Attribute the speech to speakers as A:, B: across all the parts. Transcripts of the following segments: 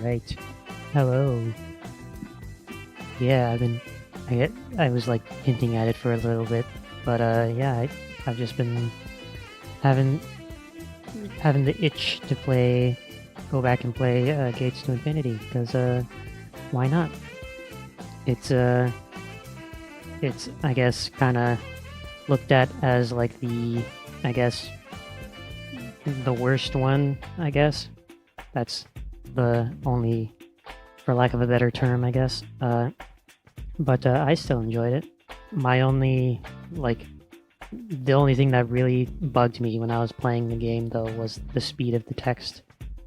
A: Alright. Hello. Yeah, I was like hinting at it for a little bit, but yeah, I've just been having having the itch to go back and play Gates to Infinity, because why not? It's it's I guess kind of looked at as like I guess the worst one, I guess. That's the only, for lack of a better term, I guess. But I still enjoyed it. My only, like, the only thing that really bugged me when I was playing the game, though, was the speed of the text.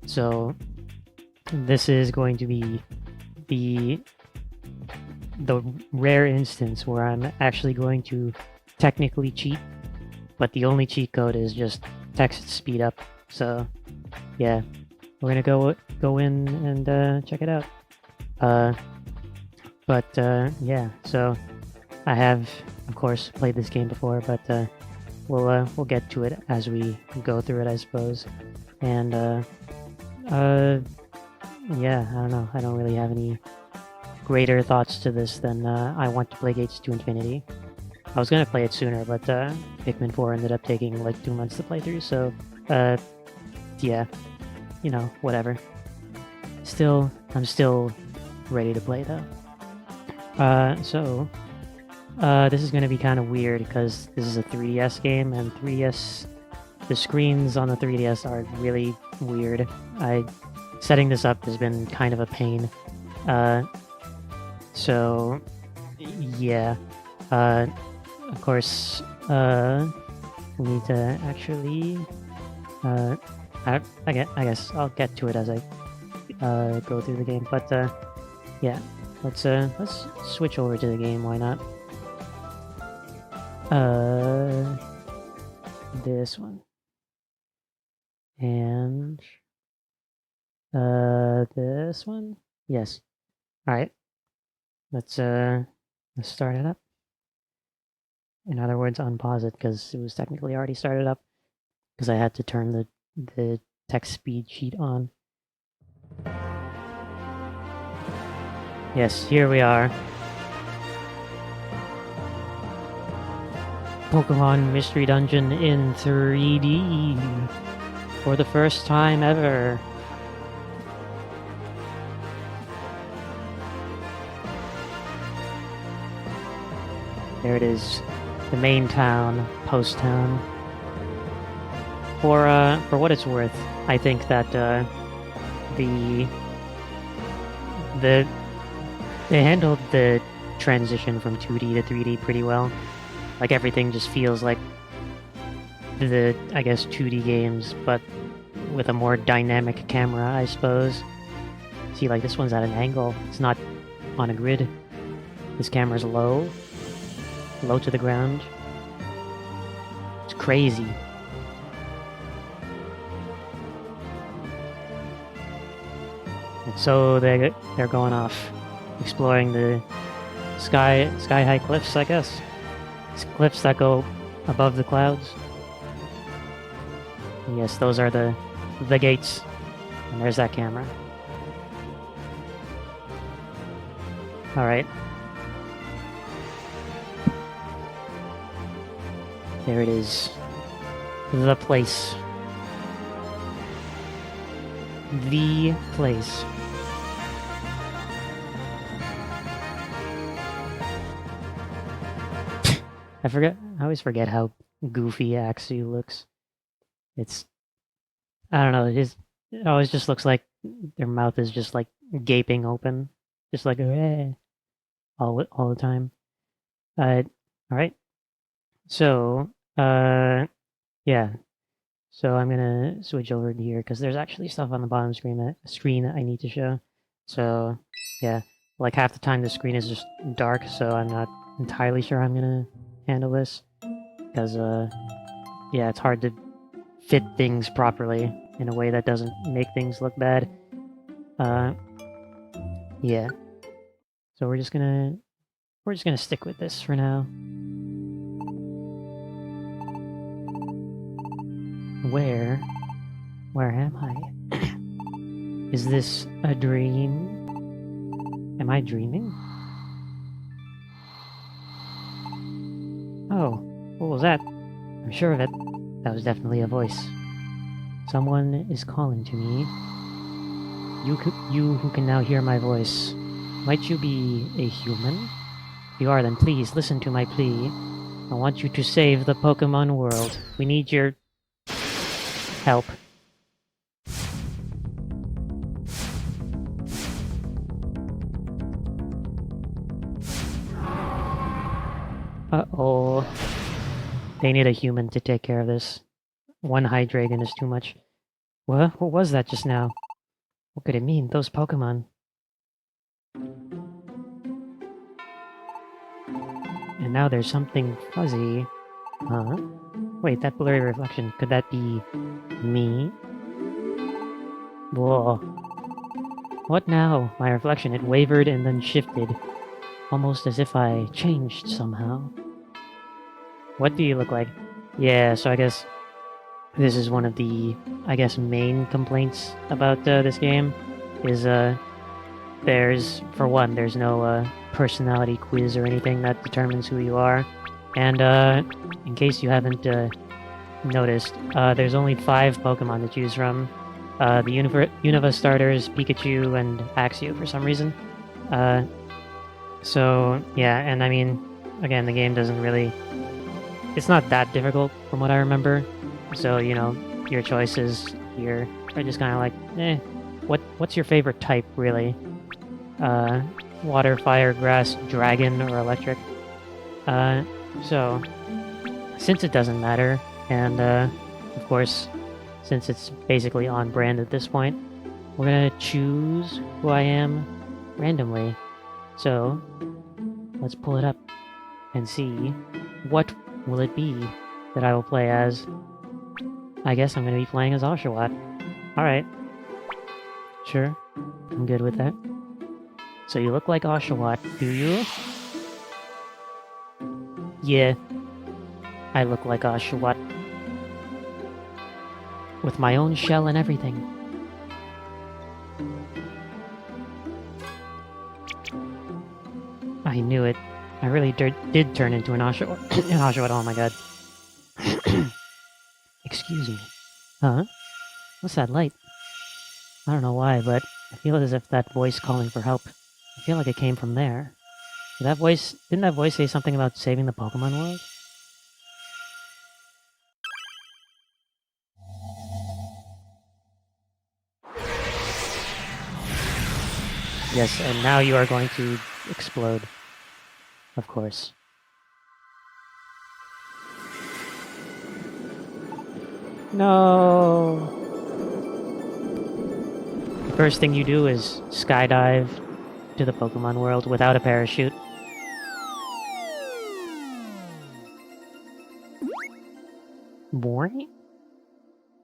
A: So this is going to be the the rare instance where I'm actually going to technically cheat, but the only cheat code is just text speed up. So yeah, we're gonna go in and check it out. Uh, but yeah, so I have, of course, played this game before, but we'll get to it as we go through it, I suppose. And yeah, I don't know. I don't really have any greater thoughts to this than I want to play Gates to Infinity. I was gonna play it sooner, but Pikmin 4 ended up taking like 2 months to play through, so yeah, you know, whatever. I'm still ready to play though. So this is gonna be kind of weird because this is a 3DS game, and the screens on the 3DS are really weird. Setting this up has been kind of a pain. So yeah, of course, we need to actually, I guess I'll get to it as I go through the game. But yeah, let's switch over to the game. Why not? This one and this one. Yes. All right. Let's start it up. In other words, unpause it because it was technically already started up because I had to turn the text speed sheet on. Yes, here we are. Pokemon Mystery Dungeon in 3D for the first time ever. There it is, the main town, Post Town. For what it's worth, I think that they handled the transition from 2D to 3D pretty well. Like everything just feels like I guess 2D games, but with a more dynamic camera, I suppose. See, like this one's at an angle. It's not on a grid. This camera's low to the ground. It's crazy. And so they're going off exploring the sky high cliffs, I guess. It's cliffs that go above the clouds. And yes, those are the gates. And there's that camera. All right. There it is. The place. The place. I always forget how goofy Axie looks. I don't know, it always just looks like their mouth is just like gaping open. Just like, all the time. Alright. So, yeah. So I'm gonna switch over to here because there's actually stuff on the bottom screen that I need to show. So yeah, like half the time the screen is just dark, so I'm not entirely sure I'm gonna handle this because yeah, it's hard to fit things properly in a way that doesn't make things look bad. Yeah. So we're just gonna stick with this for now. Where am I? Is this a dream? Am I dreaming? Oh, what was that? I'm sure of it. That was definitely a voice. Someone is calling to me. You who can now hear my voice. Might you be a human? If you are, then please listen to my plea. I want you to save the Pokemon world. We need your help. Uh-oh. They need a human to take care of this. One Hydreigon is too much. What was that just now? What could it mean? Those Pokemon. And now there's something fuzzy. Huh? Wait, that blurry reflection. Could that be me? Whoa. What now? My reflection, it wavered and then shifted. Almost as if I changed somehow. What do you look like? Yeah, so I guess this is one of the, main complaints about this game. Is, for one, there's no, personality quiz or anything that determines who you are. And, in case you haven't, noticed, there's only 5 Pokemon to choose from. The Unova starters, Pikachu, and Axew for some reason. So, yeah, and I mean, again, the game doesn't really... It's not that difficult from what I remember. So, you know, your choices here are just kind of like, what's your favorite type, really? Water, fire, grass, dragon, or electric? So, since it doesn't matter, and, of course, since it's basically on brand at this point, we're gonna choose who I am randomly. So, let's pull it up and see what will it be that I will play as. I guess I'm gonna be playing as Oshawott. Alright. Sure. I'm good with that. So you look like Oshawott, do you? Yeah. I look like Oshawott. With my own shell and everything. I knew it. I really did turn into an Oshawott. An Oshawott, oh my god. Excuse me. Huh? What's that light? I don't know why, but I feel as if that voice calling for help. I feel like it came from there. Didn't that voice say something about saving the Pokemon world? Yes, and now you are going to explode. Of course. No! The first thing you do is skydive to the Pokemon world without a parachute. Boring?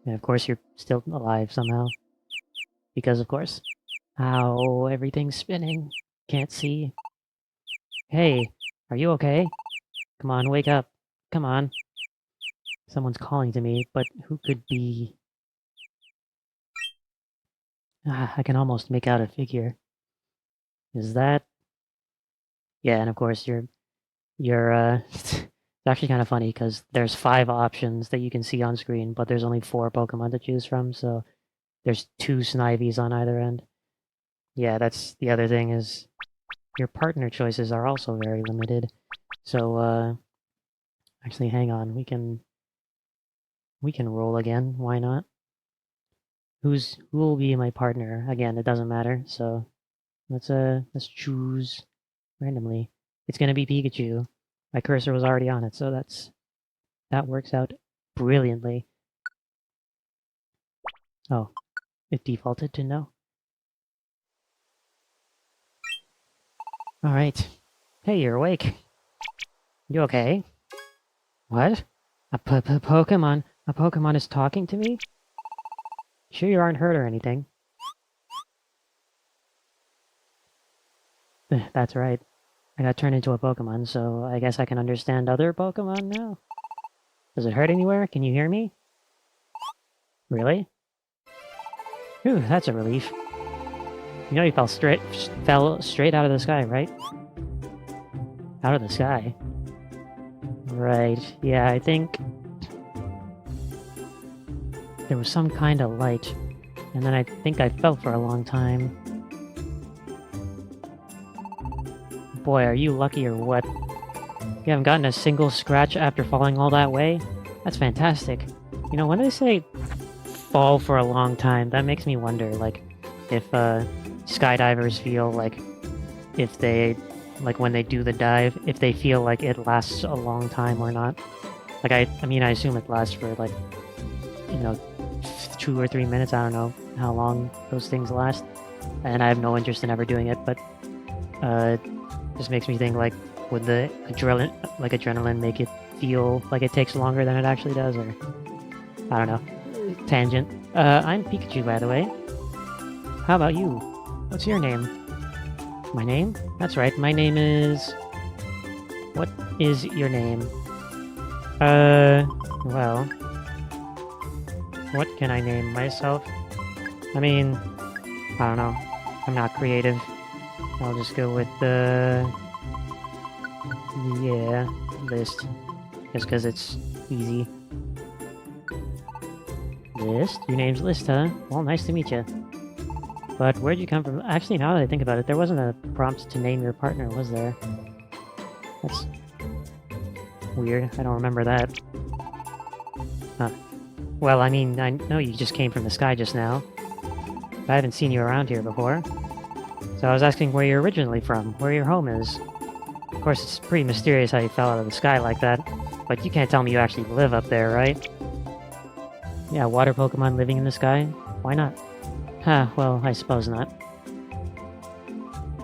A: And of course you're still alive somehow. Because of course. Ow, everything's spinning. Can't see. Hey, are you okay? Come on, wake up. Come on. Someone's calling to me, but who could be... I can almost make out a figure. Is that... Yeah, and of course it's actually kind of funny because there's 5 options that you can see on screen, but there's only 4 Pokemon to choose from, so there's 2 Snivies on either end. Yeah, that's the other thing is your partner choices are also very limited. So, actually, hang on, we can roll again. Why not? Who will be my partner? Again, it doesn't matter. So let's choose randomly. It's gonna be Pikachu. My cursor was already on it, so that works out brilliantly. Oh, it defaulted to no. All right. Hey, you're awake. You okay? What? A Pokemon? A Pokemon is talking to me? Sure you aren't hurt or anything? That's right. I got turned into a Pokemon, so I guess I can understand other Pokemon now. Does it hurt anywhere? Can you hear me? Really? Ooh, that's a relief. You know he fell straight out of the sky, right? Out of the sky. Right. Yeah, I think there was some kind of light, and then I think I fell for a long time. Boy, are you lucky or what? You haven't gotten a single scratch after falling all that way? That's fantastic. You know, when they say fall for a long time, that makes me wonder, like, if skydivers feel like if they, like when they do the dive, if they feel like it lasts a long time or not. Like, I mean, I assume it lasts for, like, you know, 2 or 3 minutes. I don't know how long those things last. And I have no interest in ever doing it, but just makes me think, like, would the adrenaline make it feel like it takes longer than it actually does, or I don't know. Tangent. I'm Pikachu, by the way. How about you? What's your name? My name? That's right, my name is... What is your name? Well... What can I name myself? I mean, I don't know. I'm not creative. I'll just go with the... Yeah, list. Just because it's easy. List? Your name's List, huh? Well, nice to meet you. But where'd you come from? Actually, now that I think about it, there wasn't a prompt to name your partner, was there? That's weird. I don't remember that. Huh. Well, I mean, I know you just came from the sky just now. I haven't seen you around here before. So I was asking where you're originally from, where your home is. Of course, it's pretty mysterious how you fell out of the sky like that, but you can't tell me you actually live up there, right? Yeah, water Pokemon living in the sky? Why not? Huh, well, I suppose not.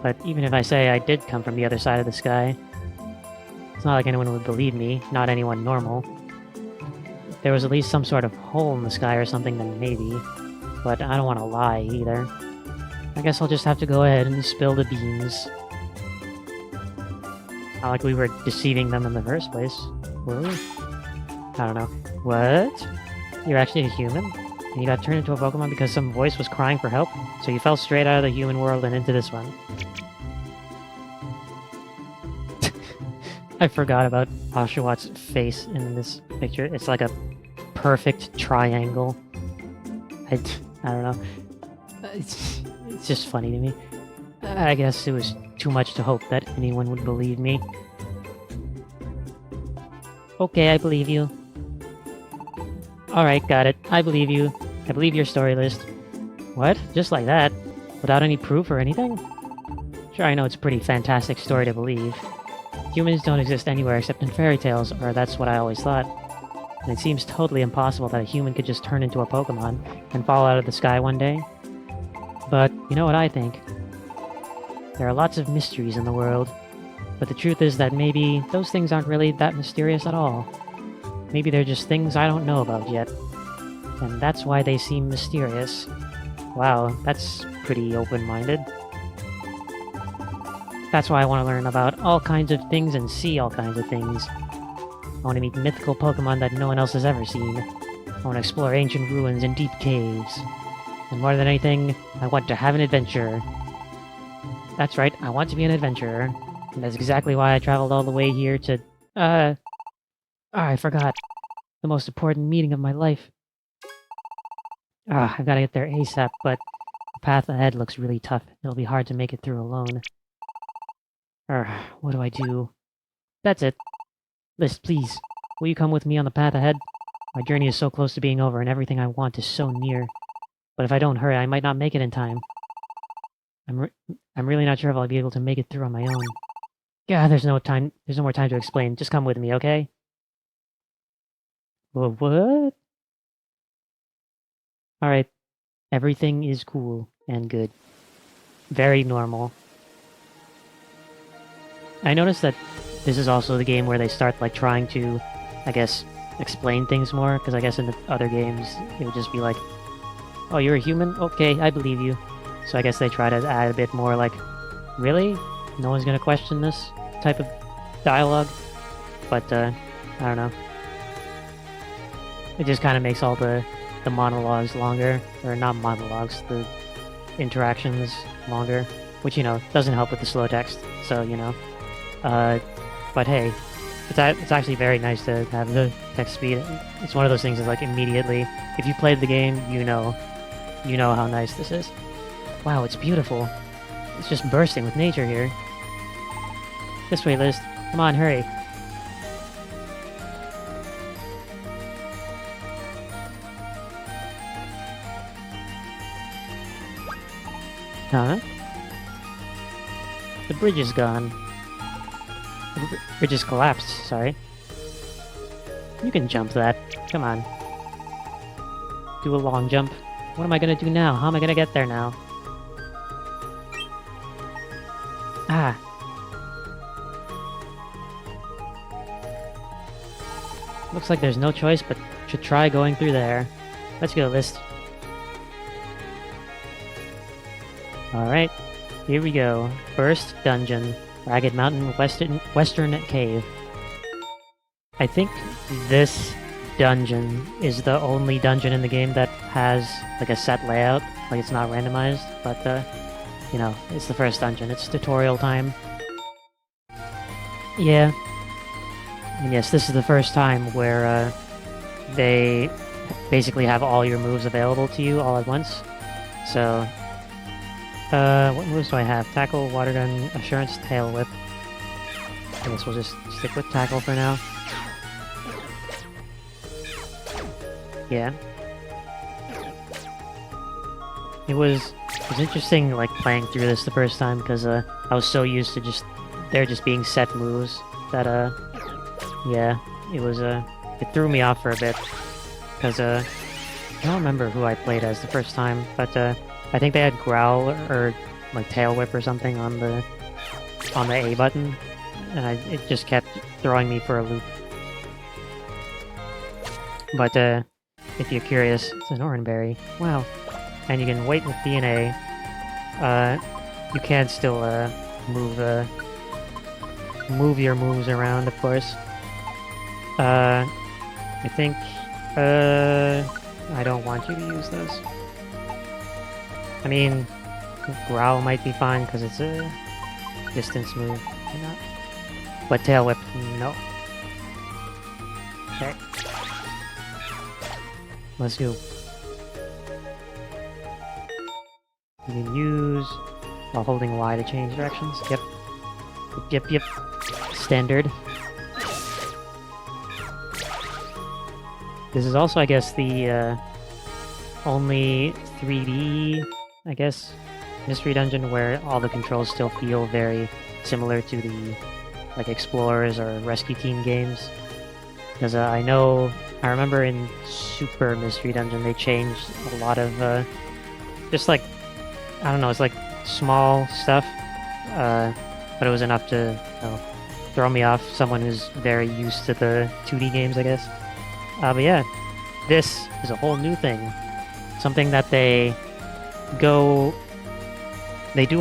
A: But even if I say I did come from the other side of the sky, it's not like anyone would believe me, not anyone normal. If there was at least some sort of hole in the sky or something, then maybe. But I don't want to lie, either. I guess I'll just have to go ahead and spill the beans. Not like we were deceiving them in the first place, were we? I don't know. What? You're actually a human? And you got turned into a Pokemon because some voice was crying for help? So you fell straight out of the human world and into this one. I forgot about Oshawott face in this picture. It's like a perfect triangle. I don't know. It's just funny to me. I guess it was too much to hope that anyone would believe me. Okay, I believe you. Alright, got it. I believe you. I believe your story List. What? Just like that? Without any proof or anything? Sure, I know it's a pretty fantastic story to believe. Humans don't exist anywhere except in fairy tales, or that's what I always thought. And it seems totally impossible that a human could just turn into a Pokemon and fall out of the sky one day. But you know what I think? There are lots of mysteries in the world, but the truth is that maybe those things aren't really that mysterious at all. Maybe they're just things I don't know about yet. And that's why they seem mysterious. Wow, that's pretty open-minded. That's why I want to learn about all kinds of things and see all kinds of things. I want to meet mythical Pokemon that no one else has ever seen. I want to explore ancient ruins and deep caves. And more than anything, I want to have an adventure. That's right, I want to be an adventurer. And that's exactly why I traveled all the way here to... I forgot. The most important meeting of my life. I've got to get there ASAP, but the path ahead looks really tough. It'll be hard to make it through alone. What do I do? That's it. List, please. Will you come with me on the path ahead? My journey is so close to being over, and everything I want is so near. But if I don't hurry, I might not make it in time. I'm really not sure if I'll be able to make it through on my own. Yeah, there's no more time to explain. Just come with me, okay? Well, what? Alright. Everything is cool and good. Very normal. I noticed that this is also the game where they start, like, trying to, I guess, explain things more, because I guess in the other games, it would just be like, oh, you're a human? Okay, I believe you. So I guess they try to add a bit more, like, really? No one's gonna question this type of dialogue? But, I don't know. It just kind of makes all the monologues longer. Or not monologues, the interactions longer, which, you know, doesn't help with the slow text, so, you know. But hey, it's actually very nice to have the text speed. It's one of those things that, like, immediately, if you played the game, you know how nice this is. Wow, it's beautiful. It's just bursting with nature here. This way, Liz. Come on, hurry. Huh? The bridge is gone. The bridge has collapsed, sorry. You can jump that. Come on. Do a long jump. What am I gonna do now? How am I gonna get there now? Ah. Looks like there's no choice but to try going through there. Let's go, List. Alright, here we go. First dungeon. Ragged Mountain Western Cave. I think this dungeon is the only dungeon in the game that has like a set layout. Like it's not randomized, but you know, it's the first dungeon. It's tutorial time. Yeah. And yes, this is the first time where they basically have all your moves available to you all at once. So, what moves do I have? Tackle, Water Gun, Assurance, Tail Whip. I guess we'll just stick with Tackle for now. Yeah. It was interesting, like, playing through this the first time, because I was so used to there just being set moves that, yeah, it threw me off for a bit, because, I don't remember who I played as the first time, but, I think they had Growl or, like, Tail Whip or something on the A button, and it just kept throwing me for a loop. But, if you're curious, it's an Oranberry. Wow. And you can wait with B and A. You can still, move your moves around, of course. I think, I don't want you to use those. I mean, Growl might be fine, because it's a distance move. But Tail Whip, no. Okay. Let's go. You can use while holding Y to change directions. Yep. Yep. Standard. This is also, I guess, the only 3D, I guess, mystery dungeon where all the controls still feel very similar to the, like, Explorers or Rescue Team games. Because I remember in Super Mystery Dungeon they changed a lot of, just like, I don't know, it's like small stuff, but it was enough to, you know, throw me off, someone who's very used to the 2D games, I guess. But yeah, this is a whole new thing. Something that they do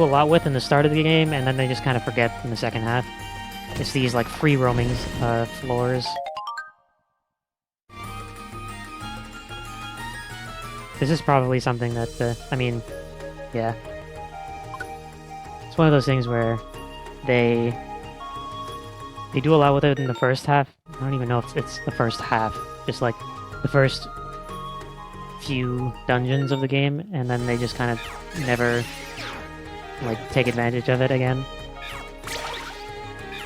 A: a lot with in the start of the game, and then they just kind of forget in the second half. It's these, like, free roaming floors. This is probably something that, I mean, yeah. It's one of those things where they do a lot with it in the first half. I don't even know if it's the first half. Just, like, the first few dungeons of the game, and then they just kind of never, like, take advantage of it again.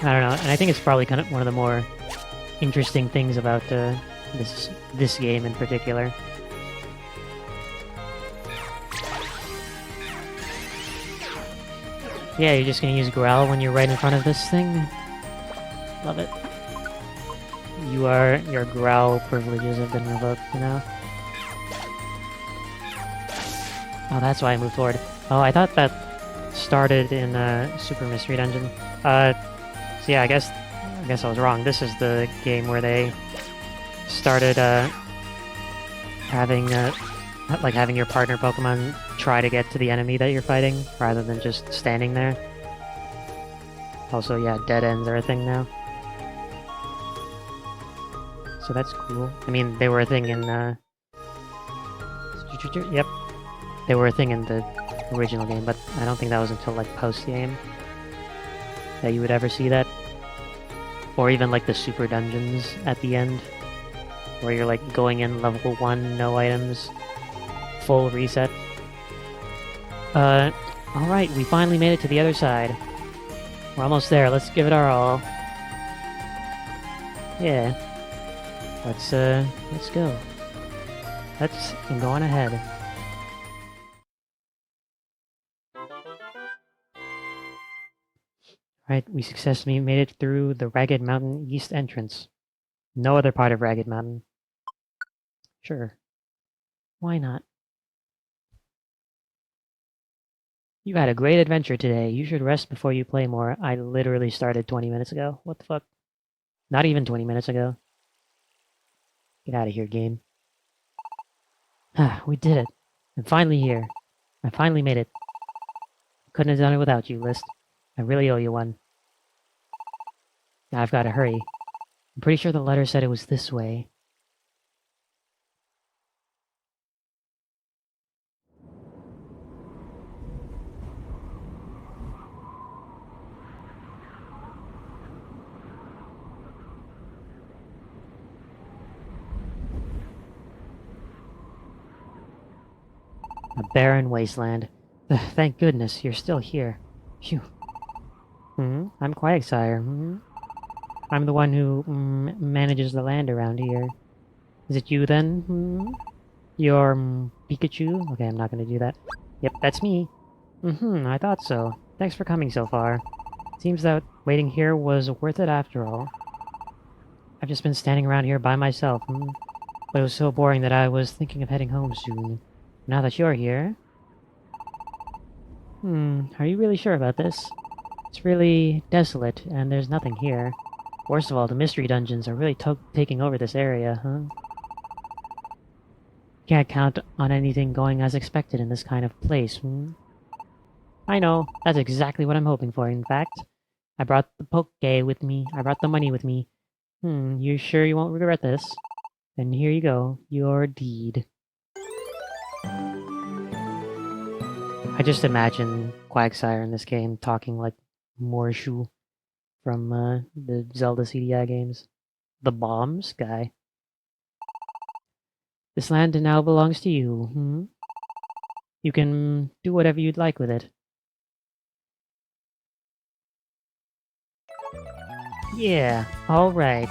A: I don't know, and I think it's probably kind of one of the more interesting things about this game in particular. Yeah, you're just gonna use Growl when you're right in front of this thing? Love it. Your Growl privileges have been revoked now. Oh, that's why I moved forward. Oh, I thought that started in Super Mystery Dungeon. So yeah, I guess I was wrong. This is the game where they started having your partner Pokemon try to get to the enemy that you're fighting rather than just standing there. Also, yeah, dead ends are a thing now. So that's cool. I mean, they were a thing in yep. They were a thing in the original game, but I don't think that was until like post-game that you would ever see that. Or even like the super dungeons at the end, where you're like going in level 1, no items, full reset. Alright, we finally made it to the other side. We're almost there, let's give it our all. Yeah. Let's go. Let's go on ahead. Right, we successfully made it through the Ragged Mountain East entrance. No other part of Ragged Mountain. Sure. Why not? You had a great adventure today. You should rest before you play more. I literally started 20 minutes ago. What the fuck? Not even 20 minutes ago. Get out of here, game. Ah, we did it. I'm finally here. I finally made it. Couldn't have done it without you, List. I really owe you one. Now I've got to hurry. I'm pretty sure the letter said it was this way. A barren wasteland. Ugh, thank goodness you're still here. Phew. I'm Quagsire. I'm the one who manages the land around here. Is it you then? You're Pikachu? Okay, I'm not gonna do that. Yep, that's me. I thought so. Thanks for coming so far. Seems that waiting here was worth it after all. I've just been standing around here by myself, but it was so boring that I was thinking of heading home soon. Now that you're here... are you really sure about this? It's really desolate, and there's nothing here. Worst of all, the mystery dungeons are really taking over this area, huh? Can't count on anything going as expected in this kind of place, I know, that's exactly what I'm hoping for, in fact. I brought the Poke with me. I brought the money with me. You sure you won't regret this? Then here you go, your deed. I just imagine Quagsire in this game talking like Morshu from the Zelda CDI games. The bombs guy. This land now belongs to you, You can do whatever you'd like with it. Yeah, alright.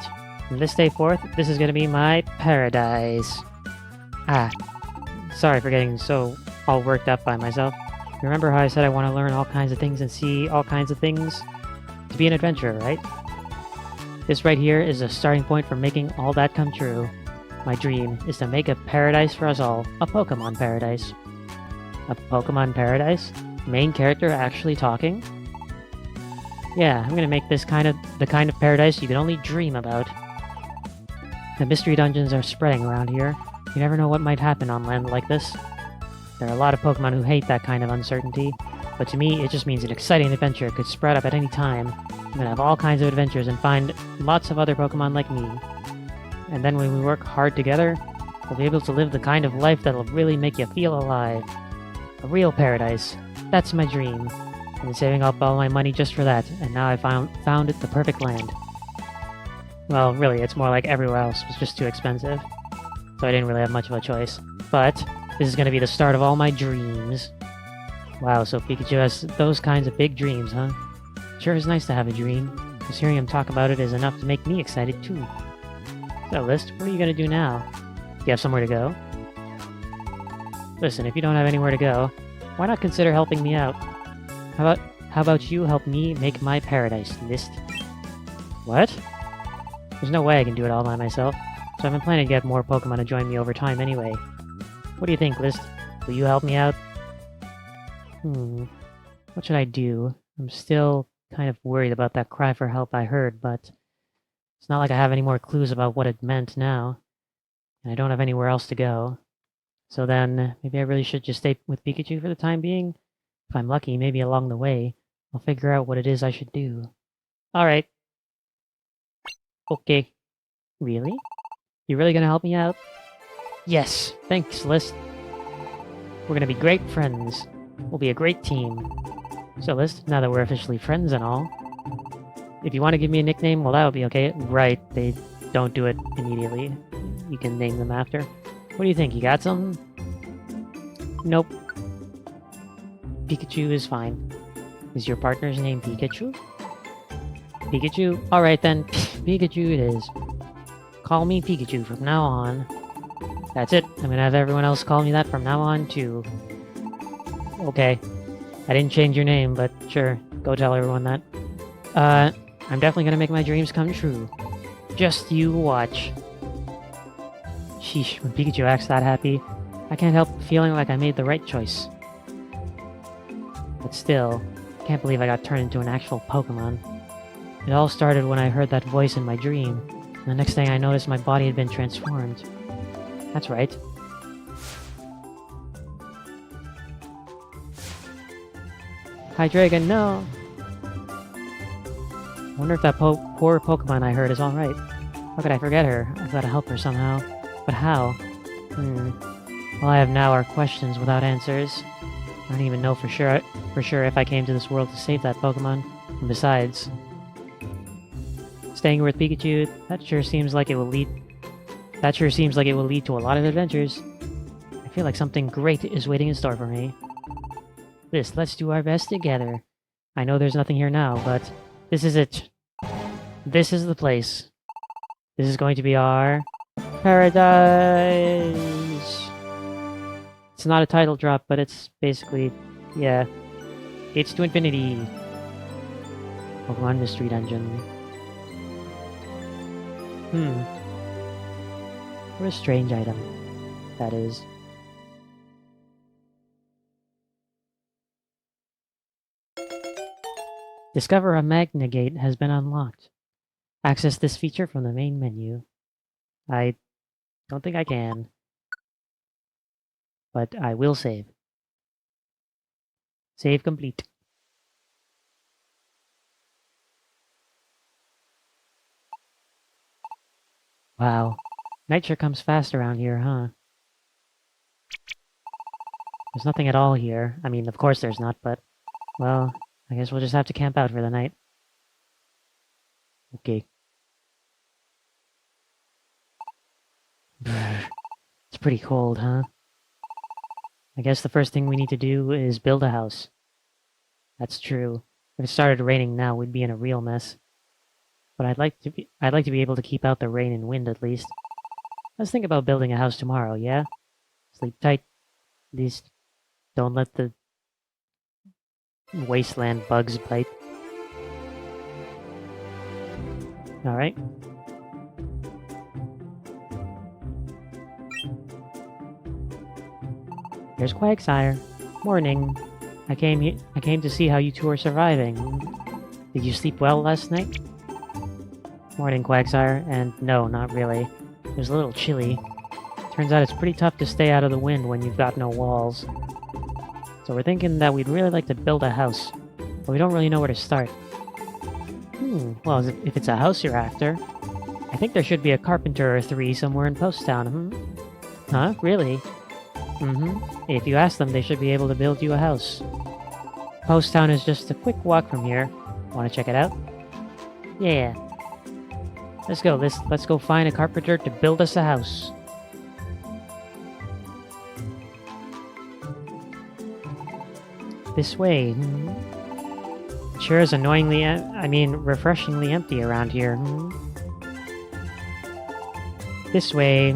A: From this day forth, this is gonna be my paradise. Ah, sorry for getting so all worked up by myself. Remember how I said I want to learn all kinds of things and see all kinds of things? To be an adventurer, right? This right here is a starting point for making all that come true. My dream is to make a paradise for us all. A Pokémon paradise. A Pokémon paradise? Main character actually talking? Yeah, I'm gonna make this the kind of paradise you can only dream about. The mystery dungeons are spreading around here. You never know what might happen on land like this. There are a lot of Pokemon who hate that kind of uncertainty, but to me it just means an exciting adventure could spread up at any time. I'm gonna have all kinds of adventures and find lots of other Pokemon like me. And then when we work hard together, we'll be able to live the kind of life that'll really make you feel alive. A real paradise. That's my dream. I've been saving up all my money just for that, and now I found it the perfect land. Well, really, it's more like everywhere else was just too expensive, so I didn't really have much of a choice. But this is going to be the start of all my dreams. Wow, so Pikachu has those kinds of big dreams, huh? Sure is nice to have a dream. Just hearing him talk about it is enough to make me excited too. So, List, what are you going to do now? Do you have somewhere to go? Listen, if you don't have anywhere to go, why not consider helping me out? How about you help me make my paradise, List? What? There's no way I can do it all by myself, so I've been planning to get more Pokemon to join me over time anyway. What do you think, List? Will you help me out? What should I do? I'm still kind of worried about that cry for help I heard, but it's not like I have any more clues about what it meant now, and I don't have anywhere else to go. So then, maybe I really should just stay with Pikachu for the time being? If I'm lucky, maybe along the way, I'll figure out what it is I should do. Alright. Okay. Really? You really gonna help me out? Yes! Thanks, List. We're gonna be great friends. We'll be a great team. So, Liz, now that we're officially friends and all, if you want to give me a nickname, well, that would be okay. Right, they don't do it immediately. You can name them after. What do you think? You got something? Nope. Pikachu is fine. Is your partner's name Pikachu? Pikachu? Alright then, Pikachu it is. Call me Pikachu from now on. That's it. I'm gonna have everyone else call me that from now on, too. Okay. I didn't change your name, but sure. Go tell everyone that. I'm definitely gonna make my dreams come true. Just you watch. Sheesh, when Pikachu acts that happy, I can't help feeling like I made the right choice. But still, I can't believe I got turned into an actual Pokémon. It all started when I heard that voice in my dream, and the next thing I noticed my body had been transformed. That's right. Hydreigon, no! I wonder if that poor Pokemon I heard is alright. How could I forget her? I've gotta help her somehow. But how? All I have now are questions without answers. I don't even know for sure if I came to this world to save that Pokemon. And besides, staying with Pikachu, that sure seems like it will lead to a lot of adventures. I feel like something great is waiting in store for me. Let's do our best together. I know there's nothing here now, but this is it. This is the place. This is going to be our paradise. It's not a title drop, but it's basically, yeah. It's to infinity. Pokemon Mystery Dungeon. What a strange item that is. Discover a Magna Gate has been unlocked. Access this feature from the main menu. I don't think I can. But I will save. Save complete. Wow. Night sure comes fast around here, huh? There's nothing at all here. I mean, of course there's not, but... well, I guess we'll just have to camp out for the night. Okay. It's pretty cold, huh? I guess the first thing we need to do is build a house. That's true. If it started raining now, we'd be in a real mess. But I'd like to be able to keep out the rain and wind at least. Let's think about building a house tomorrow, yeah? Sleep tight. At least don't let the wasteland bugs bite. Alright. Here's Quagsire. Morning. I came to see how you two are surviving. Did you sleep well last night? Morning, Quagsire. And no, not really. It was a little chilly. Turns out it's pretty tough to stay out of the wind when you've got no walls. So we're thinking that we'd really like to build a house, but we don't really know where to start. Well, if it's a house you're after, I think there should be a carpenter or three somewhere in Post Town, Huh? Really? If you ask them, they should be able to build you a house. Post Town is just a quick walk from here. Want to check it out? Yeah. Let's go. Let's go find a carpenter to build us a house. This way. It sure is refreshingly empty around here. This way.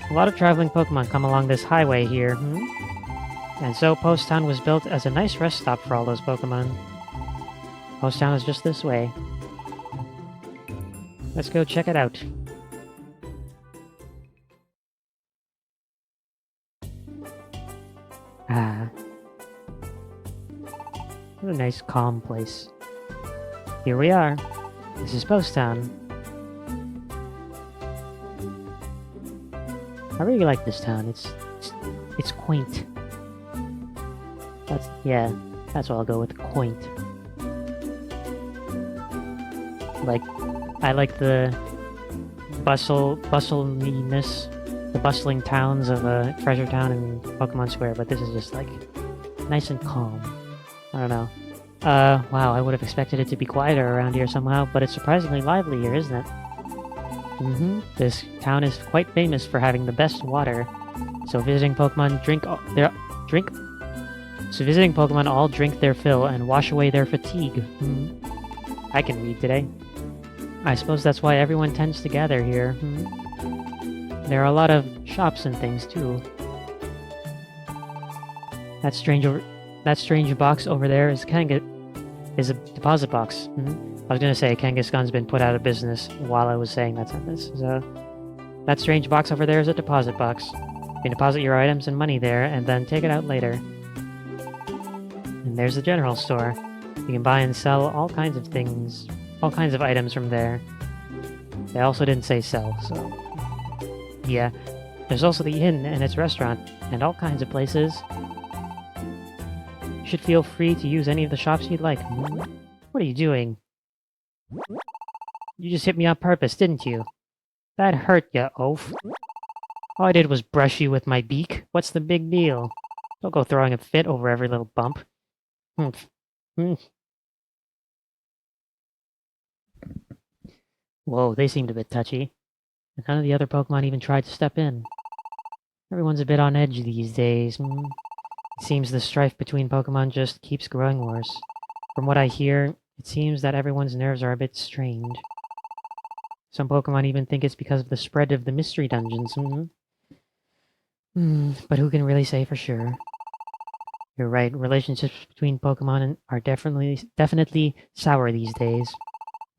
A: A lot of traveling Pokemon come along this highway here. And so Post Town was built as a nice rest stop for all those Pokemon. Post Town is just this way. Let's go check it out. What a nice calm place. Here we are. This is Post Town. I really like this town. It's quaint. That's what I'll go with, quaint. I like the bustliness, the bustling towns of Treasure Town and Pokemon Square, but this is just like nice and calm. I don't know. Wow, I would have expected it to be quieter around here somehow, but it's surprisingly lively here, isn't it? This town is quite famous for having the best water. So visiting Pokemon all drink their fill and wash away their fatigue. I can read today. I suppose that's why everyone tends to gather here. There are a lot of shops and things too. That strange box over there is a deposit box. I was gonna say Kangaskhan's been put out of business while I was saying that sentence. So that strange box over there is a deposit box. You can deposit your items and money there and then take it out later. And there's the general store. You can buy and sell all kinds of things, all kinds of items from there. They also didn't say sell, so yeah. There's also the inn and its restaurant and all kinds of places. You should feel free to use any of the shops you'd like. What are you doing? You just hit me on purpose, didn't you? That hurt ya, oaf. All I did was brush you with my beak. What's the big deal? Don't go throwing a fit over every little bump. Whoa, they seemed a bit touchy. And none of the other Pokemon even tried to step in. Everyone's a bit on edge these days. It seems the strife between Pokemon just keeps growing worse. From what I hear, it seems that everyone's nerves are a bit strained. Some Pokemon even think it's because of the spread of the mystery dungeons. But who can really say for sure? You're right, relationships between Pokemon are definitely sour these days.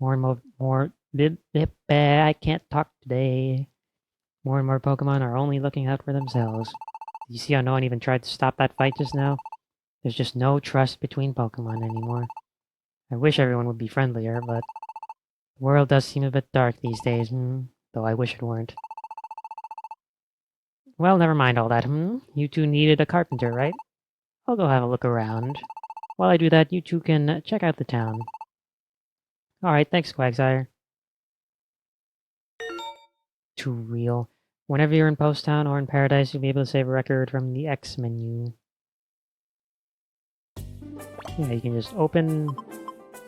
A: I can't talk today. More and more Pokemon are only looking out for themselves. You see how no one even tried to stop that fight just now? There's just no trust between Pokemon anymore. I wish everyone would be friendlier, but the world does seem a bit dark these days, though I wish it weren't. Well, never mind all that, You two needed a carpenter, right? I'll go have a look around. While I do that, you two can check out the town. Alright, thanks, Quagsire. Too real. Whenever you're in Post Town or in Paradise, you'll be able to save a record from the X menu. Yeah, you can just open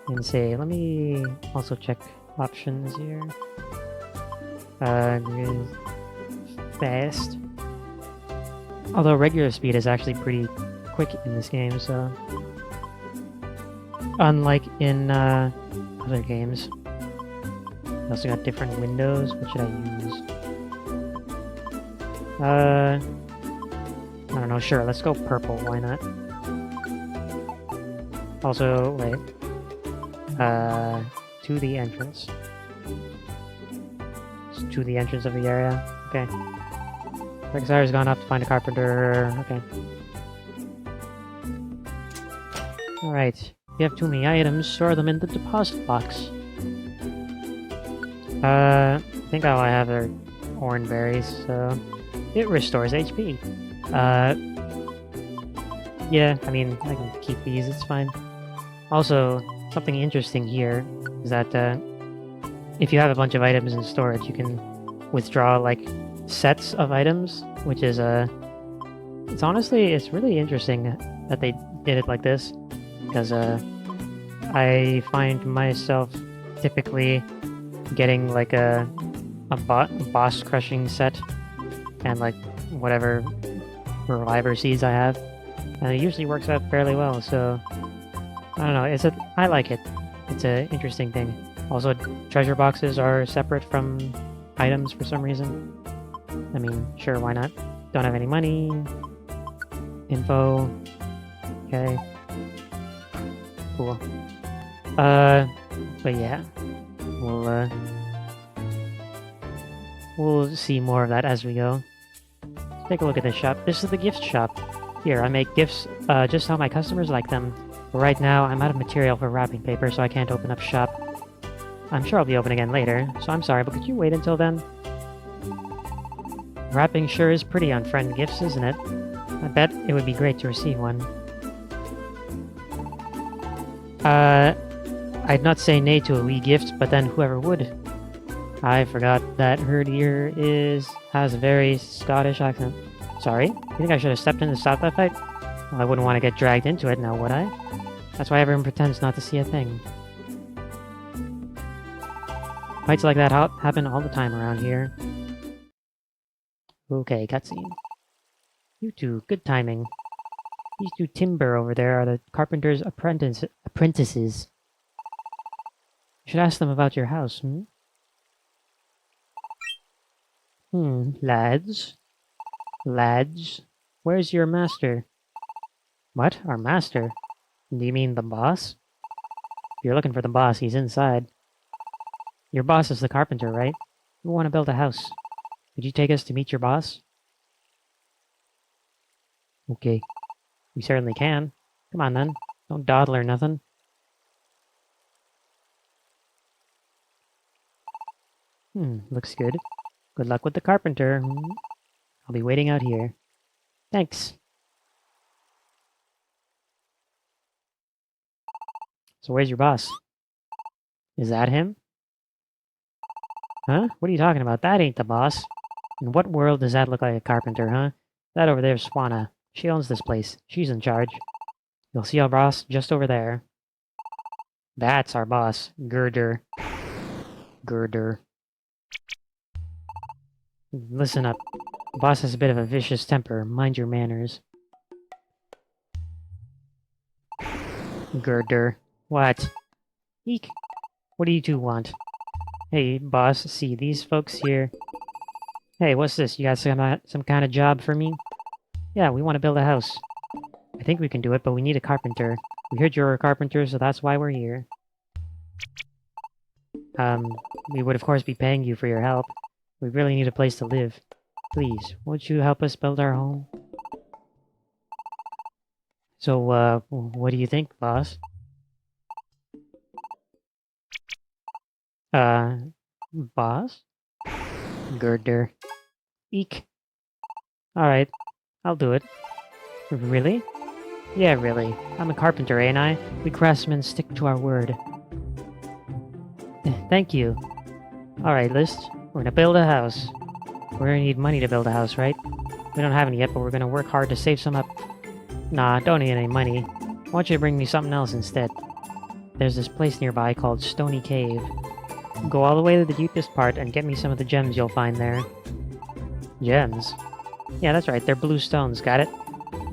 A: and say, let me also check options here. Fast. Although regular speed is actually pretty quick in this game, so unlike in other games. I also got different windows. What should I use? I don't know, sure, let's go purple, why not? Also, wait. To the entrance. Just to the entrance of the area. Okay. Quagsire's gone off to find a carpenter. Okay. Alright. If you have too many items, store them in the deposit box. I think all I have are orange berries, so it restores HP. Yeah, I mean, I can keep these, it's fine. Also, something interesting here is that if you have a bunch of items in storage, you can withdraw, like, sets of items, which is, it's really interesting that they did it like this, because, I find myself typically getting, like, a boss crushing set, and, like, whatever reviver seeds I have, and it usually works out fairly well, so I don't know, I like it. It's an interesting thing. Also, treasure boxes are separate from items for some reason. I mean, sure, why not? Don't have any money. Info. Okay. Cool. But yeah. We'll see more of that as we go. Let's take a look at this shop. This is the gift shop. Here, I make gifts just how my customers like them. But right now, I'm out of material for wrapping paper, so I can't open up shop. I'm sure I'll be open again later, so I'm sorry, but could you wait until then? Wrapping sure is pretty on friend gifts, isn't it? I bet it would be great to receive one. I'd not say nay to a wee gift, but then whoever would. I forgot that Herdier has a very Scottish accent. Sorry? You think I should have stepped in to stop that fight? Well, I wouldn't want to get dragged into it now, would I? That's why everyone pretends not to see a thing. Fights like that happen all the time around here. Okay, cutscene. You two, good timing. These two Timber over there are the carpenter's apprentices. You should ask them about your house, lads? Lads? Where's your master? What? Our master? Do you mean the boss? If you're looking for the boss, he's inside. Your boss is the carpenter, right? We want to build a house. Could you take us to meet your boss? Okay. We certainly can. Come on then. Don't dawdle or nothing. Looks good. Good luck with the carpenter. I'll be waiting out here. Thanks. So where's your boss? Is that him? Huh? What are you talking about? That ain't the boss. In what world does that look like a carpenter, huh? That over there's Swana. She owns this place. She's in charge. You'll see our boss just over there. That's our boss. Girder. Girder. Listen up. The boss has a bit of a vicious temper. Mind your manners. Girder. What? Eek. What do you two want? Hey, boss, see these folks here? Hey, what's this? You got some kind of job for me? Yeah, we want to build a house. I think we can do it, but we need a carpenter. We heard you're a carpenter, so that's why we're here. We would of course be paying you for your help. We really need a place to live. Please, won't you help us build our home? So, what do you think, boss? Boss? Girder. Eek. Alright, I'll do it. Really? Yeah, really. I'm a carpenter, ain't I? We craftsmen stick to our word. Thank you. Alright, List. We're gonna build a house. We're gonna need money to build a house, right? We don't have any yet, but we're gonna work hard to save some up. Nah, don't need any money. I want you to bring me something else instead. There's this place nearby called Stony Cave. Go all the way to the deepest part and get me some of the gems you'll find there. Gems? Yeah, that's right, they're blue stones, got it?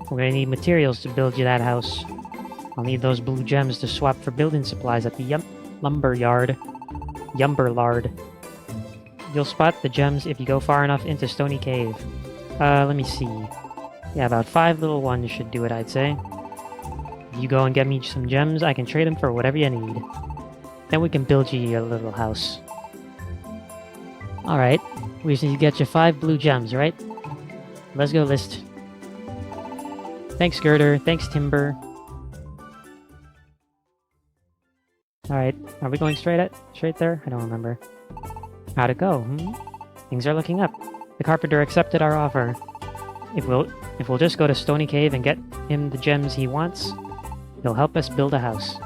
A: We're gonna need materials to build you that house. I'll need those blue gems to swap for building supplies at the lumber yard. Yumberlard. You'll spot the gems if you go far enough into Stony Cave. Let me see. Yeah, about 5 little ones should do it, I'd say. If you go and get me some gems, I can trade them for whatever you need. Then we can build you your little house. Alright, we just need to get you 5 blue gems, right? Let's go, List. Thanks, Girder. Thanks, Timber. Alright, are we going straight there? I don't remember. How'd it go, Things are looking up. The carpenter accepted our offer. If we'll just go to Stony Cave and get him the gems he wants, he'll help us build a house.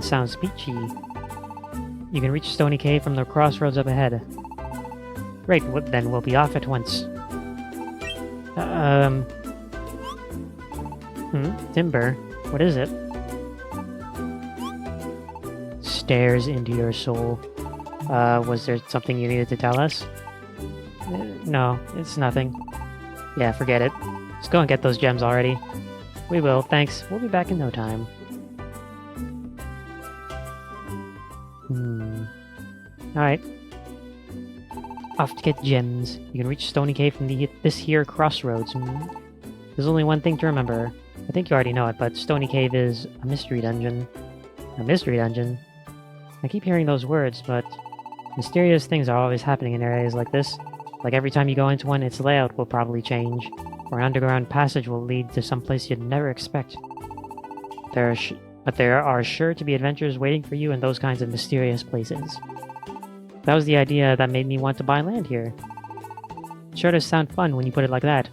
A: Sounds peachy. You can reach Stony Cave from the crossroads up ahead. Great, then we'll be off at once. Timber, what is it? Stares into your soul. Was there something you needed to tell us? No, it's nothing. Yeah, forget it. Let's go and get those gems already. We will, thanks. We'll be back in no time. Alright. Off to get gems. You can reach Stony Cave from this here crossroads. There's only one thing to remember. I think you already know it, but Stony Cave is a mystery dungeon. A mystery dungeon? I keep hearing those words, but mysterious things are always happening in areas like this. Like every time you go into one, its layout will probably change, or an underground passage will lead to some place you'd never expect. But there are sure to be adventures waiting for you in those kinds of mysterious places. That was the idea that made me want to buy land here. It sure does sound fun when you put it like that,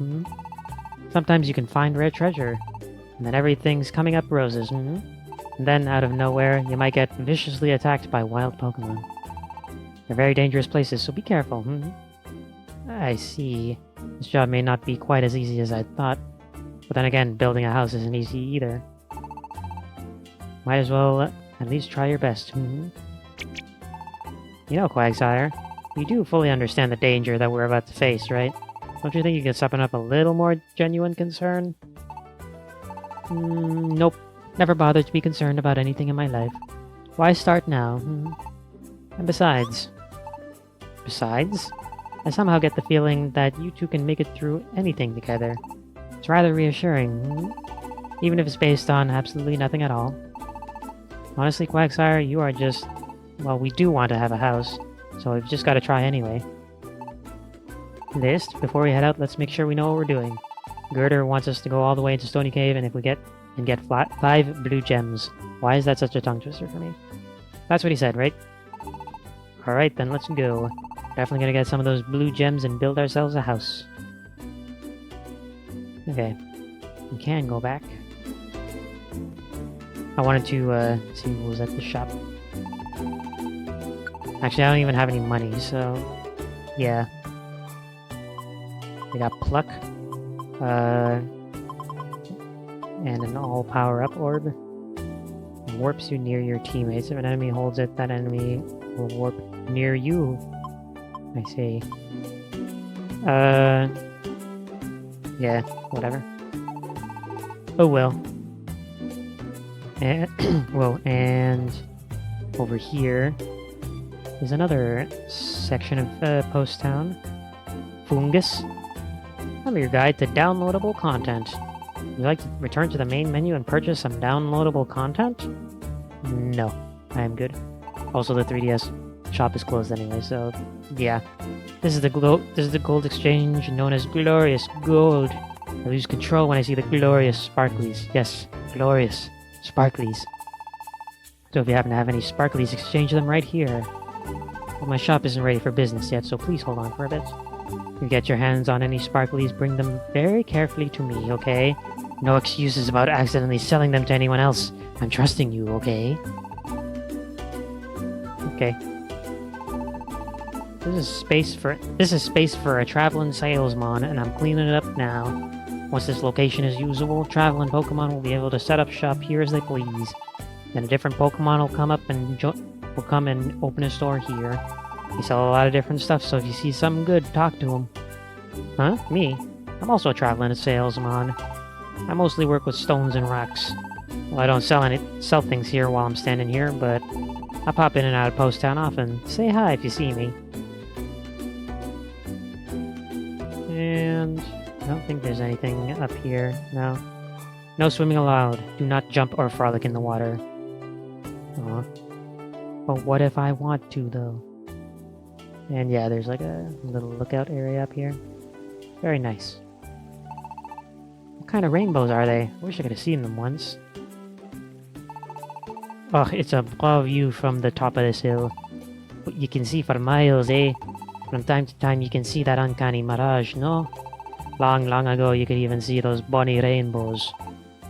A: Sometimes you can find rare treasure, and then everything's coming up roses, And then, out of nowhere, you might get viciously attacked by wild Pokémon. They're very dangerous places, so be careful. I see. This job may not be quite as easy as I thought. But then again, building a house isn't easy either. Might as well at least try your best. You know, Quagsire, you do fully understand the danger that we're about to face, right? Don't you think you could summon up a little more genuine concern? Nope. Never bothered to be concerned about anything in my life. Why start now? And besides... Besides? I somehow get the feeling that you two can make it through anything together. It's rather reassuring, even if it's based on absolutely nothing at all. Honestly, Quagsire, you are just... Well, we do want to have a house, so we've just got to try anyway. List, before we head out, let's make sure we know what we're doing. Girder wants us to go all the way into Stony Cave, and if we get 5 blue gems. Why is that such a tongue twister for me? That's what he said, right? Alright, then let's go. Definitely gonna get some of those blue gems and build ourselves a house. Okay. We can go back. I wanted to see what was at the shop. Actually, I don't even have any money, so... Yeah. We got Pluck. And an all power-up orb. It warps you near your teammates. If an enemy holds it, that enemy will warp near you. I see. Yeah, whatever. Oh well. And, well, and over here is another section of Post Town. Fungus. I'm your guide to downloadable content. Would you like to return to the main menu and purchase some downloadable content? No, I am good. Also, the 3DS shop is closed anyway, so yeah. This is the gold exchange known as Glorious Gold. I lose control when I see the glorious sparklies. Yes, glorious sparklies. So if you happen to have any sparklies, exchange them right here. Well, my shop isn't ready for business yet, so please hold on for a bit. If you get your hands on any sparklies, bring them very carefully to me, okay? No excuses about accidentally selling them to anyone else. I'm trusting you, okay? Okay. This is space for a traveling salesman, and I'm cleaning it up now. Once this location is usable, traveling Pokemon will be able to set up shop here as they please. Then a different Pokemon will come up and open a store here. They sell a lot of different stuff, so if you see something good, talk to them. Huh? Me? I'm also a traveling salesman. I mostly work with stones and rocks. Well, I don't sell things here while I'm standing here, but I pop in and out of Post Town often. Say hi if you see me. And I don't think there's anything up here. No. No swimming allowed. Do not jump or frolic in the water. Aw. But what if I want to, though? And yeah, there's like a little lookout area up here. Very nice. What kind of rainbows are they? I wish I could have seen them once. Oh, it's a raw view from the top of this hill. But you can see for miles, eh? From time to time you can see that uncanny mirage, no? Long, long ago you could even see those bonny rainbows.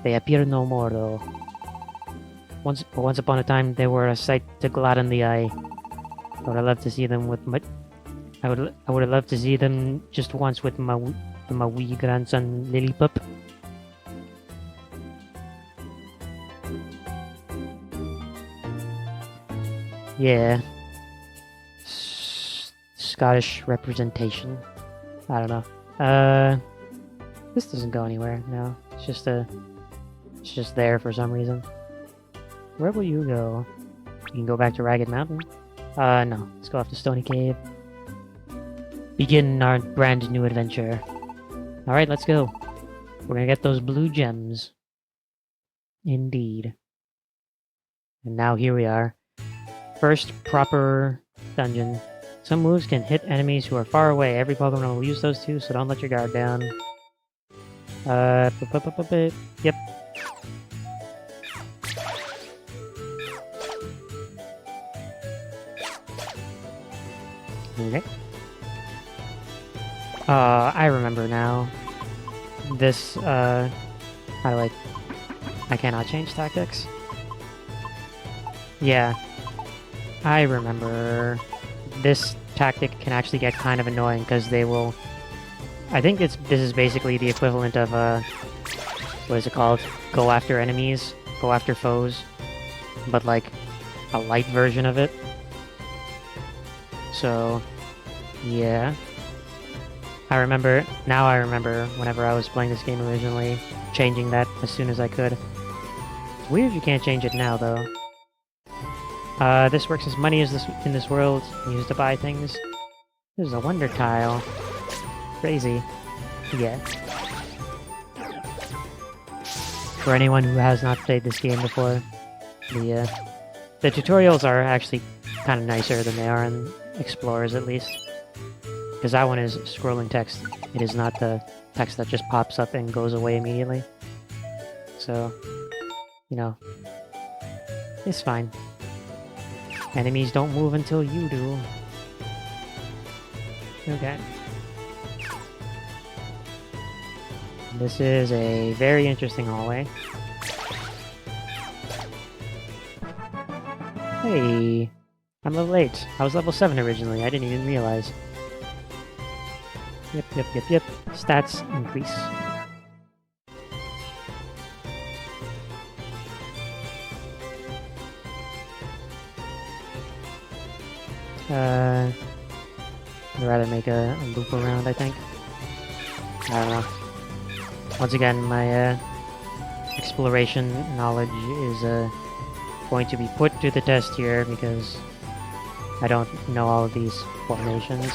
A: They appear no more, though. Once upon a time they were a sight to gladden the eye. I would have loved to see them with my... I would have loved to see them just once with my wee grandson Lillipup. Yeah. Scottish representation. I don't know. This doesn't go anywhere. No, it's just there for some reason. Where will you go? You can go back to Ragged Mountain. No. Let's go off to Stony Cave. Begin our brand new adventure. Alright, let's go. We're gonna get those blue gems. Indeed. And now here we are. First proper dungeon. Some moves can hit enemies who are far away. Every Pokemon will use those too, so don't let your guard down. Yep. Okay. I remember now. This, how do I cannot change tactics? Yeah. I remember this tactic can actually get kind of annoying because they will... I think this is basically the equivalent of, what is it called? Go after enemies, go after foes, but like a light version of it. So, yeah. Now I remember whenever I was playing this game originally, changing that as soon as I could. It's weird you can't change it now, though. This works as money as in this world, used to buy things. This is a wonder tile. Crazy. Yeah. For anyone who has not played this game before, the tutorials are actually kind of nicer than they are in Explorers, at least. Because that one is scrolling text. It is not the text that just pops up and goes away immediately. So, you know, it's fine. Enemies don't move until you do. Okay. This is a very interesting hallway. Hey! I'm level 8. I was level 7 originally, I didn't even realize. Yep. Stats increase. I'd rather make a loop around, I think. I don't know. Once again, my exploration knowledge is going to be put to the test here because I don't know all of these formations.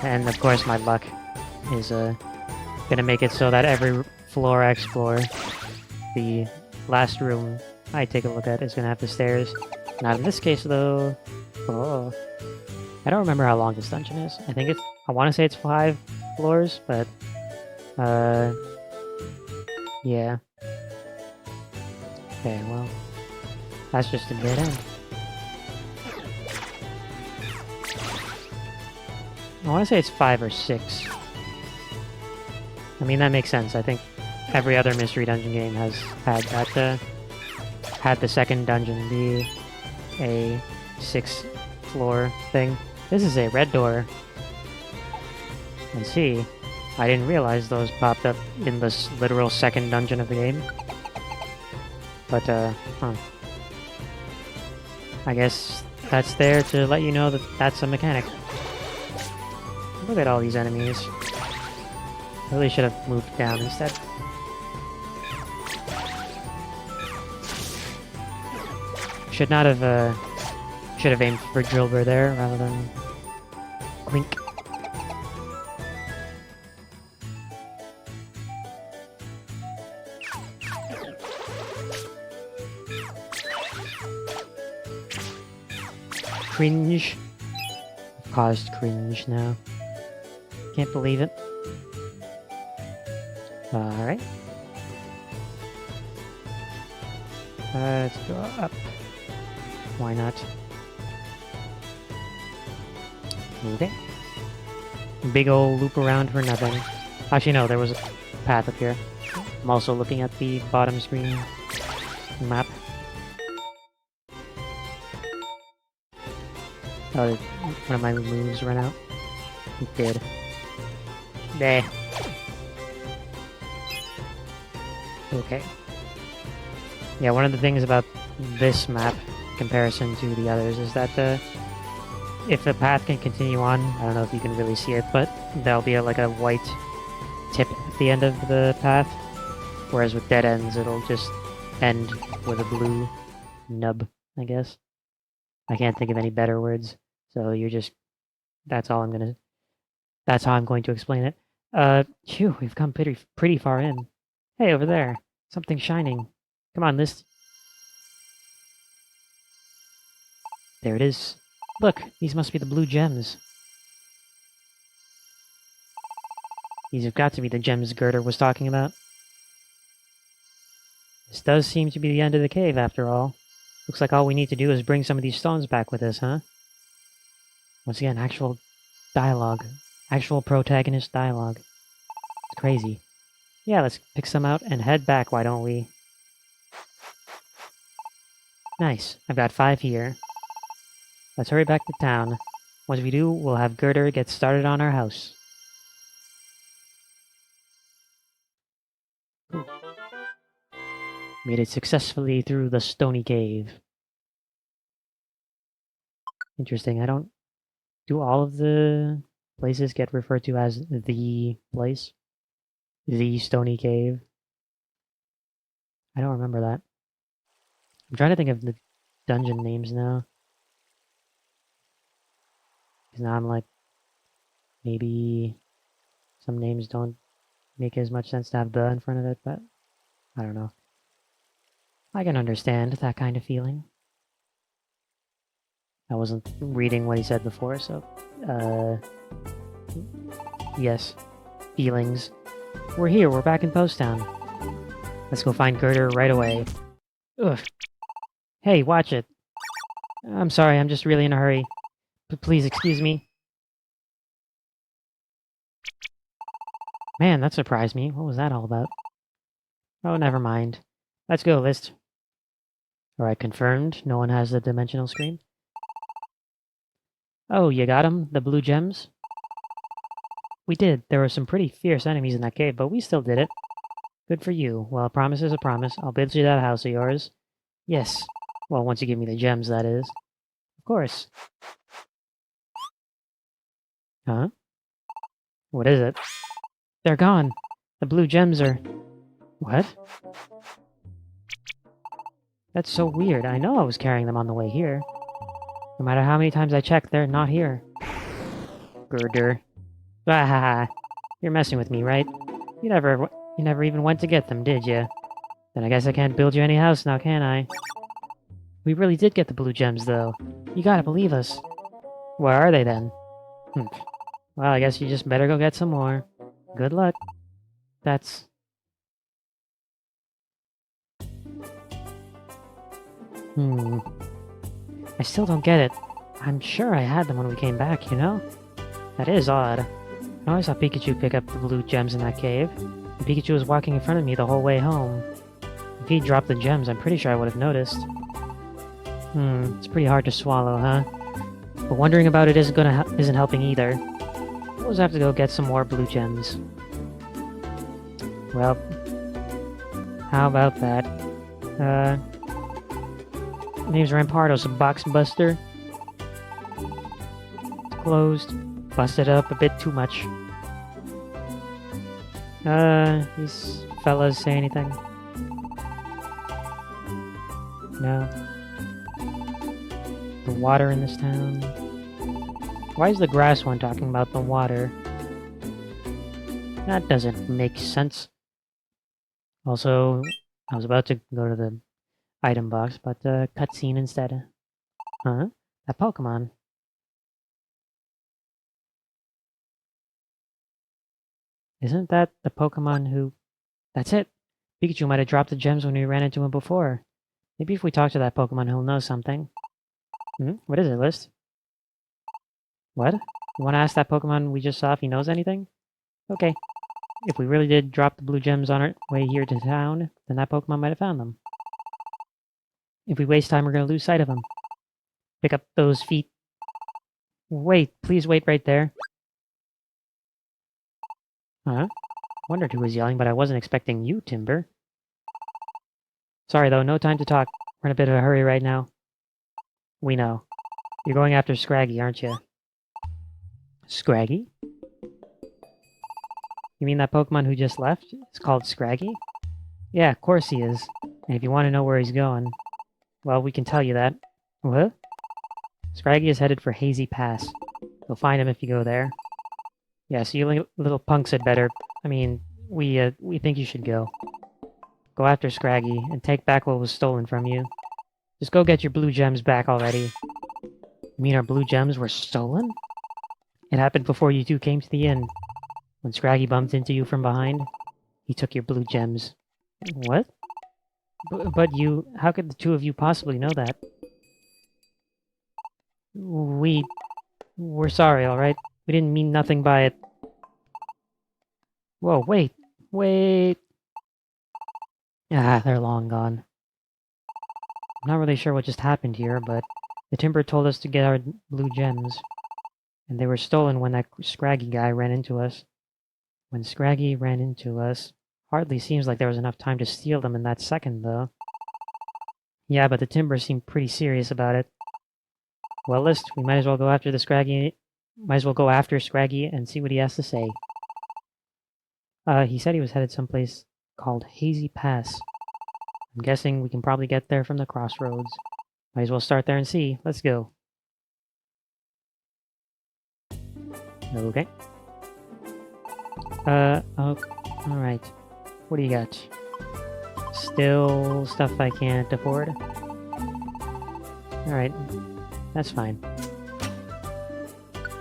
A: And of course my luck is gonna make it so that every floor I explore, the last room I take a look at is gonna have the stairs. Not in this case though. Oh. I don't remember how long this dungeon is. I want to say it's 5 floors, but yeah. Okay, well, that's just a dead end. I want to say it's 5 or 6. I mean, that makes sense. I think every other Mystery Dungeon game has had that, had the second dungeon be a 6th floor thing. This is a red door. I see. I didn't realize those popped up in this literal second dungeon of the game. But, huh. I guess that's there to let you know that that's a mechanic. Look at all these enemies. Really should have moved down instead. Should not have, should have aimed for Drilbur there rather than Clink. Cringe. Caused cringe now. Can't believe it. Alright. Let's go up. Why not? Okay. Big ol' loop around for nothing. Actually, no, there was a path up here. I'm also looking at the bottom screen map. Oh, did one of my moves run out? It did. There. Okay. Yeah, one of the things about this map, in comparison to the others, is that if the path can continue on, I don't know if you can really see it, but there'll be like a white tip at the end of the path, whereas with dead ends, it'll just end with a blue nub, I guess. I can't think of any better words, so you're just... that's how I'm going to explain it. Phew, we've come pretty far in. Hey, over there. Something shining. Come on, this... there it is. Look, these must be the blue gems. These have got to be the gems Girder was talking about. This does seem to be the end of the cave, after all. Looks like all we need to do is bring some of these stones back with us, huh? Once again, actual dialogue. Actual protagonist dialogue. It's crazy. Yeah, let's pick some out and head back, why don't we? Nice. I've got 5 here. Let's hurry back to town. Once we do, we'll have Girder get started on our house. Made it successfully through the stony cave. Interesting. I don't... Do all of the places get referred to as the place? The stony cave? I don't remember that. I'm trying to think of the dungeon names now. Because now I'm like, maybe some names don't make as much sense to have the in front of it, but I don't know. I can understand that kind of feeling. I wasn't reading what he said before, so, yes. Feelings. We're here, we're back in Post Town. Let's go find Girder right away. Ugh. Hey, watch it. I'm sorry, I'm just really in a hurry. Please excuse me. Man, that surprised me. What was that all about? Oh, never mind. Let's go, List. Alright, confirmed. No one has the dimensional screen. Oh, you got him? The blue gems? We did. There were some pretty fierce enemies in that cave, but we still did it. Good for you. Well, a promise is a promise. I'll build you that house of yours. Yes. Well, once you give me the gems, that is. Of course. Huh? What is it? They're gone. The blue gems are... What? That's so weird. I know I was carrying them on the way here. No matter how many times I check, they're not here. Girder. Ah, you're messing with me, right? You never even went to get them, did you? Then I guess I can't build you any house now, can I? We really did get the blue gems, though. You gotta believe us. Where are they, then? Well, I guess you just better go get some more. Good luck. That's... I still don't get it. I'm sure I had them when we came back, you know? That is odd. I always saw Pikachu pick up the blue gems in that cave. And Pikachu was walking in front of me the whole way home. If he dropped the gems, I'm pretty sure I would have noticed. It's pretty hard to swallow, huh? But wondering about it isn't helping either. We'll just have to go get some more blue gems. Well, how about that? Name's Rampardos, a box buster. It's closed. Busted up a bit too much. These fellas say anything? No. The water in this town. Why is the grass one talking about the water? That doesn't make sense. Also, I was about to go to the item box, but cutscene instead. Huh? That Pokemon. Isn't that the Pokemon who... That's it! Pikachu might have dropped the gems when we ran into him before. Maybe if we talk to that Pokemon, he'll know something. What is it, List? What? You want to ask that Pokemon we just saw if he knows anything? Okay. If we really did drop the blue gems on our way here to town, then that Pokemon might have found them. If we waste time, we're going to lose sight of him. Pick up those feet. Wait, please wait right there. Huh? Wondered who was yelling, but I wasn't expecting you, Timber. Sorry, though, no time to talk. We're in a bit of a hurry right now. We know. You're going after Scraggy, aren't you? Scraggy? You mean that Pokemon who just left? It's called Scraggy? Yeah, of course he is. And if you want to know where he's going, well, we can tell you that. What? Scraggy is headed for Hazy Pass. You'll find him if you go there. Yeah, so you little punks had better... I mean, we think you should go. Go after Scraggy, and take back what was stolen from you. Just go get your blue gems back already. You mean our blue gems were stolen? It happened before you two came to the inn. When Scraggy bumped into you from behind, he took your blue gems. What? But you... How could the two of you possibly know that? We're sorry, alright? We didn't mean nothing by it. Whoa, wait. Wait. Ah, they're long gone. I'm not really sure what just happened here, but The Timber told us to get our blue gems, and they were stolen when that Scraggy guy ran into us. When Scraggy ran into us, hardly seems like there was enough time to steal them in that second, though. Yeah, but the Timber seemed pretty serious about it. Well, List, we might as well go after the Scraggy. Might as well go after Scraggy and see what he has to say. He said he was headed someplace called Hazy Pass. I'm guessing we can probably get there from the crossroads. Might as well start there and see. Let's go. Okay. Oh, alright. What do you got? Still stuff I can't afford? Alright, that's fine.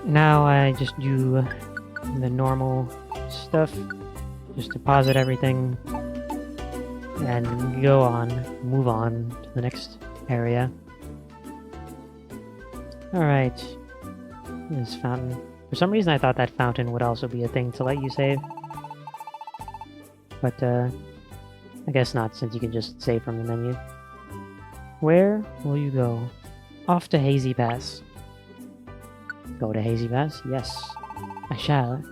A: Now I just do the normal stuff. Just deposit everything and move on to the next area. Alright. This fountain. For some reason I thought that fountain would also be a thing to let you save. But, I guess not, since you can just save from the menu. Where will you go? Off to Hazy Pass. Go to Hazy Pass? Yes. I shall.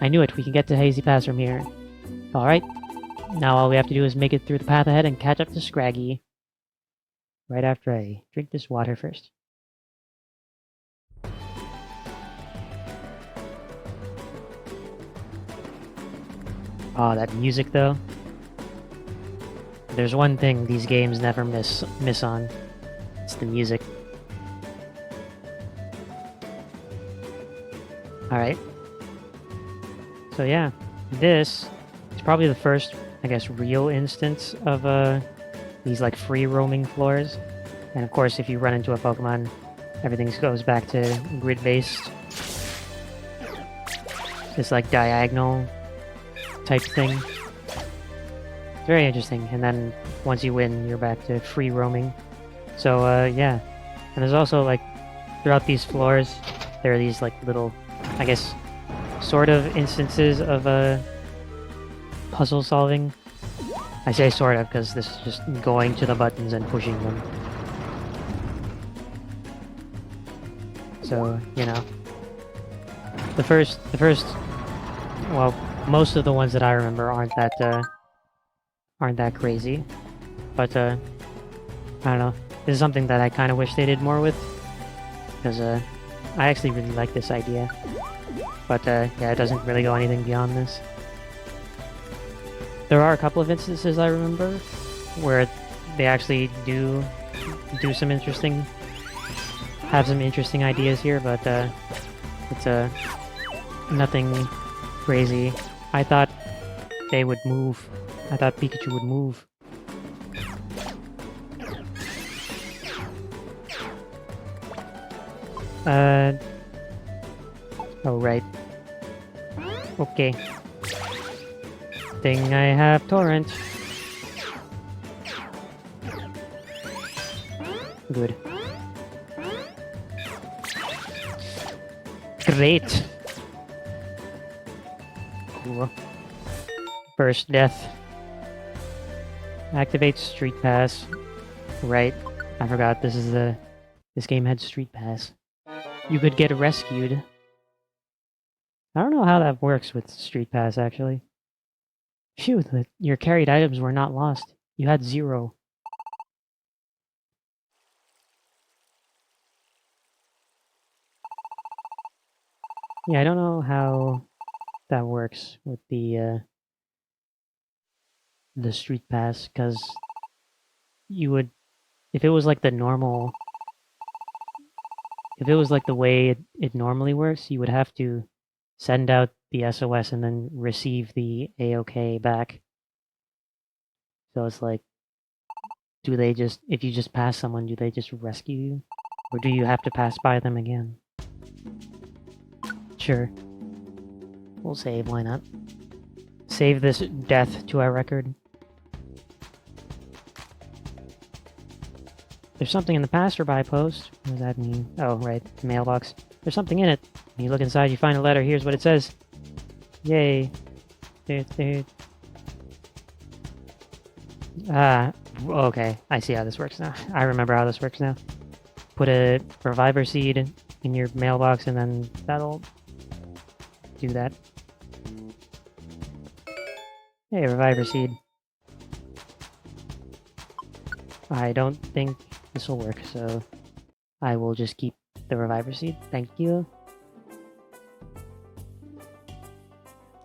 A: I knew it, we can get to Hazy Pass from here. Alright. Now all we have to do is make it through the path ahead and catch up to Scraggy. Right after I drink this water first. Oh, that music though. There's one thing these games never miss on. It's the music. Alright. So yeah, this is probably the first, I guess, real instance of these like free roaming floors. And of course, if you run into a Pokemon, everything goes back to grid-based. This like diagonal type thing. It's very interesting. And then once you win, you're back to free roaming. So yeah. And there's also like throughout these floors, there are these like little, I guess, sort of instances of puzzle solving. I say sort of because this is just going to the buttons and pushing them. So, you know, the first, well, most of the ones that I remember aren't that crazy, but I don't know. This is something that I kind of wish they did more with, because I actually really like this idea. But yeah, it doesn't really go anything beyond this. There are a couple of instances I remember where they actually do some interesting, have some interesting ideas here, but it's nothing crazy. I thought they would move. I thought Pikachu would move. Oh, right. Okay. Thing I have Torrent. Good. Great. Cool. First death. Activate Street Pass. Right. I forgot this game had Street Pass. You could get rescued. I don't know how that works with Street Pass, actually. Phew, your carried items were not lost. You had 0. Yeah, I don't know how that works with the Street Pass, because you would, if it was like the normal, if it was like the way it normally works, you would have to send out the SOS and then receive the AOK back. So it's like, do they just, if you just pass someone, do they just rescue you? Or do you have to pass by them again? Sure. We'll save, why not? Save this death to our record. There's something in the passerby post. What does that mean? Oh, right, the mailbox. There's something in it. When you look inside, you find a letter. Here's what it says. Yay. Ah, okay. I see how this works now. I remember how this works now. put a reviver seed in your mailbox and then that'll do that. Hey, reviver seed. I don't think this will work, so I will just keep the reviver seed. Thank you.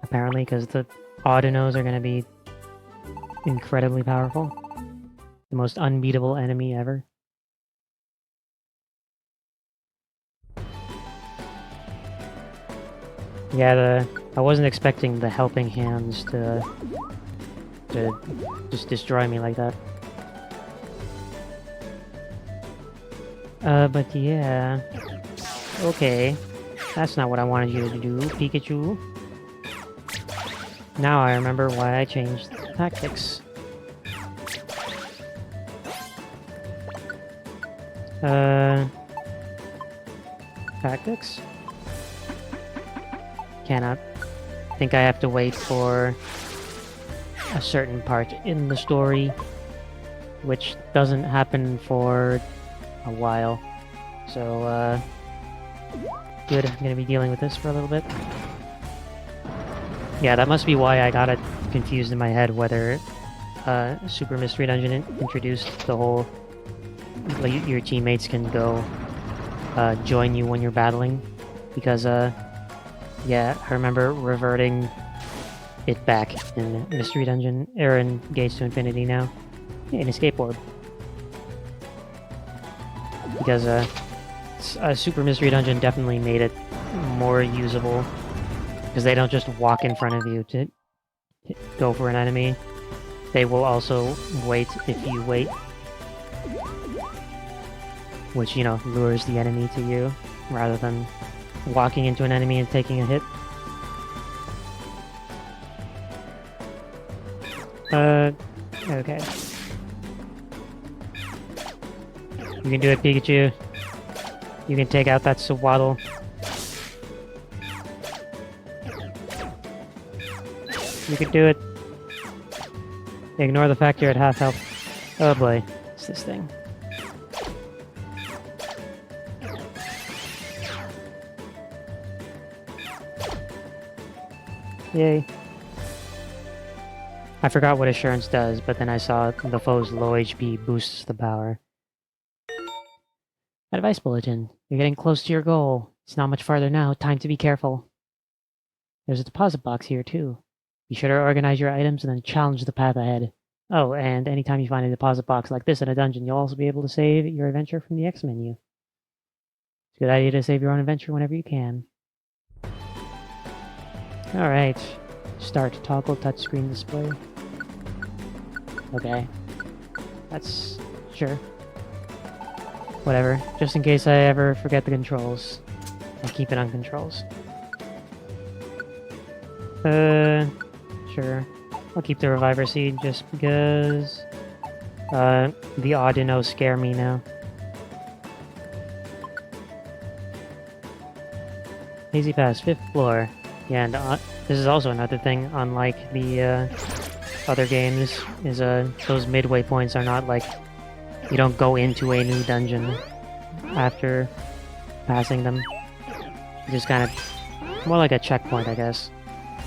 A: Apparently, because the Audinos are going to be incredibly powerful. The most unbeatable enemy ever. Yeah, I wasn't expecting the helping hands to just destroy me like that. But yeah. Okay. That's not what I wanted you to do, Pikachu. Now I remember why I changed tactics. Tactics? Cannot. Think I have to wait for a certain part in the story, which doesn't happen for a while. So, good. I'm gonna be dealing with this for a little bit. Yeah, that must be why I got it confused in my head whether Super Mystery Dungeon introduced the whole like, your teammates can go join you when you're battling, because yeah, I remember reverting it back in Mystery Dungeon, or in Gates to Infinity now. Yeah, in a skateboard. Because Super Mystery Dungeon definitely made it more usable, because they don't just walk in front of you to go for an enemy. They will also wait if you wait, which, you know, lures the enemy to you, rather than walking into an enemy and taking a hit. Okay. You can do it, Pikachu. You can take out that Swaddle. You can do it. Ignore the fact you're at half health. Oh boy, it's this thing. Yay. I forgot what Assurance does, but then I saw the foe's low HP boosts the power. Advice bulletin. You're getting close to your goal. It's not much farther now. Time to be careful. There's a deposit box here, too. Be sure to organize your items and then challenge the path ahead. Oh, and anytime you find a deposit box like this in a dungeon, you'll also be able to save your adventure from the X menu. It's a good idea to save your own adventure whenever you can. Alright. Start toggle touchscreen display. Okay. That's... sure. Whatever. Just in case I ever forget the controls. I'll keep it on controls. Sure. I'll keep the Reviver Seed just because... the Audino scare me now. Easy Pass, 5th floor. Yeah, and this is also another thing, unlike the other games, is those midway points are not like... You don't go into a new dungeon after passing them. Just kind of... more like a checkpoint, I guess,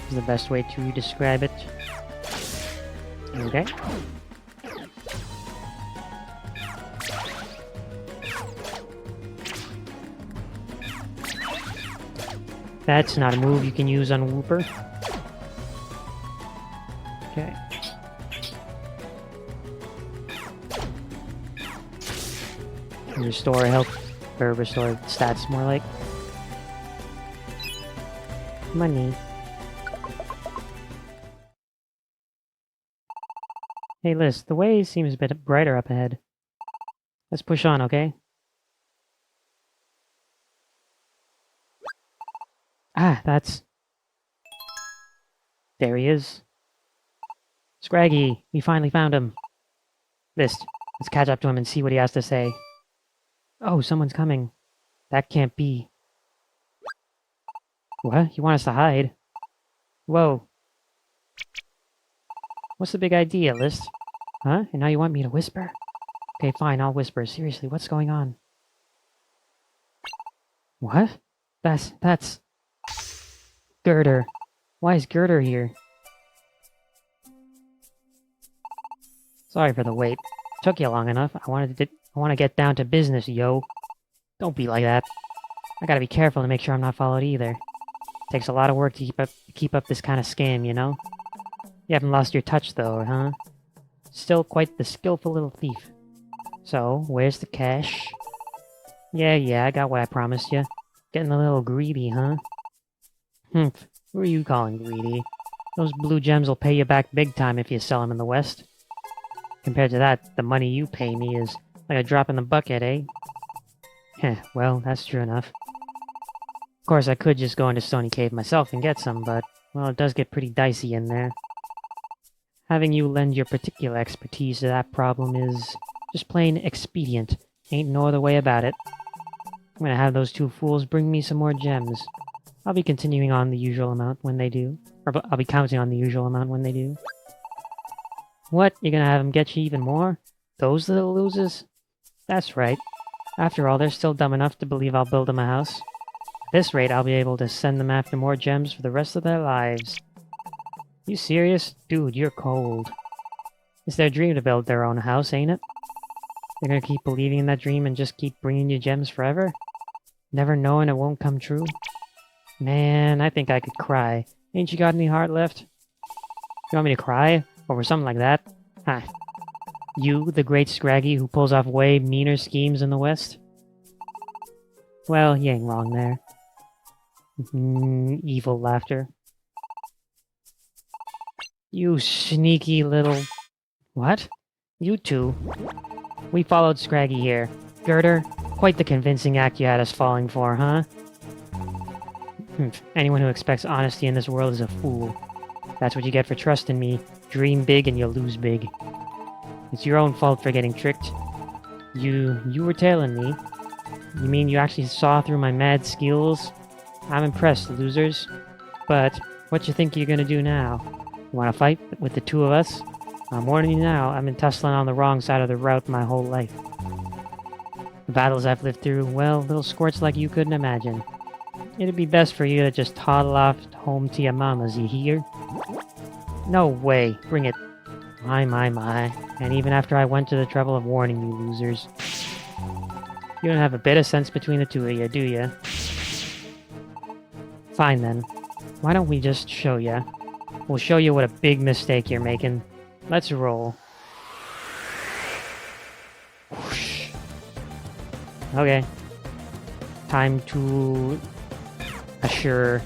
A: is the best way to describe it. Okay. That's not a move you can use on Wooper. Okay. Restore health, or restore stats more like. Money. Hey Liz, the way seems a bit brighter up ahead. Let's push on, okay? Ah, that's... There he is. Scraggy, we finally found him. Liz, let's catch up to him and see what he has to say. Oh, someone's coming. That can't be. What? You want us to hide? Whoa. What's the big idea, List? Huh? And now you want me to whisper? Okay, fine, I'll whisper. Seriously, what's going on? What? That's... Girder. Why is Girder here? Sorry for the wait. Took you long enough. I want to get down to business, yo. Don't be like that. I gotta be careful to make sure I'm not followed either. Takes a lot of work to keep up this kind of scam, you know? You haven't lost your touch though, huh? Still quite the skillful little thief. So, where's the cash? Yeah, I got what I promised you. Getting a little greedy, huh? Humph, who are you calling greedy? Those blue gems will pay you back big time if you sell them in the West. Compared to that, the money you pay me is like a drop in the bucket, eh? Heh, well, that's true enough. Of course, I could just go into Stony Cave myself and get some, but, well, it does get pretty dicey in there. Having you lend your particular expertise to that problem is just plain expedient. Ain't no other way about it. I'm gonna have those two fools bring me some more gems. I'll be continuing on the usual amount when they do. Or I'll be counting on the usual amount when they do. What? You're gonna have them get you even more? Those little losers? That's right. After all, they're still dumb enough to believe I'll build them a house. At this rate, I'll be able to send them after more gems for the rest of their lives. You serious? Dude, you're cold. It's their dream to build their own house, ain't it? They're gonna keep believing in that dream and just keep bringing you gems forever? Never knowing it won't come true? Man, I think I could cry. Ain't you got any heart left? You want me to cry? Over something like that? Huh. You, the great Scraggy who pulls off way meaner schemes in the West? Well, you ain't wrong there. Evil laughter. You sneaky little... What? You two? We followed Scraggy here. Girder, quite the convincing act you had us falling for, huh? Anyone who expects honesty in this world is a fool. That's what you get for trusting me. Dream big and you lose big. It's your own fault for getting tricked. You were tailing me. You mean you actually saw through my mad skills? I'm impressed, losers. But, what you think you're gonna do now? You wanna fight with the two of us? I'm warning you now, I've been tussling on the wrong side of the route my whole life. The battles I've lived through, well, little squirts like you couldn't imagine. It'd be best for you to just toddle off home to your mamas, you hear? No way, bring it. My. And even after I went to the trouble of warning you losers. You don't have a bit of sense between the two of you, do you? Fine then. Why don't we just show ya? We'll show you what a big mistake you're making. Let's roll. Whoosh. Okay. Time to... assure...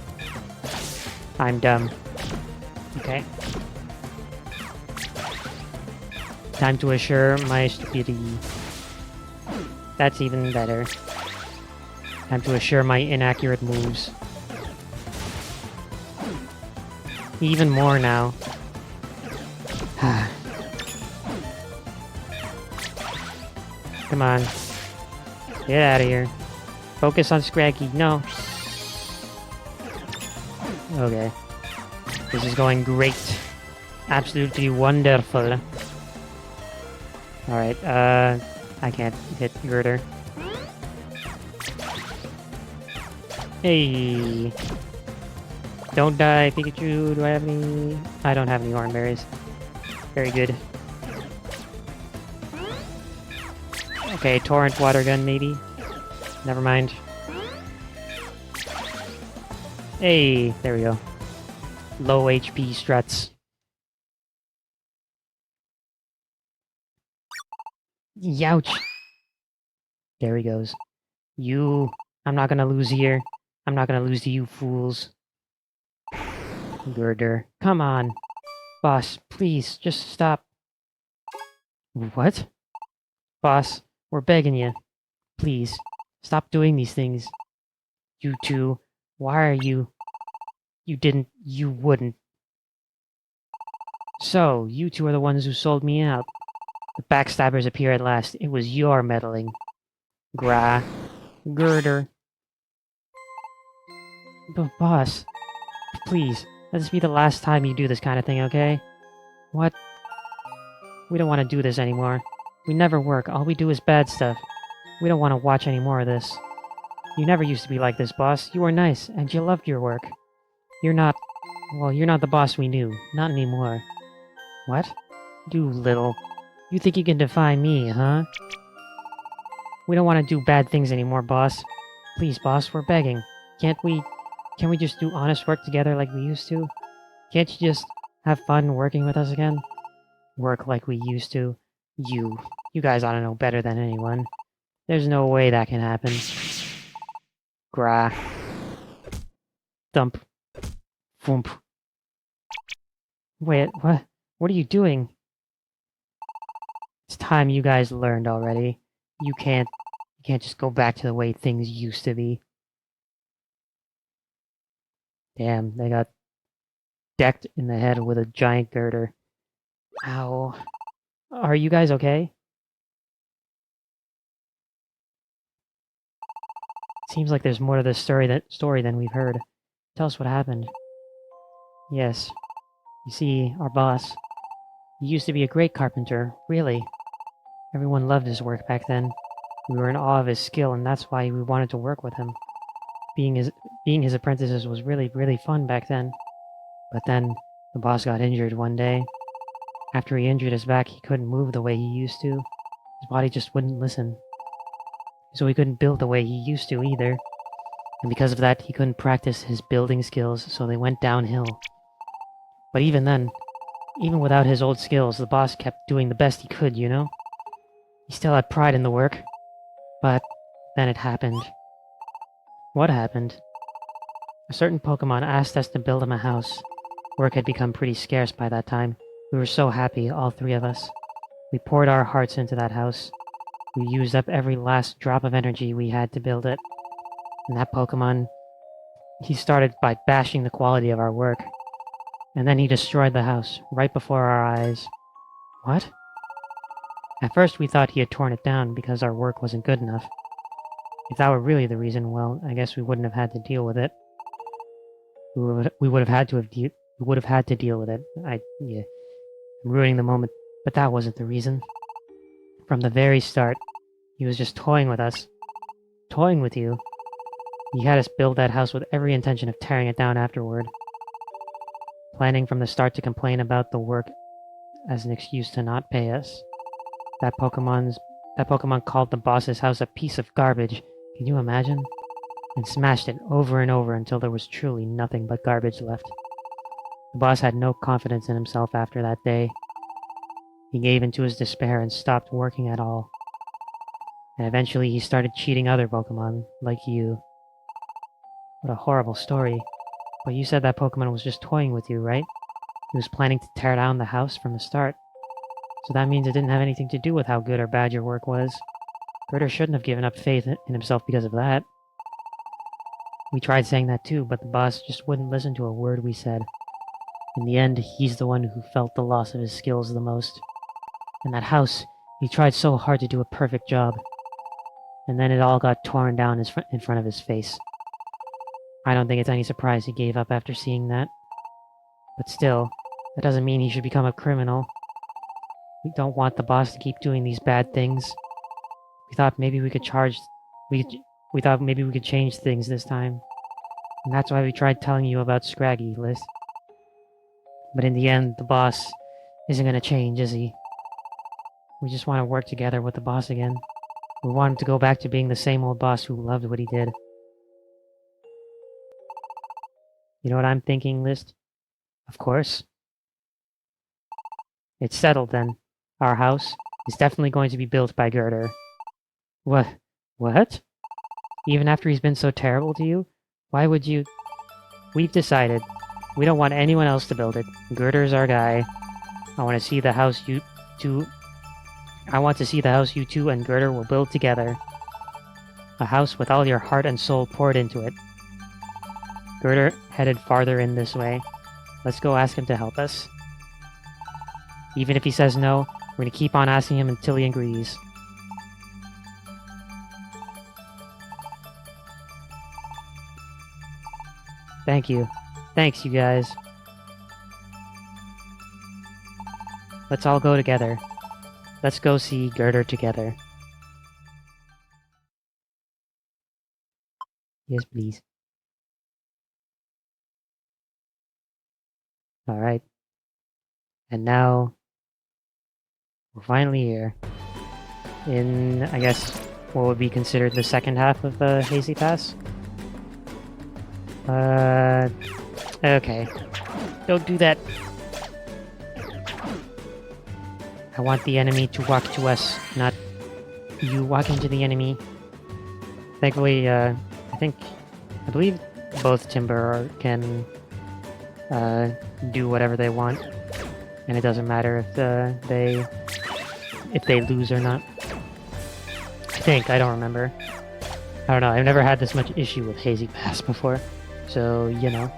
A: I'm dumb. Okay. Time to assure my stupidity. That's even better. Time to assure my inaccurate moves. Even more now. Come on. Get out of here. Focus on Scraggy. No. Okay. This is going great. Absolutely wonderful. Alright, I can't hit Girder. Hey! Don't die, Pikachu. Do I have any... I don't have any Hornberries. Very good. Okay, Torrent Water Gun, maybe? Never mind. Hey! There we go. Low HP struts. Youch! There he goes. You... I'm not gonna lose here. I'm not gonna lose to you fools. Girder. Come on. Boss, please, just stop. What? Boss, we're begging you. Please, stop doing these things. You two, why are you... You wouldn't. So, you two are the ones who sold me out. The backstabbers appear at last. It was your meddling. Girder. But boss, please, let this be the last time you do this kind of thing, okay? What? We don't want to do this anymore. We never work. All we do is bad stuff. We don't want to watch any more of this. You never used to be like this, boss. You were nice, and you loved your work. You're not... Well, you're not the boss we knew. Not anymore. What? You little... You think you can defy me, huh? We don't want to do bad things anymore, boss. Please, boss, we're begging. Can't we... Can we just do honest work together like we used to? Can't you just have fun working with us again? Work like we used to? You guys ought to know better than anyone. There's no way that can happen. Grah. Thump. Foomp. Wait, what? What are you doing? It's time you guys learned already. You can't just go back to the way things used to be. Damn, they got decked in the head with a giant girder. Ow. Are you guys okay? Seems like there's more to this story than we've heard. Tell us what happened. Yes. You see, our boss, he used to be a great carpenter, really. Everyone loved his work back then. We were in awe of his skill, and that's why we wanted to work with him. Being his apprentices was really, really fun back then. But then, the boss got injured one day. After he injured his back, he couldn't move the way he used to. His body just wouldn't listen. So he couldn't build the way he used to either. And because of that, he couldn't practice his building skills, so they went downhill. But even then, even without his old skills, the boss kept doing the best he could, you know? He still had pride in the work. But then it happened. What happened? A certain Pokémon asked us to build him a house. Work had become pretty scarce by that time. We were so happy, all three of us. We poured our hearts into that house. We used up every last drop of energy we had to build it. And that Pokémon, he started by bashing the quality of our work. And then he destroyed the house, right before our eyes. What? At first we thought he had torn it down because our work wasn't good enough. If that were really the reason, well, I guess we wouldn't have had to deal with it. We would have had to deal with it. Yeah, I'm ruining the moment, but that wasn't the reason. From the very start, he was just toying with us. Toying with you. He had us build that house with every intention of tearing it down afterward. Planning from the start to complain about the work as an excuse to not pay us. That Pokemon called the boss's house a piece of garbage. Can you imagine? And smashed it over and over until there was truly nothing but garbage left. The boss had no confidence in himself after that day. He gave into his despair and stopped working at all. And eventually he started cheating other Pokemon, like you. What a horrible story. But you said that Pokemon was just toying with you, right? He was planning to tear down the house from the start. So that means it didn't have anything to do with how good or bad your work was. Gerder shouldn't have given up faith in himself because of that. We tried saying that too, but the boss just wouldn't listen to a word we said. In the end, he's the one who felt the loss of his skills the most. And that house, he tried so hard to do a perfect job. And then it all got torn down in front of his face. I don't think it's any surprise he gave up after seeing that. But still, that doesn't mean he should become a criminal. We don't want the boss to keep doing these bad things. We thought maybe we could change things this time. And that's why we tried telling you about Scraggy, Liz. But in the end, the boss isn't gonna change, is he? We just want to work together with the boss again. We want him to go back to being the same old boss who loved what he did. You know what I'm thinking, List? Of course. It's settled then. Our house is definitely going to be built by Girder. What? What? Even after he's been so terrible to you? Why would you... We've decided. We don't want anyone else to build it. Girder's our guy. I want to see the house you two and Girder will build together. A house with all your heart and soul poured into it. Girder headed farther in this way. Let's go ask him to help us. Even if he says no, we're gonna keep on asking him until he agrees. Thank you. Thanks, you guys. Let's all go together. Let's go see Girder together. Yes, please. Alright. And now we're finally here. In, I guess, what would be considered the second half of the Hazy Pass. Okay. Don't do that. I want the enemy to walk to us, not you walk into the enemy. Thankfully, I believe both Timber can do whatever they want, and it doesn't matter if they lose or not. I don't remember. I don't know. I've never had this much issue with Hazy Pass before, so you know.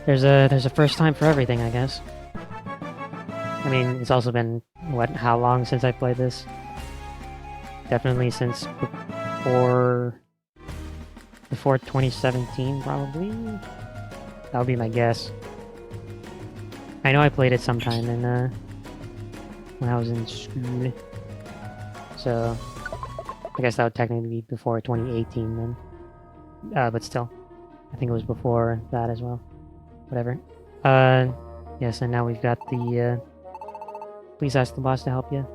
A: There's a first time for everything, I guess. I mean, it's also been how long since I played this? Definitely since before 2017, probably. That would be my guess. I know I played it sometime in when I was in school, so I guess that would technically be before 2018 then. But still, I think it was before that as well. Whatever. Yes, and now we've got the please ask the boss to help you.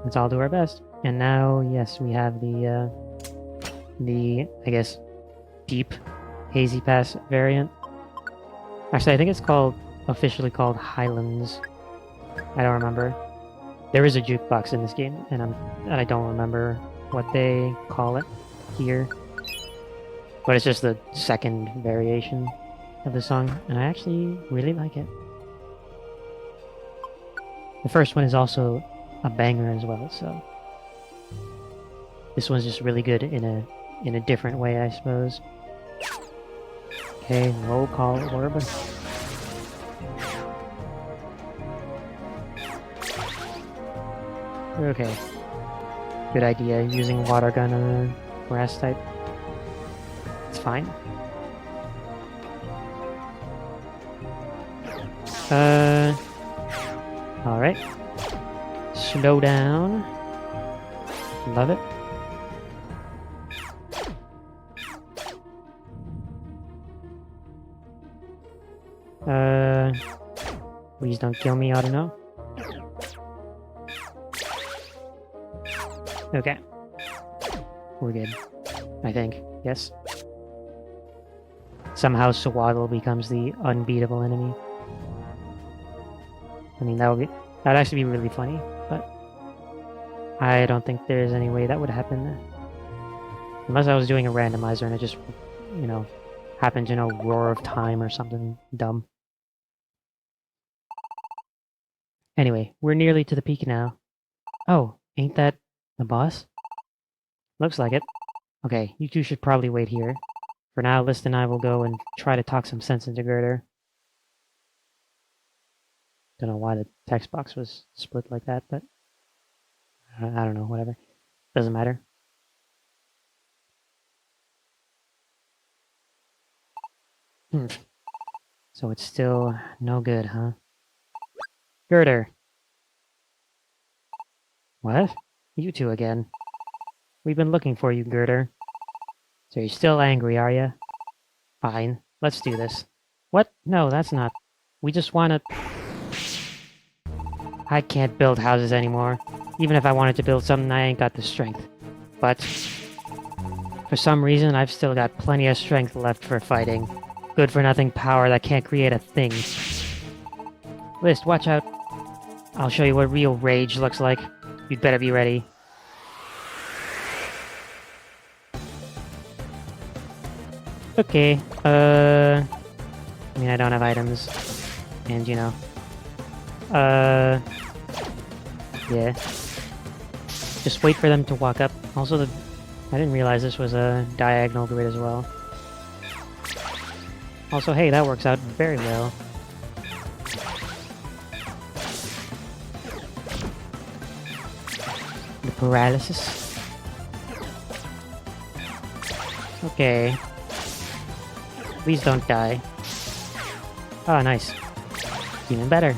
A: Let's all do our best. And now, yes, we have the I guess, deep Hazy Pass variant. Actually, I think it's officially called Highlands. I don't remember. There is a jukebox in this game, and I don't remember what they call it here. But it's just the second variation of the song, and I actually really like it. The first one is also a banger as well, so this one's just really good in a different way, I suppose. Okay, roll call orb. Okay. Good idea, using water gun on a grass type. It's fine. Alright. Slow down. Love it. Please don't kill me, I don't know. Okay. We're good. I think. Yes. Somehow Swaddle becomes the unbeatable enemy. I mean, that'd actually be really funny, but I don't think there's any way that would happen. Unless I was doing a randomizer and it just, you know, happened to know Roar of Time or something dumb. Anyway, we're nearly to the peak now. Oh, ain't that the boss? Looks like it. Okay, you two should probably wait here. For now, List and I will go and try to talk some sense into Girder. Don't know why the text box was split like that, but I don't know, whatever. Doesn't matter. So it's still no good, huh? Girder! What? You two again. We've been looking for you, Girder. So you're still angry, are you? Fine, let's do this. What? No, that's not. We just wanna... I can't build houses anymore. Even if I wanted to build something, I ain't got the strength. But... for some reason, I've still got plenty of strength left for fighting. Good-for-nothing power that can't create a thing. List, watch out. I'll show you what real rage looks like. You'd better be ready. Okay, I mean, I don't have items. And, you know. Yeah. Just wait for them to walk up. Also, I didn't realize this was a diagonal grid as well. Also, hey, that works out very well. The paralysis. Okay. Please don't die. Oh, nice. Even better.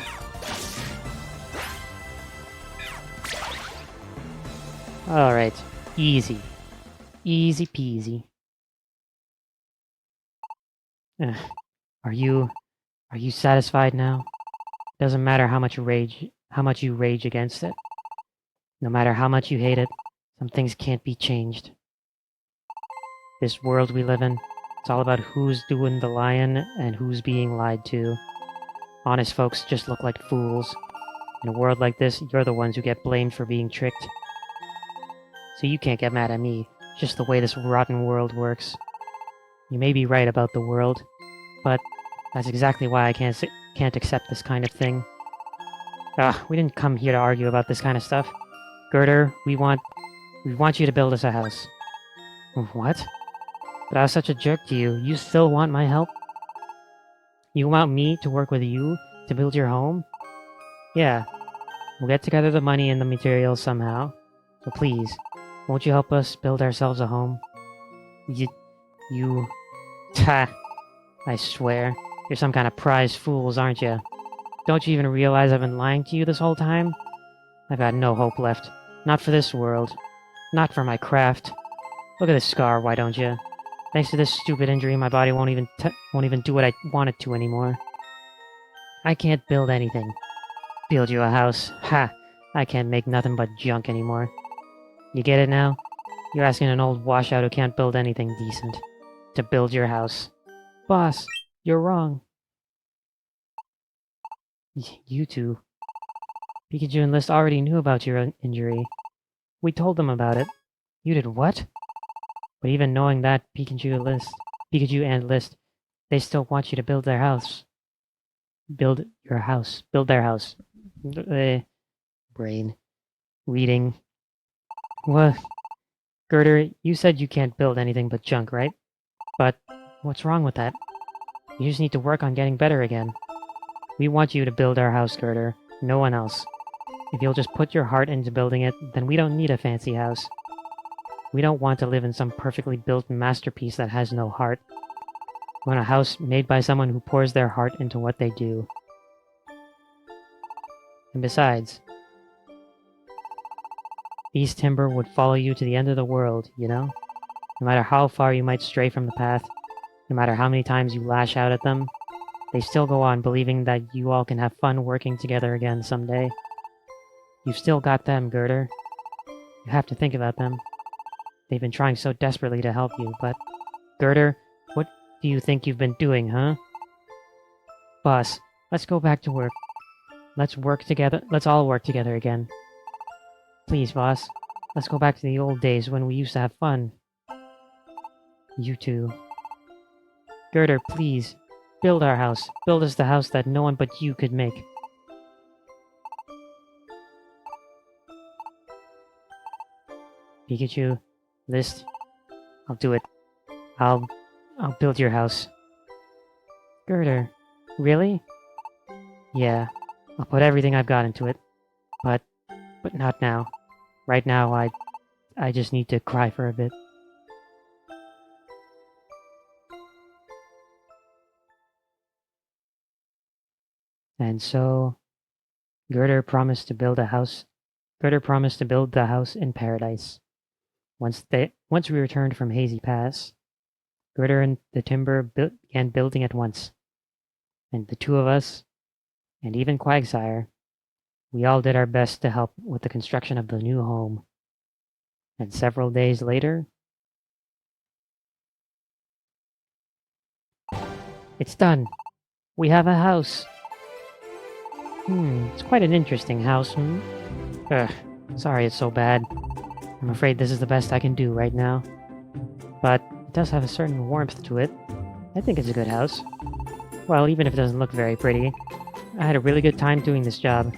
A: Alright. Easy. Easy peasy. Ugh. Are you satisfied now? Doesn't matter how much you rage against it. No matter how much you hate it, some things can't be changed. This world we live in, it's all about who's doing the lying and who's being lied to. Honest folks just look like fools. In a world like this, you're the ones who get blamed for being tricked. So you can't get mad at me, just the way this rotten world works. You may be right about the world, but that's exactly why I can't accept this kind of thing. We didn't come here to argue about this kind of stuff. Girder, we want you to build us a house. What? But I was such a jerk to you. You still want my help? You want me to work with you to build your home? Yeah. We'll get together the money and the materials somehow. So please, won't you help us build ourselves a home? Ta! I swear, you're some kind of prize fools, aren't you? Don't you even realize I've been lying to you this whole time? I've got no hope left. Not for this world. Not for my craft. Look at this scar, why don't you? Thanks to this stupid injury, my body won't even do what I want it to anymore. I can't build anything. Build you a house. Ha! I can't make nothing but junk anymore. You get it now? You're asking an old washout who can't build anything decent to build your house. Boss, you're wrong. You two. Pikachu and List already knew about your injury. We told them about it. You did what? But even knowing that, Pikachu and List, they still want you to build their house. Build your house. Build their house. Brain. Reading. What? Girder, you said you can't build anything but junk, right? But what's wrong with that? You just need to work on getting better again. We want you to build our house, Girder. No one else. If you'll just put your heart into building it, then we don't need a fancy house. We don't want to live in some perfectly built masterpiece that has no heart. We want a house made by someone who pours their heart into what they do. And besides, these timber would follow you to the end of the world, you know? No matter how far you might stray from the path, no matter how many times you lash out at them, they still go on believing that you all can have fun working together again someday. You've still got them, Girder. You have to think about them. They've been trying so desperately to help you, but... Girder, what do you think you've been doing, huh? Boss, let's go back to work. Let's work together. Let's all work together again. Please, boss. Let's go back to the old days when we used to have fun. You two. Girder, please. Build our house. Build us the house that no one but you could make. Pikachu, List, I'll do it. I'll build your house. Girder, really? Yeah, I'll put everything I've got into it. But not now. Right now, I just need to cry for a bit. And so, Girder promised to build the house in paradise. Once we returned from Hazy Pass, Girder and the timber began building at once. And the two of us, and even Quagsire, we all did our best to help with the construction of the new home. And several days later, it's done. We have a house. It's quite an interesting house. Ugh, sorry it's so bad. I'm afraid this is the best I can do right now. But it does have a certain warmth to it. I think it's a good house. Well, even if it doesn't look very pretty. I had a really good time doing this job.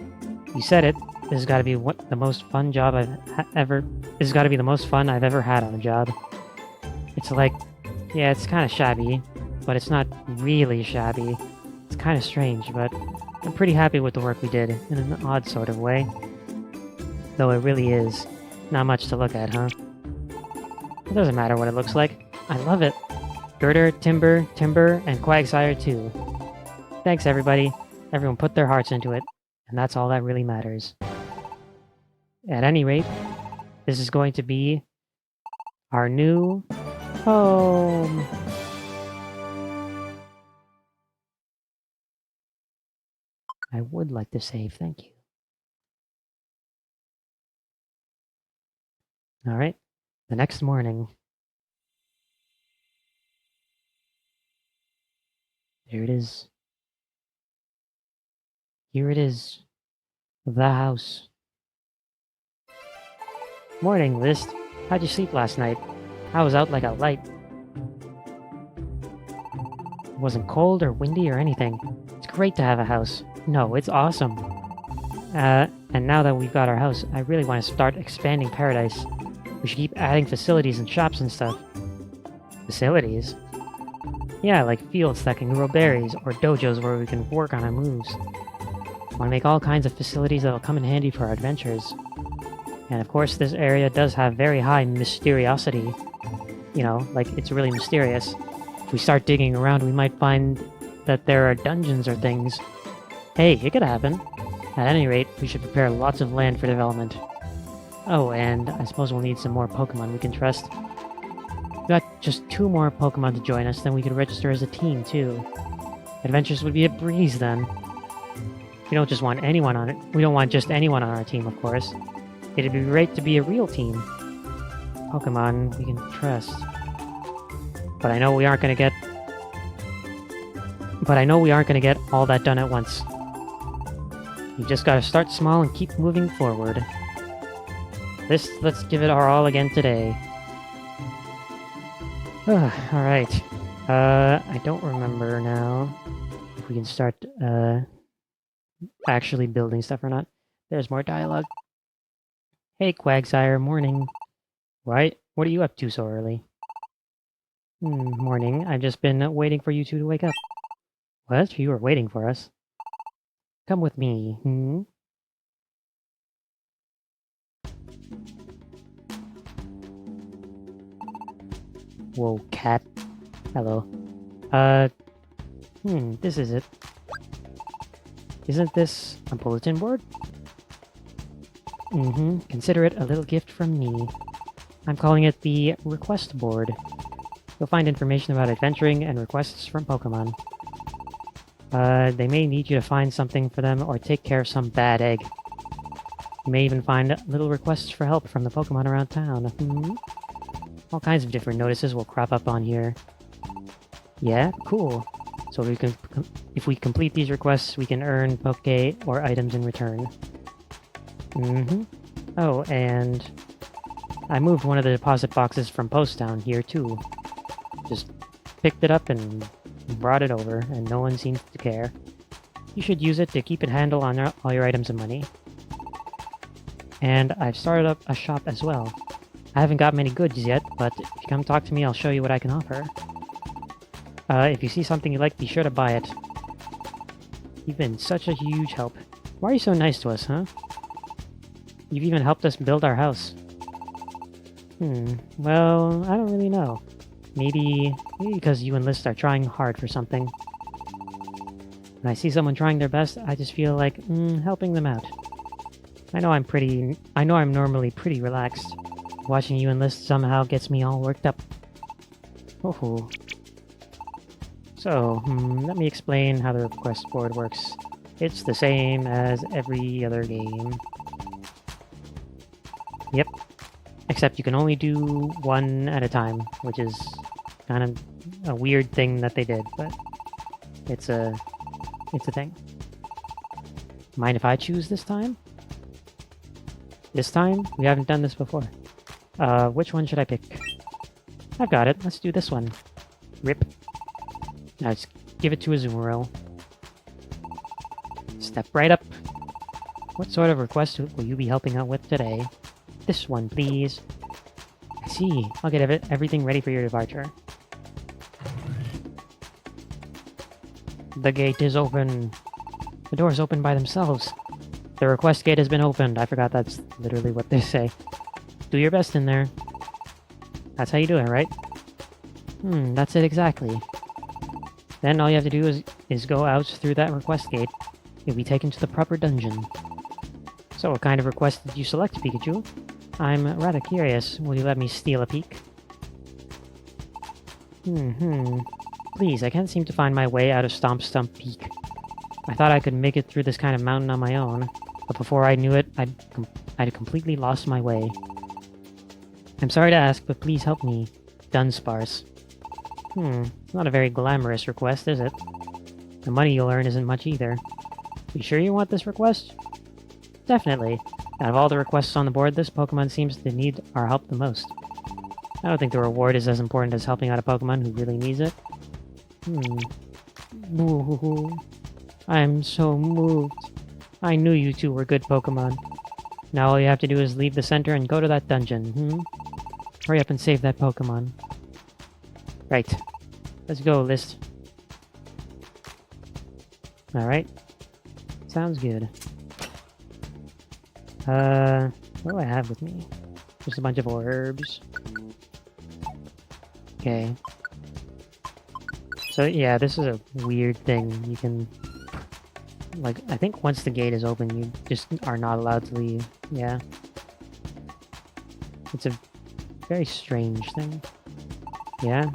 A: You said it. This has got to be the most fun job This has got to be the most fun I've ever had on a job. It's like, yeah, it's kind of shabby, but it's not really shabby. It's kind of strange, but I'm pretty happy with the work we did, in an odd sort of way. Though it really is. Not much to look at, huh? It doesn't matter what it looks like. I love it. Girder, Timber, and Quagsire too. Thanks everybody. Everyone put their hearts into it, and that's all that really matters. At any rate, this is going to be Our new home. I would like to save, thank you. Alright, the next morning. There it is. Here it is. The house. Morning, List. How'd you sleep last night? I was out like a light. It wasn't cold or windy or anything. It's great to have a house. No, it's awesome. And now that we've got our house, I really want to start expanding Paradise. We should keep adding facilities and shops and stuff. Facilities? Yeah, like fields that can grow berries, or dojos where we can work on our moves. Want to make all kinds of facilities that'll come in handy for our adventures. And of course, this area does have very high mysteriosity. You know, like, it's really mysterious. If we start digging around, we might find that there are dungeons or things. Hey, it could happen. At any rate, we should prepare lots of land for development. Oh, and I suppose we'll need some more Pokemon we can trust. We got just 2 more Pokemon to join us, then we could register as a team, too. Adventures would be a breeze, then. We don't just want anyone on it. We don't want just anyone on our team, of course. It'd be great to be a real team. Pokemon we can trust. But I know we aren't gonna get all that done at once. You just gotta start small and keep moving forward. Let's give it our all again today. Alright. I don't remember now if we can start actually building stuff or not. There's more dialogue. Hey, Quagsire, morning. Right? What are you up to so early? Morning. I've just been waiting for you two to wake up. What? You were waiting for us? Come with me, Whoa, cat. Hello. This is it. Isn't this a bulletin board? Consider it a little gift from me. I'm calling it the request board. You'll find information about adventuring and requests from Pokemon. They may need you to find something for them or take care of some bad egg. You may even find little requests for help from the Pokemon around town. All kinds of different notices will crop up on here. Yeah, cool. So if we complete these requests, we can earn Poke or items in return. Oh, and I moved one of the deposit boxes from Post down here too. Just picked it up and brought it over, and no one seems to care. You should use it to keep a handle on all your items and money. And I've started up a shop as well. I haven't got many goods yet, but if you come talk to me, I'll show you what I can offer. If you see something you like, be sure to buy it. You've been such a huge help. Why are you so nice to us, huh? You've even helped us build our house. Well, I don't really know. Maybe because you and List are trying hard for something. When I see someone trying their best, I just feel like, helping them out. I know I'm normally pretty relaxed. Watching you and List somehow gets me all worked up. Oh. So, let me explain how the request board works. It's the same as every other game. Yep. Except you can only do one at a time, which is kind of a weird thing that they did, but it's a thing. Mind if I choose this time? This time? We haven't done this before. Which one should I pick? I've got it. Let's do this one. Rip. Now just give it to Azumarill. Step right up. What sort of request will you be helping out with today? This one, please. I see. I'll get everything ready for your departure. The gate is open. The doors open by themselves. The request gate has been opened. I forgot that's literally what they say. Do your best in there. That's how you do it, right? That's it exactly. Then all you have to do is go out through that request gate. You'll be taken to the proper dungeon. So what kind of request did you select, Pikachu? I'm rather curious. Will you let me steal a peek? Please, I can't seem to find my way out of Stomp Stump Peak. I thought I could make it through this kind of mountain on my own, but before I knew it, I'd completely lost my way. I'm sorry to ask, but please help me. Dunsparce. Not a very glamorous request, is it? The money you'll earn isn't much either. You sure you want this request? Definitely. Out of all the requests on the board, this Pokemon seems to need our help the most. I don't think the reward is as important as helping out a Pokemon who really needs it. Boo-hoo-hoo. I'm so moved. I knew you two were good Pokemon. Now all you have to do is leave the center and go to that dungeon, Hurry up and save that Pokemon. Right. Let's go, List. Alright. Sounds good. What do I have with me? Just a bunch of orbs. Okay. So yeah, this is a weird thing. You can... Like, I think once the gate is open, you just are not allowed to leave. Yeah. It's a very strange thing. Yeah?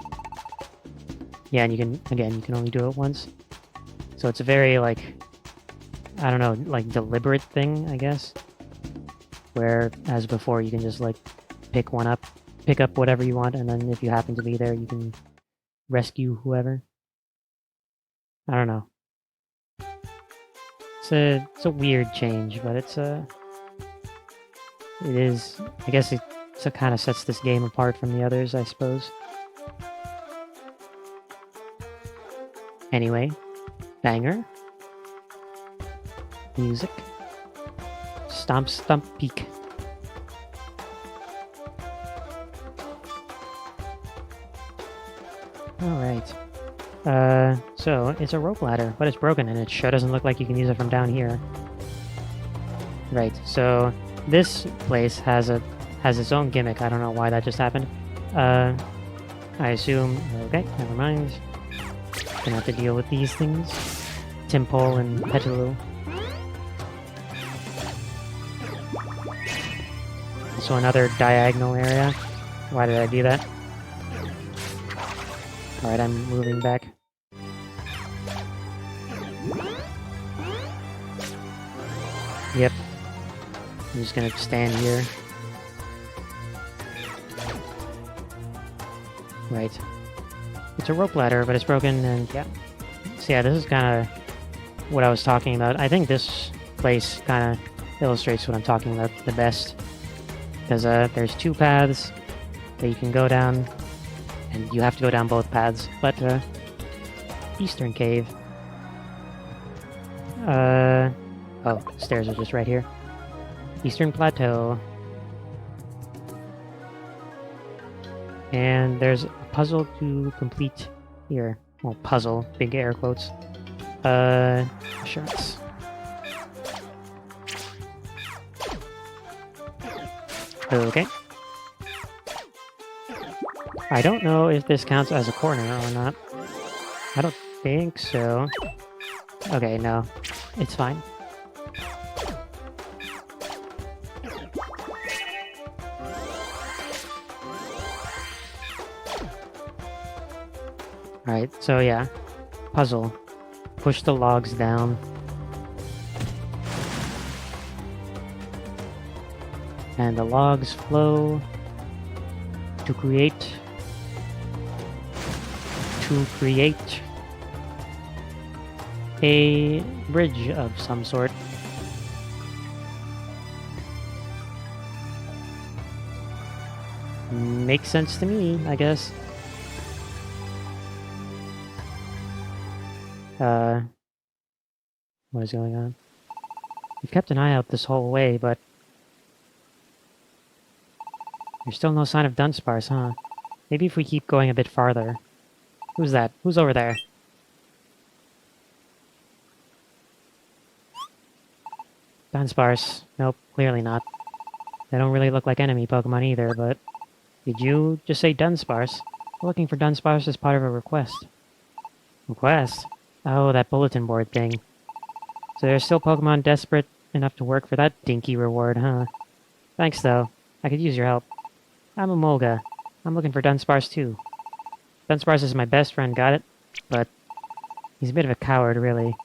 A: Yeah, and you can, again, you can only do it once. So it's a very, like, I don't know, like, deliberate thing, I guess. Where, as before, you can just, like, pick up whatever you want, and then if you happen to be there, you can rescue whoever. I don't know. It's a weird change, but it is, I guess it kind of sets this game apart from the others, I suppose. Anyway, banger. Music. Stomp Stump Peak. Alright. So, it's a rope ladder, but it's broken, and it sure doesn't look like you can use it from down here. Right, so this place has its own gimmick. I don't know why that just happened. I assume... Okay, never mind. Gonna have to deal with these things. Timpole and Petaloo. So another diagonal area. Why did I do that? Alright, I'm moving back. Yep. I'm just gonna stand here. Right. It's a rope ladder, but it's broken, and yeah. So yeah, this is kind of what I was talking about. I think this place kind of illustrates what I'm talking about the best. Because there's two paths that you can go down, and you have to go down both paths. But, Eastern Cave. Oh, stairs are just right here. Eastern Plateau. And there's a puzzle to complete here. Well, puzzle, big air quotes. Assurance. Okay. I don't know if this counts as a corner or not. I don't think so. Okay, no. It's fine. Alright, so yeah. Puzzle. Push the logs down. And the logs flow to create a bridge of some sort. Makes sense to me, I guess. What is going on? We've kept an eye out this whole way, but there's still no sign of Dunsparce, huh? Maybe if we keep going a bit farther. Who's that? Who's over there? Dunsparce. Nope, clearly not. They don't really look like enemy Pokemon either, but... Did you just say Dunsparce? We're looking for Dunsparce as part of a request. Request? Oh, that bulletin board thing. So there's still Pokemon desperate enough to work for that dinky reward, huh? Thanks, though. I could use your help. I'm a Molga. I'm looking for Dunsparce, too. Dunsparce is my best friend, got it? But he's a bit of a coward, really.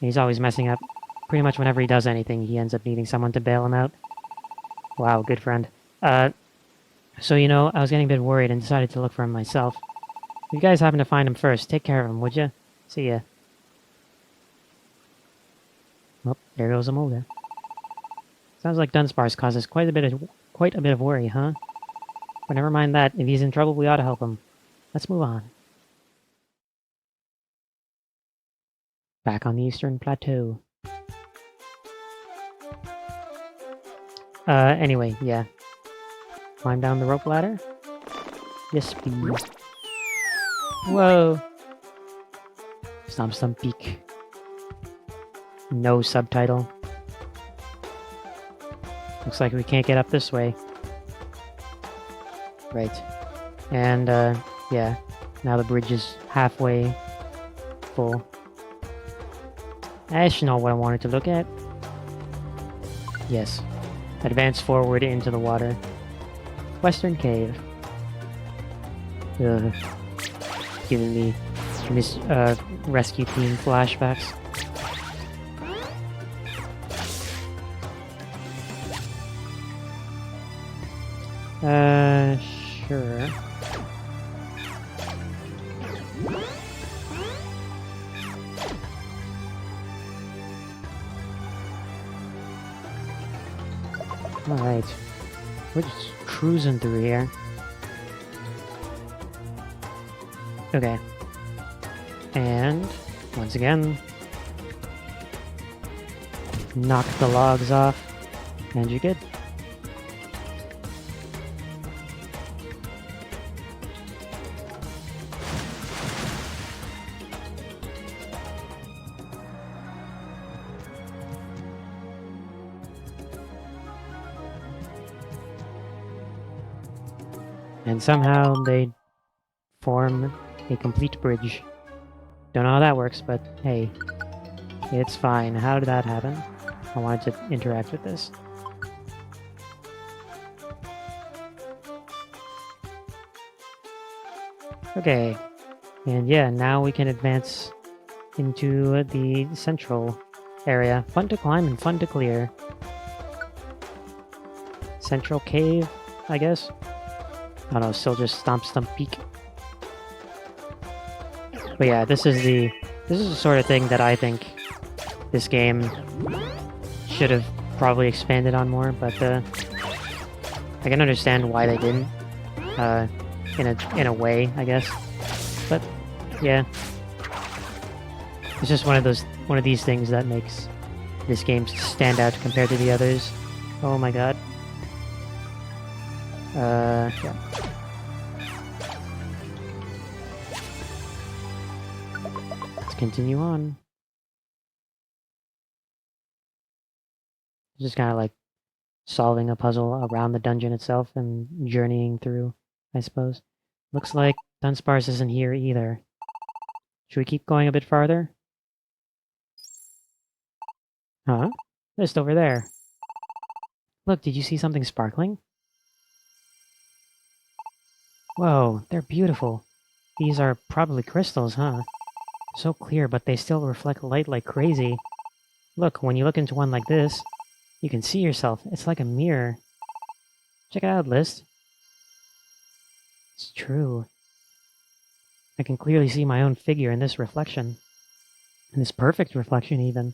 A: He's always messing up. Pretty much whenever he does anything, he ends up needing someone to bail him out. Wow, good friend. So, you know, I was getting a bit worried and decided to look for him myself. If you guys happen to find him first, take care of him, would you? See ya. Oh, there goes a Molder. Sounds like Dunsparce causes quite a bit of worry, huh? But never mind that. If he's in trouble, we ought to help him. Let's move on. Back on the Eastern Plateau. Anyway, yeah. Climb down the rope ladder? Yes, please. Whoa! Stomp peek. No subtitle. Looks like we can't get up this way. Right. And, yeah. Now the bridge is halfway full. That's not what I wanted to look at. Yes. Advance forward into the water. Western Cave. Ugh. Giving me rescue team flashbacks. Sure. Alright. We're just cruising through here. Okay. And, once again, knock the logs off, and you're good. And somehow they form a complete bridge. Don't know how that works, but hey, it's fine. How did that happen? I wanted to interact with this. Okay, and yeah, now we can advance into the central area. Fun to climb and fun to clear. Central cave, I guess? I don't know, still just stomp peek. But yeah, this is the sort of thing that I think this game should have probably expanded on more, but I can understand why they didn't. In a way, I guess. But yeah. It's just one of these things that makes this game stand out compared to the others. Oh my god. Yeah. Let's continue on. Just kind of like solving a puzzle around the dungeon itself and journeying through, I suppose. Looks like Dunsparce isn't here either. Should we keep going a bit farther? Huh? Just over there. Look, did you see something sparkling? Whoa, they're beautiful. These are probably crystals, huh? So clear, but they still reflect light like crazy. Look, when you look into one like this, you can see yourself. It's like a mirror. Check it out, List. It's true. I can clearly see my own figure in this reflection. In this perfect reflection, even.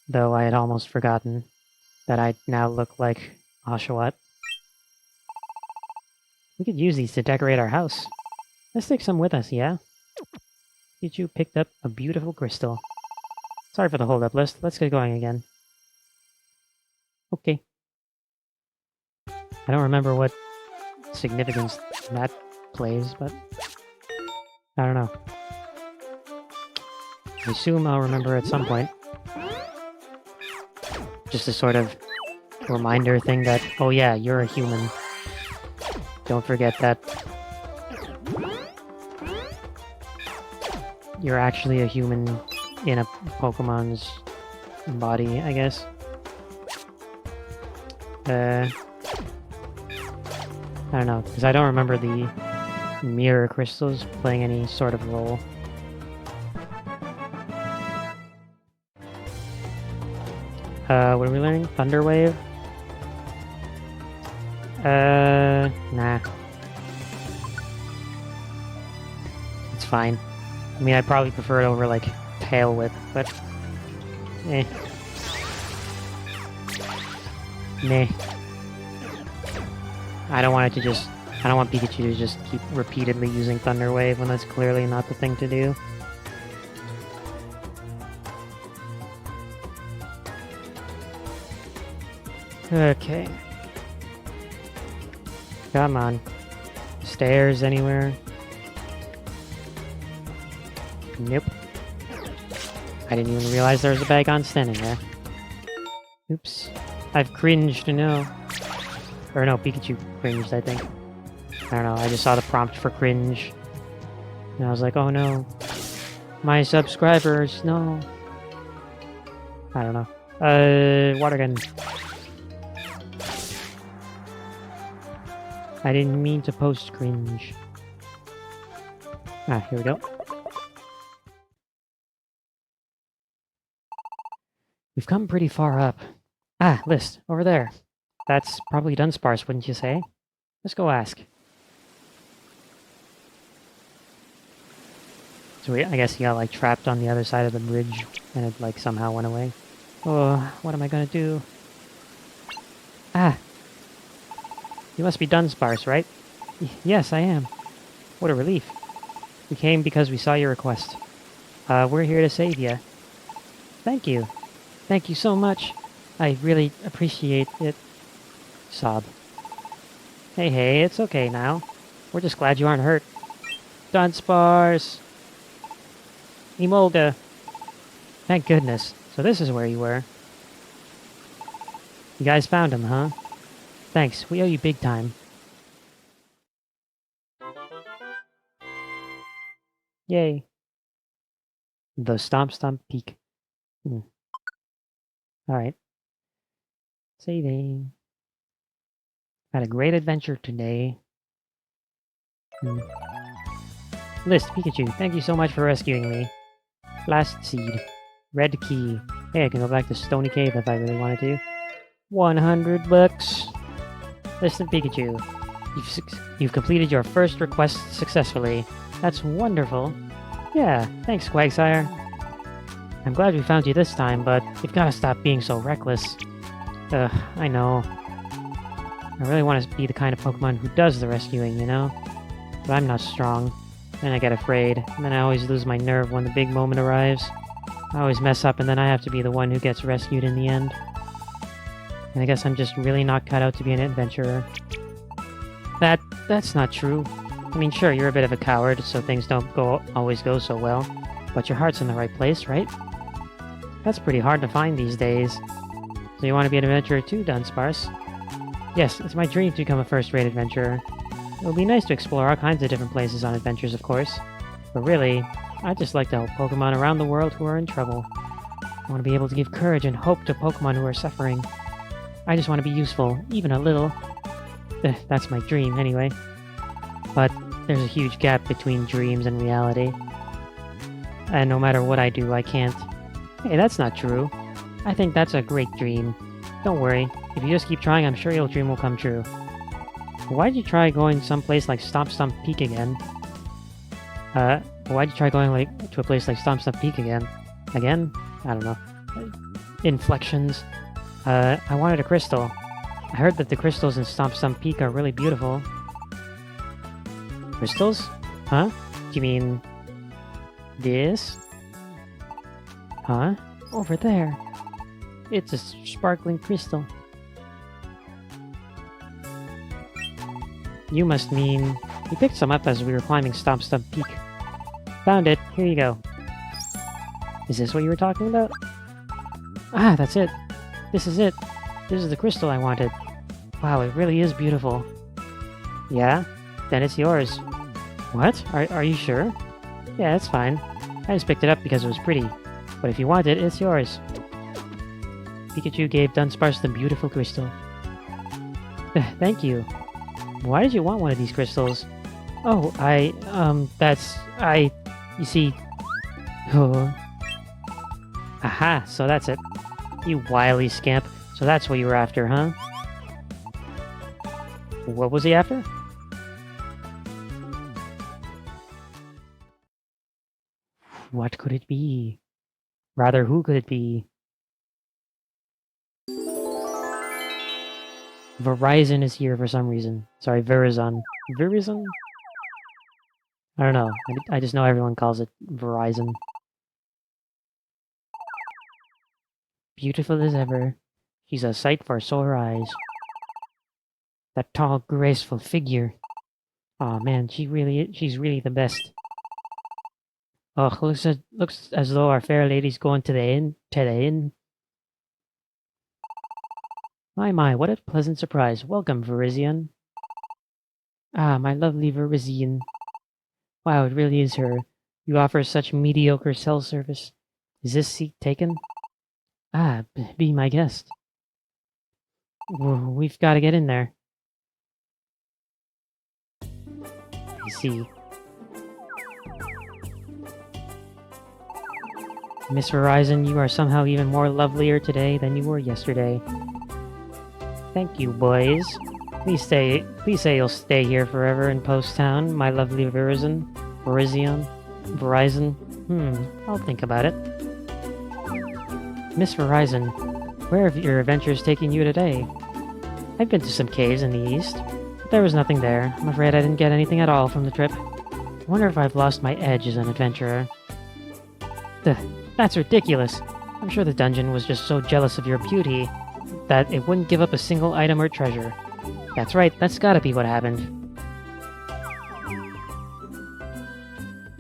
A: Though I had almost forgotten that I now look like Oshawott. We could use these to decorate our house. Let's take some with us, yeah? Pichu picked up a beautiful crystal. Sorry for the hold-up, List. Let's get going again. Okay. I don't remember what significance that plays, but I don't know. I assume I'll remember at some point. Just a sort of reminder thing that, oh yeah, you're a human. Don't forget that you're actually a human in a Pokemon's body, I guess. I don't know, because I don't remember the mirror crystals playing any sort of role. What are we learning? Thunder Wave? Nah. It's fine. I mean, I'd probably prefer it over, like, Tail Whip, but... eh. Meh. I don't want Pikachu to just keep repeatedly using Thunder Wave when that's clearly not the thing to do. Okay. Come on. Stairs anywhere? Nope. I didn't even realize there was a bag on standing there. Oops. I've cringed, no. Or no, Pikachu cringed, I think. I don't know, I just saw the prompt for cringe. And I was like, oh no. My subscribers, no. I don't know. Water gun. I didn't mean to post cringe. Ah, here we go. We've come pretty far up. Ah, list, over there. That's probably Dunsparce, wouldn't you say? Let's go ask. So I guess he got, like, trapped on the other side of the bridge, and it, like, somehow went away. Oh, what am I gonna do? Ah! You must be Dunsparce, right? Yes, I am. What a relief. We came because we saw your request. We're here to save you. Thank you. Thank you so much. I really appreciate it. Sob. Hey, it's okay now. We're just glad you aren't hurt. Dunsparce! Emolga! Thank goodness. So this is where you were. You guys found him, huh? Thanks, we owe you big time. Yay. The Stomp Peak. Alright. Saving. Had a great adventure today. List, Pikachu, thank you so much for rescuing me. Last seed. Red key. Hey, I can go back to Stony Cave if I really wanted to. 100 bucks. Listen, Pikachu. You've completed your first request successfully. That's wonderful. Yeah, thanks, Quagsire. I'm glad we found you this time, but you've got to stop being so reckless. Ugh, I know. I really want to be the kind of Pokemon who does the rescuing, you know? But I'm not strong. Then I get afraid, and then I always lose my nerve when the big moment arrives. I always mess up, and then I have to be the one who gets rescued in the end. And I guess I'm just really not cut out to be an adventurer. That's not true. I mean, sure, you're a bit of a coward, so things don't always go so well. But your heart's in the right place, right? That's pretty hard to find these days. So you want to be an adventurer too, Dunsparce? Yes, it's my dream to become a first-rate adventurer. It would be nice to explore all kinds of different places on adventures, of course. But really, I just like to help Pokemon around the world who are in trouble. I want to be able to give courage and hope to Pokemon who are suffering. I just want to be useful, even a little. That's my dream, anyway. But there's a huge gap between dreams and reality. And no matter what I do, I can't. Hey, that's not true. I think that's a great dream. Don't worry. If you just keep trying, I'm sure your dream will come true. Why'd you try going someplace like Stomp Peak again? Why'd you try going to a place like Stomp Peak again? Again? I don't know. Inflections. I wanted a crystal. I heard that the crystals in Stomp Peak are really beautiful. Crystals? Huh? Do you mean... this? Huh? Over there. It's a sparkling crystal. You must mean... We picked some up as we were climbing Stomp Peak. Found it. Here you go. Is this what you were talking about? Ah, that's it. This is it. This is the crystal I wanted. Wow, it really is beautiful. Yeah? Then it's yours. What? Are you sure? Yeah, it's fine. I just picked it up because it was pretty. But if you want it, it's yours. Pikachu gave Dunsparce the beautiful crystal. Thank you. Why did you want one of these crystals? Oh, you see, oh, aha, so that's it. You wily scamp. So that's what you were after, huh? What was he after? What could it be? Rather, who could it be? Verizon is here for some reason. Sorry, Verizon. Verizon? I don't know. I just know everyone calls it Verizon. Beautiful as ever. She's a sight for sore eyes. That tall, graceful figure. Aw, man, she's really the best. Oh, looks as though our fair lady's going to the inn. To the inn. My, what a pleasant surprise. Welcome, Verizian. Ah, my lovely Verizian. Wow, it really is her. You offer such mediocre cell service. Is this seat taken? Ah, be my guest. We've got to get in there. I see. Miss Horizon, you are somehow even more lovelier today than you were yesterday. Thank you, boys. Please say you'll stay here forever in Post Town, my lovely Verizon. Verizon? I'll think about it. Miss Verizon, where have your adventures taken you today? I've been to some caves in the east, but there was nothing there. I'm afraid I didn't get anything at all from the trip. I wonder if I've lost my edge as an adventurer. That's ridiculous. I'm sure the dungeon was just so jealous of your beauty that it wouldn't give up a single item or treasure. That's right, that's gotta be what happened.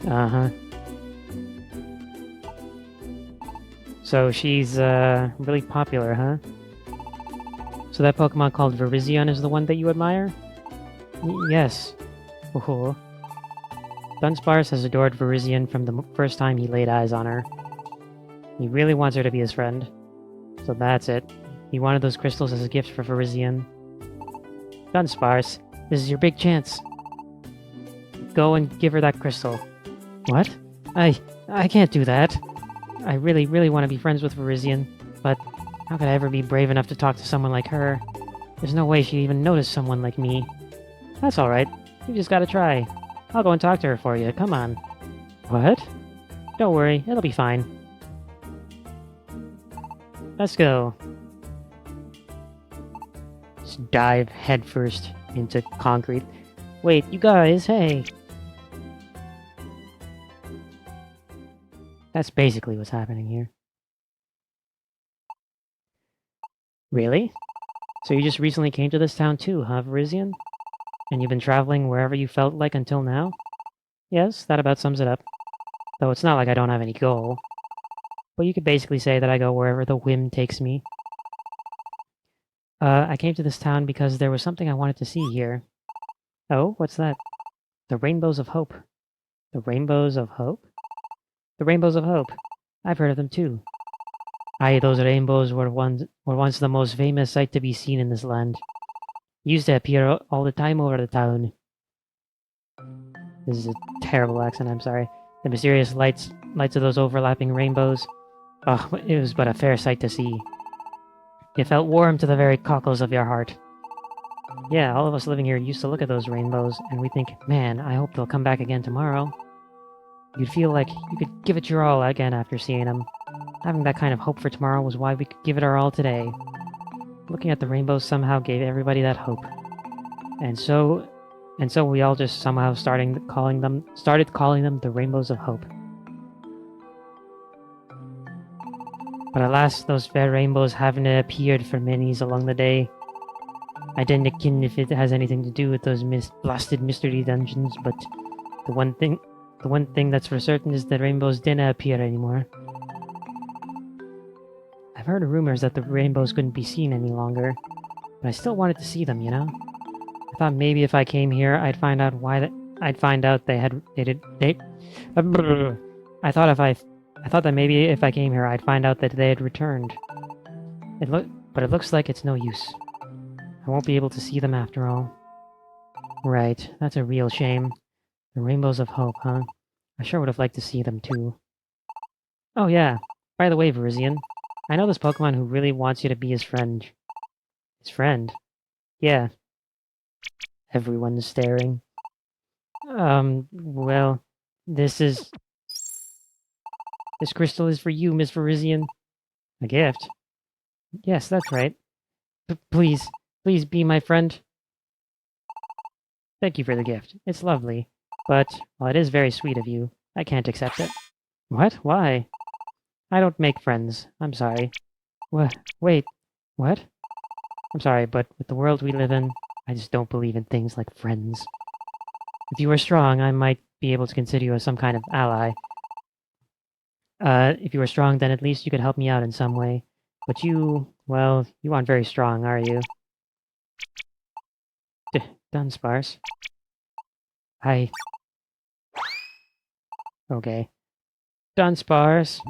A: Uh-huh. So she's, really popular, huh? So that Pokemon called Virizion is the one that you admire? Yes. Oh. Dunsparce has adored Virizion from the first time he laid eyes on her. He really wants her to be his friend. So that's it. He wanted those crystals as a gift for Virizion. Dunsparce, this is your big chance. Go and give her that crystal. What? I can't do that. I really want to be friends with Virizion, but how could I ever be brave enough to talk to someone like her? There's no way she'd even notice someone like me. That's alright. You just gotta try. I'll go and talk to her for you. Come on. What? Don't worry, it'll be fine. Let's go. Just dive headfirst into concrete. Wait, you guys, hey! That's basically what's happening here. Really? So you just recently came to this town too, huh, Verizian? And you've been traveling wherever you felt like until now? Yes, that about sums it up. Though it's not like I don't have any goal. But you could basically say that I go wherever the whim takes me. I came to this town because there was something I wanted to see here. Oh, what's that? The Rainbows of Hope. The Rainbows of Hope? The Rainbows of Hope. I've heard of them too. Aye, those rainbows were once the most famous sight to be seen in this land. Used to appear all the time over the town. This is a terrible accent, I'm sorry. The mysterious lights of those overlapping rainbows. Oh, it was but a fair sight to see. It felt warm to the very cockles of your heart. Yeah, all of us living here used to look at those rainbows, and we think, man, I hope they'll come back again tomorrow. You'd feel like you could give it your all again after seeing them. Having that kind of hope for tomorrow was why we could give it our all today. Looking at the rainbows somehow gave everybody that hope. And so we all just somehow started calling them the Rainbows of Hope. But alas, those fair rainbows haven't appeared for many's along the day. I didn't ken if it has anything to do with those blasted mystery dungeons, but the one thing that's for certain is that rainbows didn't appear anymore. I've heard rumors that the rainbows couldn't be seen any longer, but I still wanted to see them, you know? I thought maybe if I came here, I'd find out I thought that maybe if I came here, I'd find out that they had returned. But it looks like it's no use. I won't be able to see them after all. Right, that's a real shame. The rainbows of hope, huh? I sure would have liked to see them too. Oh yeah, by the way, Verizian, I know this Pokemon who really wants you to be his friend. His friend? Yeah. Everyone's staring. Well, this crystal is for you, Miss Verizian. A gift? Yes, that's right. Please, please be my friend. Thank you for the gift. It's lovely. But, while it is very sweet of you, I can't accept it. What? Why? I don't make friends. I'm sorry. Wait. What? I'm sorry, but with the world we live in, I just don't believe in things like friends. If you were strong, I might be able to consider you as some kind of ally. If you were strong, then at least you could help me out in some way. But well, you aren't very strong, are you? Dunsparce. Okay. Dunsparce.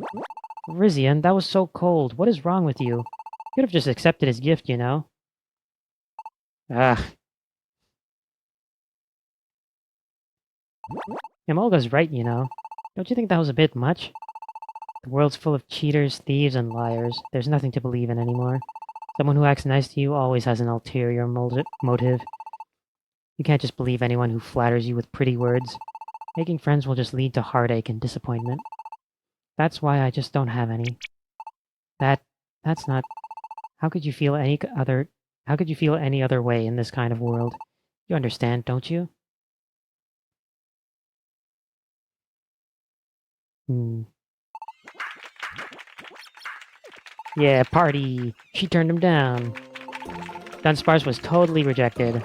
A: Rizian, that was so cold. What is wrong with you? You could have just accepted his gift, you know? Ugh. Emolga's right, you know. Don't you think that was a bit much? The world's full of cheaters, thieves, and liars. There's nothing to believe in anymore. Someone who acts nice to you always has an ulterior motive. You can't just believe anyone who flatters you with pretty words. Making friends will just lead to heartache and disappointment. That's why I just don't have any. That's not... How could you feel any other way in this kind of world? You understand, don't you? Yeah, party! She turned him down. Dunsparce was totally rejected.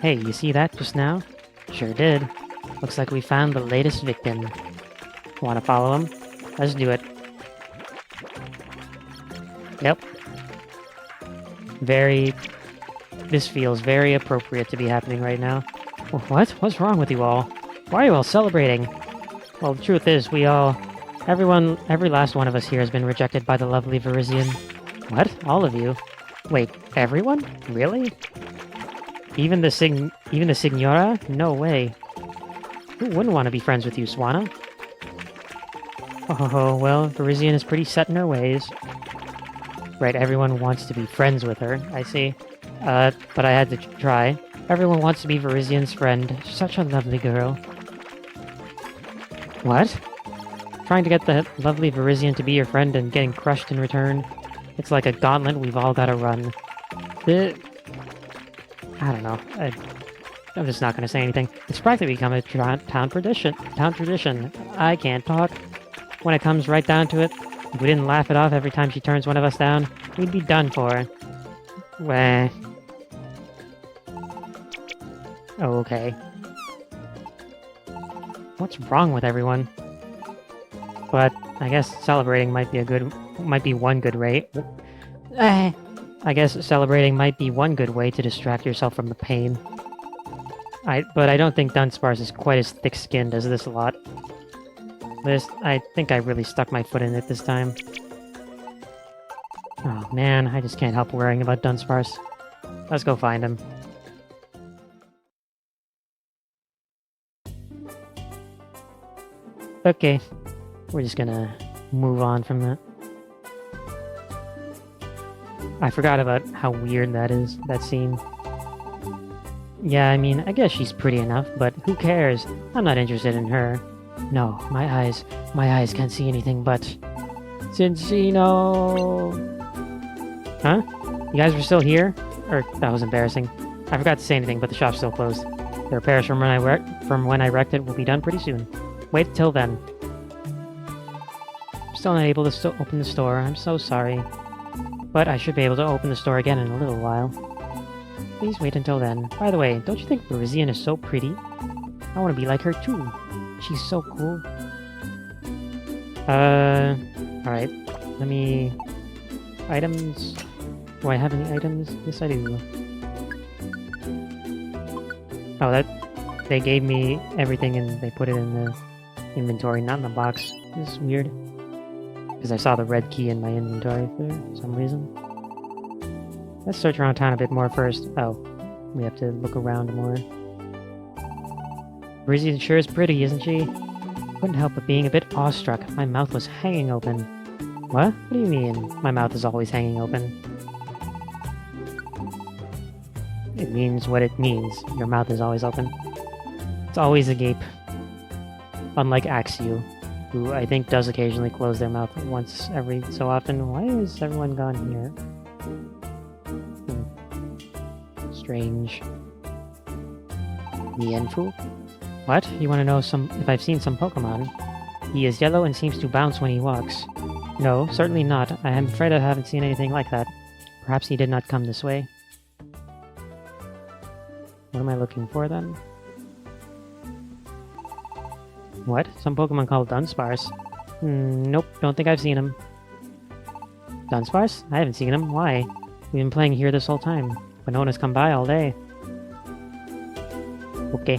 A: Hey, you see that just now? Sure did. Looks like we found the latest victim. Wanna follow him? Let's do it. Yep. This feels very appropriate to be happening right now. What? What's wrong with you all? Why are you all celebrating? Well, the truth is, every last one of us here has been rejected by the lovely Verizian. What? All of you? Wait, everyone? Really? Even the Signora? No way. Who wouldn't want to be friends with you, Swanna? Oh, well, Verizian is pretty set in her ways. Right, everyone wants to be friends with her, I see. But I had to try. Everyone wants to be Verizian's friend. Such a lovely girl. What? Trying to get the lovely Verizian to be your friend and getting crushed in return? It's like a gauntlet we've all got to run. I don't know. I'm just not going to say anything. It's practically become a town tradition. I can't talk. When it comes right down to it, if we didn't laugh it off every time she turns one of us down, we'd be done for. Wah. Oh, okay. What's wrong with everyone? But I guess celebrating might be one good way. I guess celebrating might be one good way to distract yourself from the pain. But I don't think Dunsparce is quite as thick-skinned as this lot. I think I really stuck my foot in it this time. Oh man, I just can't help worrying about Dunsparce. Let's go find him. Okay, we're just gonna move on from that. I forgot about how weird that is, that scene. Yeah, I mean, I guess she's pretty enough, but who cares? I'm not interested in her. No, my eyes can't see anything but... Cincino! Huh? You guys were still here? That was embarrassing. I forgot to say anything, but the shop's still closed. The repairs from when I wrecked it will be done pretty soon. Wait till then. I'm still not able to open the store. I'm so sorry. But I should be able to open the store again in a little while. Please wait until then. By the way, don't you think Verizian is so pretty? I want to be like her too. She's so cool. Alright. Let me... Items... Do I have any items? Yes, I do. Oh, they gave me everything and they put it in the inventory, not in the box. This is weird. Because I saw the red key in my inventory for some reason. Let's search around town a bit more first. Oh, We have to look around more. Brizzy sure is pretty, isn't she? Couldn't help but being a bit awestruck. My mouth was hanging open. What? What do you mean, my mouth is always hanging open? It means what it means. Your mouth is always open. It's always agape. Unlike Axew, who I think does occasionally close their mouth once every so often. Why is everyone gone here? Strange. Mienfu? What? You want to know if I've seen some Pokemon? He is yellow and seems to bounce when he walks. No, certainly not. I am afraid I haven't seen anything like that. Perhaps he did not come this way. What am I looking for then? What? Some Pokemon called Dunsparce? Nope, don't think I've seen him. Dunsparce? I haven't seen him. Why? We've been playing here this whole time, but no one has come by all day. Okay.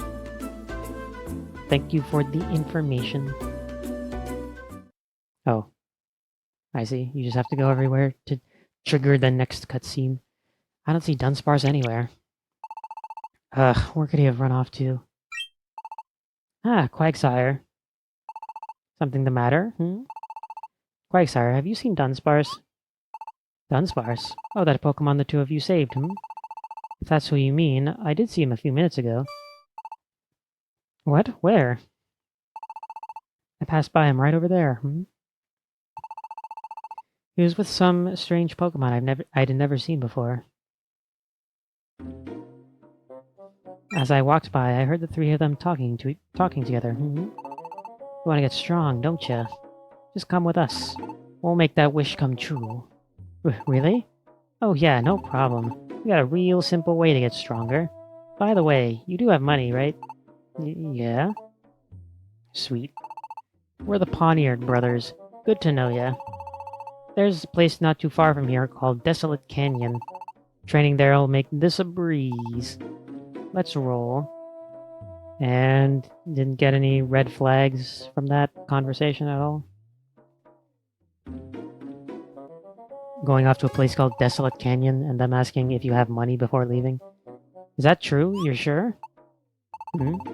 A: Thank you for the information. Oh. I see. You just have to go everywhere to trigger the next cutscene. I don't see Dunsparce anywhere. Where could he have run off to? Ah, Quagsire. Something the matter? Quagsire, have you seen Dunsparce? Dunsparce? Oh, that Pokemon the two of you saved, If that's who you mean, I did see him a few minutes ago. What? Where? I passed by him right over there, He was with some strange Pokemon I'd never seen before. As I walked by, I heard the three of them talking together. You want to get strong, don't you? Just come with us. We'll make that wish come true. Really? Oh yeah, no problem. We got a real simple way to get stronger. By the way, you do have money, right? Yeah? Sweet. We're the Pawneard brothers. Good to know ya. There's a place not too far from here called Desolate Canyon. Training there'll make this a breeze. Let's roll. And didn't get any red flags from that conversation at all. Going off to a place called Desolate Canyon and them asking if you have money before leaving. Is that true? You're sure?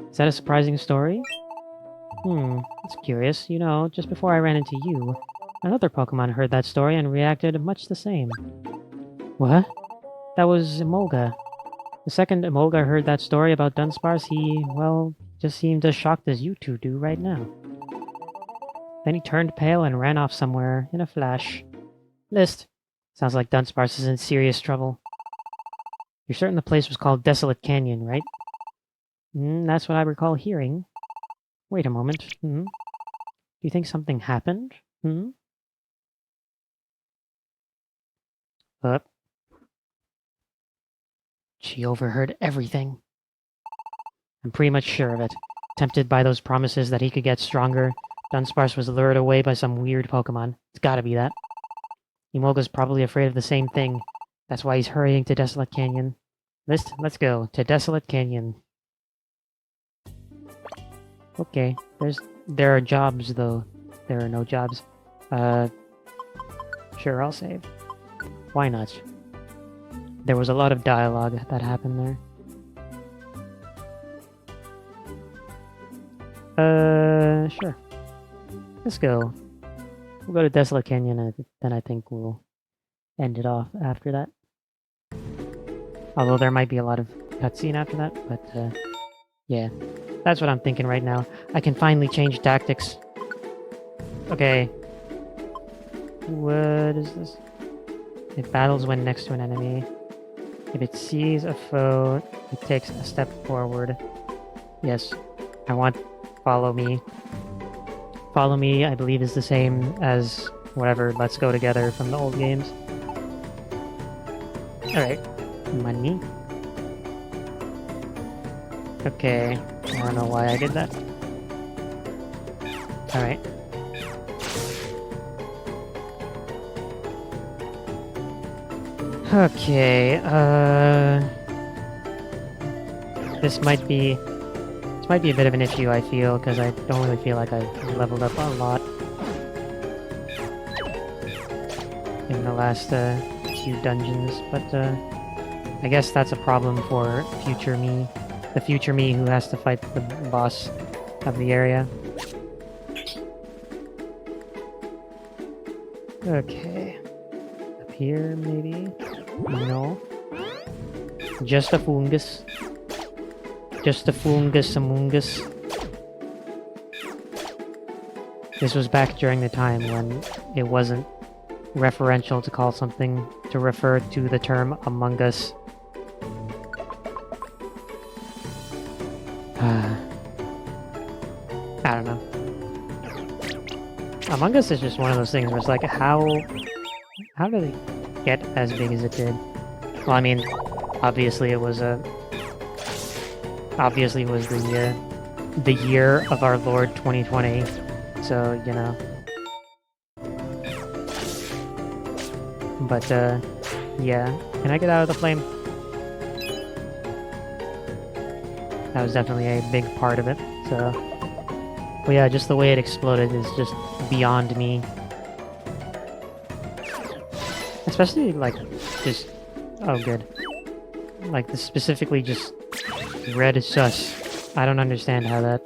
A: Is that a surprising story? That's curious. You know, just before I ran into you, another Pokemon heard that story and reacted much the same. What? That was Emolga. The second Emolga heard that story about Dunsparce, he, well, just seemed as shocked as you two do right now. Then he turned pale and ran off somewhere in a flash. List. Sounds like Dunsparce is in serious trouble. You're certain the place was called Desolate Canyon, right? That's what I recall hearing. Wait a moment. Do you think something happened? Up. She overheard everything. I'm pretty much sure of it. Tempted by those promises that he could get stronger, Dunsparce was lured away by some weird Pokemon. It's gotta be that. Emolga's probably afraid of the same thing. That's why he's hurrying to Desolate Canyon. Let's go. To Desolate Canyon. Okay. There are jobs, though. There are no jobs. Sure, I'll save. Why not? There was a lot of dialogue that happened there. Sure. Let's go. We'll go to Desolate Canyon, and then I think we'll end it off after that. Although there might be a lot of cutscene after that, but, yeah. That's what I'm thinking right now. I can finally change tactics. Okay. What is this? It battles when next to an enemy. If it sees a foe, it takes a step forward. Yes. I want follow me. Follow me, I believe, is the same as whatever Let's Go Together from the old games. Alright. Money. Okay. I don't know why I did that. Alright. Okay, this might be a bit of an issue, I feel, because I don't really feel like I've leveled up a lot in the last few dungeons, but I guess that's a problem for future me. The future me who has to fight the boss of the area. Okay. Up here, maybe? No. Just a fungus. Just a fungus among us. This was back during the time when it wasn't referential to call something to refer to the term Among Us. I don't know. Among Us is just one of those things where it's like, how did it get as big as it did? Well, I mean, obviously it was the year of our Lord 2020, so you know. But yeah, can I get out of the flame? That was definitely a big part of it. So, but yeah, just the way it exploded is just beyond me. Especially like just oh good. Like specifically just red sus. I don't understand how that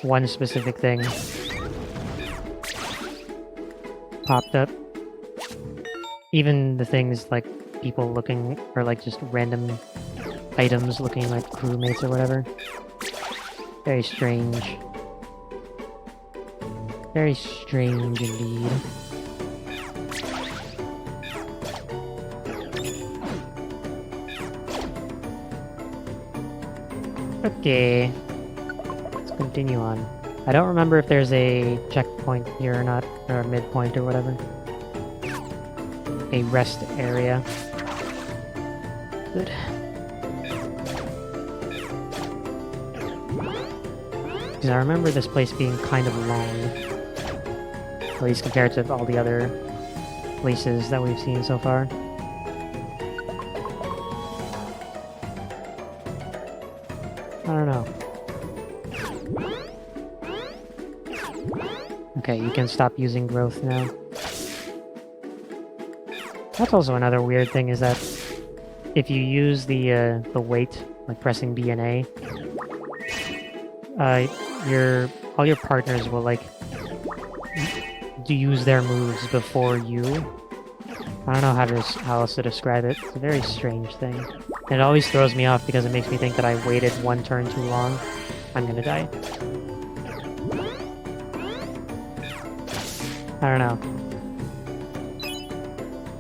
A: one specific thing popped up. Even the things like people looking, or like just random items looking like crewmates or whatever. Very strange. Very strange indeed. Okay. Let's continue on. I don't remember if there's a checkpoint here or not, or a midpoint or whatever. A rest area. Good. Because I remember this place being kind of long. At least compared to all the other places that we've seen so far. I don't know. Okay, you can stop using growth now. That's also another weird thing, is that if you use the weight, like pressing B and A, all your partners will like use their moves before you. I don't know how else to describe it. It's a very strange thing. And it always throws me off because it makes me think that I waited one turn too long. I'm gonna die. I don't know.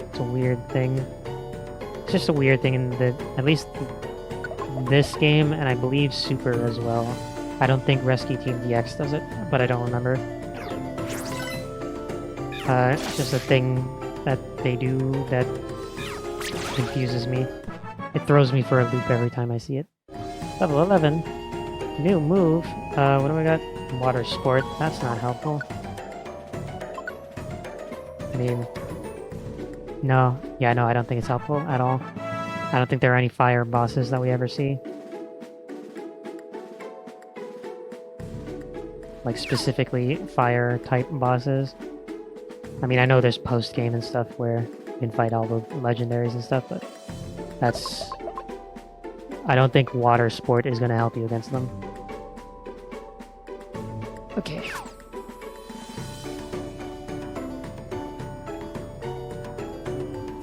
A: It's a weird thing. It's just a weird thing in at least this game, and I believe Super as well. I don't think Rescue Team DX does it, but I don't remember. It's just a thing that they do that confuses me. It throws me for a loop every time I see it. Level 11. New move. What do we got? Water Sport. That's not helpful. I mean... No. Yeah, no, I don't think it's helpful at all. I don't think there are any fire bosses that we ever see. Like, specifically fire-type bosses. I mean, I know there's post-game and stuff where you can fight all the legendaries and stuff, but that's... I don't think Water Sport is going to help you against them. Okay.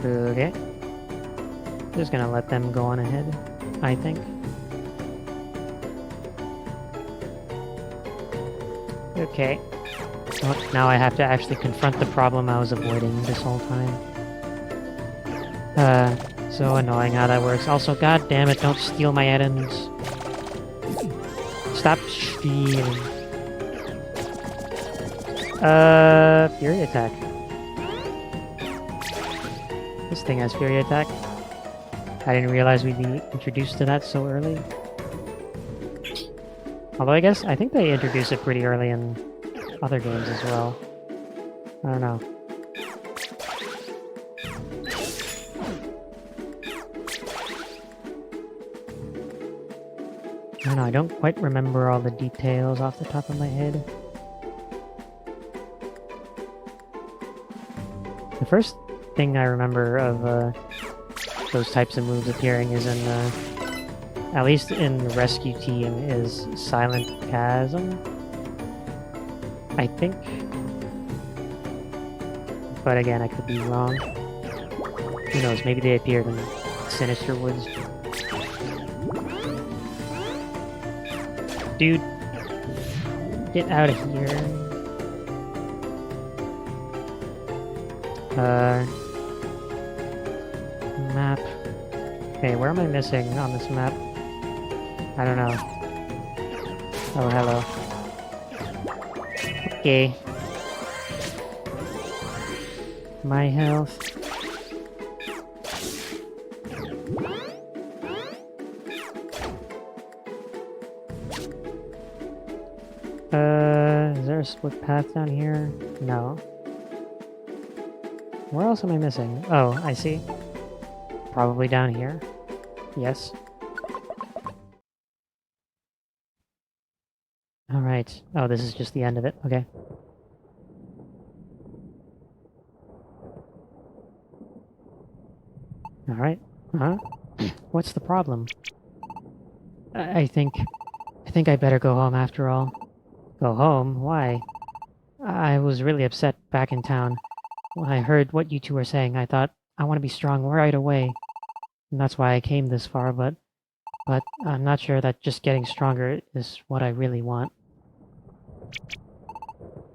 A: Okay. Just gonna let them go on ahead, I think. Okay. Well, now I have to actually confront the problem I was avoiding this whole time. So annoying how that works. Also, god damn it, don't steal my items. Stop stealing. Fury Attack. This thing has Fury Attack. I didn't realize we'd be introduced to that so early. Although I think they introduced it pretty early in other games as well. I don't know. I don't know, I don't quite remember all the details off the top of my head. The first thing I remember of those types of moves appearing is in, at least in Rescue Team, is Silent Chasm, I think. But again, I could be wrong. Who knows, maybe they appeared in Sinister Woods. Dude, get out of here. Map. Okay, where am I missing on this map? I don't know. Oh, hello. Okay. My health. Is there a split path down here? No. Where else am I missing? Oh, I see. Probably down here. Yes. Alright. Oh, this is just the end of it. Okay. Alright. Huh? What's the problem? I think I better go home after all. Go home? Why? I was really upset back in town. When I heard what you two were saying, I thought, I want to be strong right away. And that's why I came this far, but I'm not sure that just getting stronger is what I really want.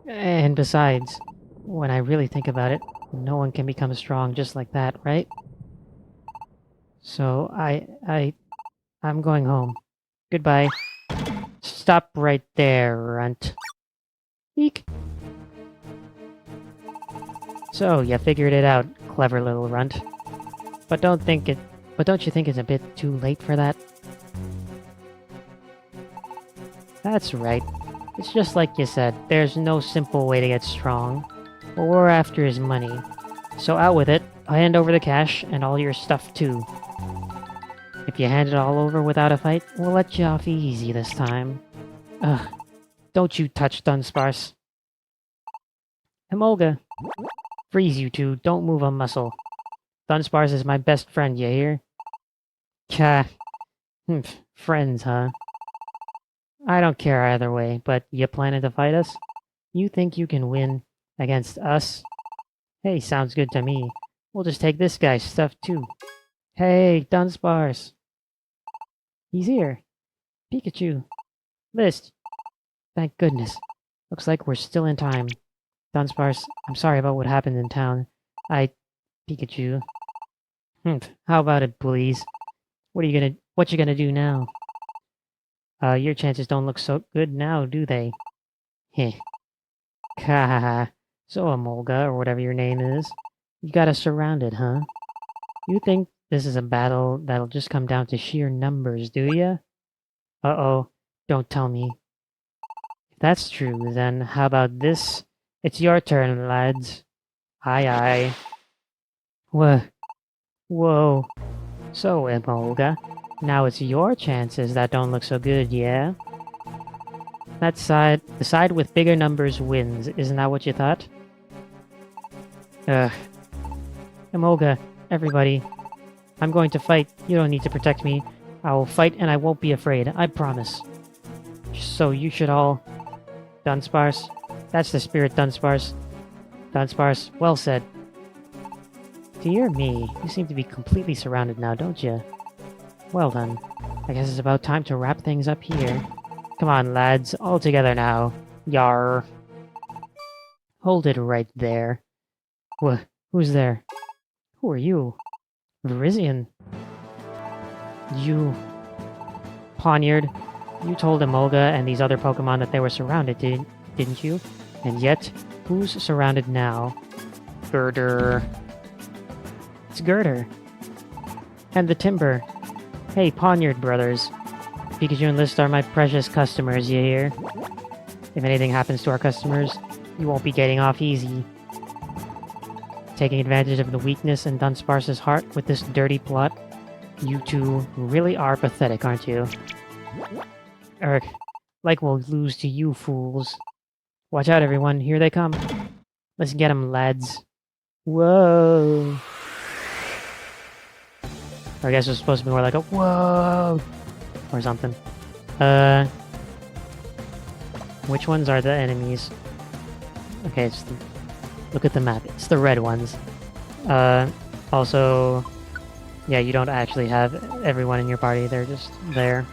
A: And besides, when I really think about it, no one can become strong just like that, right? So I'm going home. Goodbye. Stop right there, runt. Eek. So, you figured it out, clever little runt. But don't you think it's a bit too late for that? That's right. It's just like you said, there's no simple way to get strong. What we're after is money. So out with it, I'll hand over the cash and all your stuff too. If you hand it all over without a fight, we'll let you off easy this time. Ugh. Don't you touch Dunsparce. Emolga. Freeze, you two. Don't move a muscle. Dunsparce is my best friend, you hear? Kah. Friends, huh? I don't care either way, but you planning to fight us? You think you can win against us? Hey, sounds good to me. We'll just take this guy's stuff too. Hey, Dunsparce. He's here. Pikachu. List. Thank goodness. Looks like we're still in time. Dunsparce, I'm sorry about what happened in town. Pikachu. How about it, bullies? What you gonna do now? Your chances don't look so good now, do they? Heh. Kahaha. So, Emolga, or whatever your name is, you got us surrounded, huh? You think this is a battle that'll just come down to sheer numbers, do ya? Uh-oh. Don't tell me. If that's true, then how about this? It's your turn, lads. Aye, aye. Whoa. So, Emolga, now it's your chances that don't look so good, yeah? The side with bigger numbers wins, isn't that what you thought? Ugh. Emolga, everybody. I'm going to fight. You don't need to protect me. I will fight and I won't be afraid, I promise. So you should all... Dunsparce. That's the spirit, Dunsparce. Dunsparce, well said. Dear me, you seem to be completely surrounded now, don't you? Well then, I guess it's about time to wrap things up here. Come on, lads, all together now. Yar. Hold it right there. Who's there? Who are you? Virizion. You... Poniard, you told Emolga and these other Pokemon that they were surrounded, didn't you? And yet, who's surrounded now? Girder. It's Girder. And the Timber. Hey, Poniard brothers. Pikachu and List are my precious customers, you hear? If anything happens to our customers, you won't be getting off easy. Taking advantage of the weakness in Dunsparce's heart with this dirty plot? You two really are pathetic, aren't you? Like we'll lose to you fools. Watch out, everyone. Here they come. Let's get 'em, lads. Whoa. Or I guess it's supposed to be more like a whoa or something. Which ones are the enemies? Okay, it's look at the map. It's the red ones. Also, yeah, you don't actually have everyone in your party. They're just there.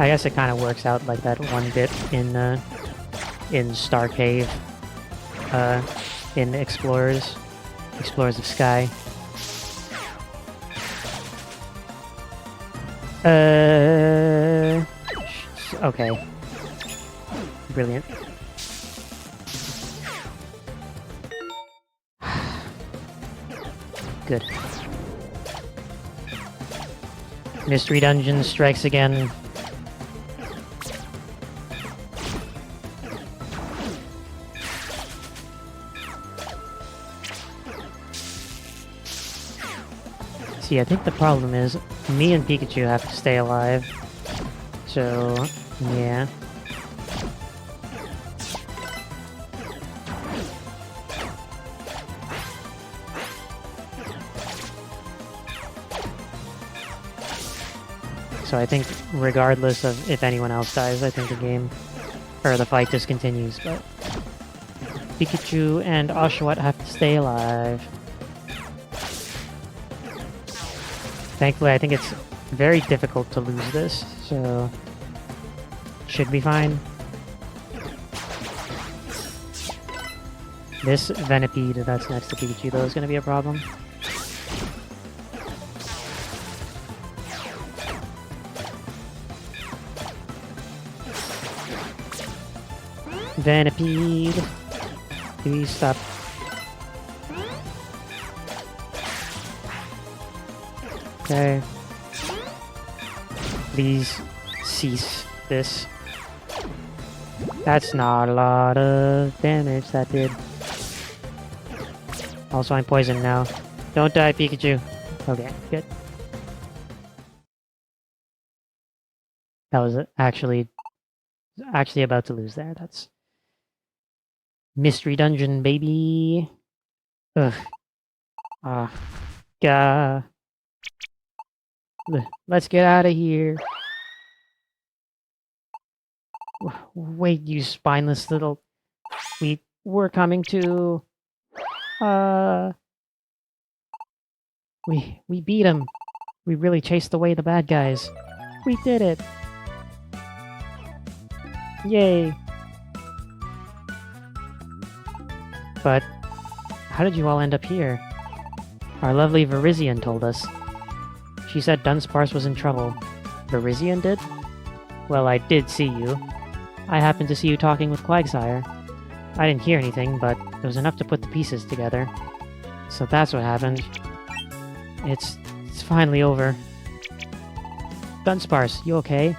A: I guess it kind of works out like that one bit in Star Cave, in Explorers of Sky. Okay. Brilliant. Good. Mystery Dungeon strikes again. See, I think the problem is me and Pikachu have to stay alive. So, yeah. So I think regardless of if anyone else dies, I think the game, or the fight just continues, but Pikachu and Oshawott have to stay alive. Thankfully, I think it's very difficult to lose this, so should be fine. This Venipede that's next to Pikachu, though, is going to be a problem. Venipede, please stop. Okay. Please cease this. That's not a lot of damage that did. Also, I'm poisoned now. Don't die, Pikachu. Okay, good. That was actually about to lose there. That's Mystery Dungeon, baby. Ugh. Gah. Let's get out of here. Wait, you spineless little... We're coming to... We beat him. We really chased away the bad guys. We did it. Yay. But how did you all end up here? Our lovely Verizian told us. She said Dunsparce was in trouble. Verizian did? Well, I did see you. I happened to see you talking with Quagsire. I didn't hear anything, but it was enough to put the pieces together. So that's what happened. It's finally over. Dunsparce, you okay?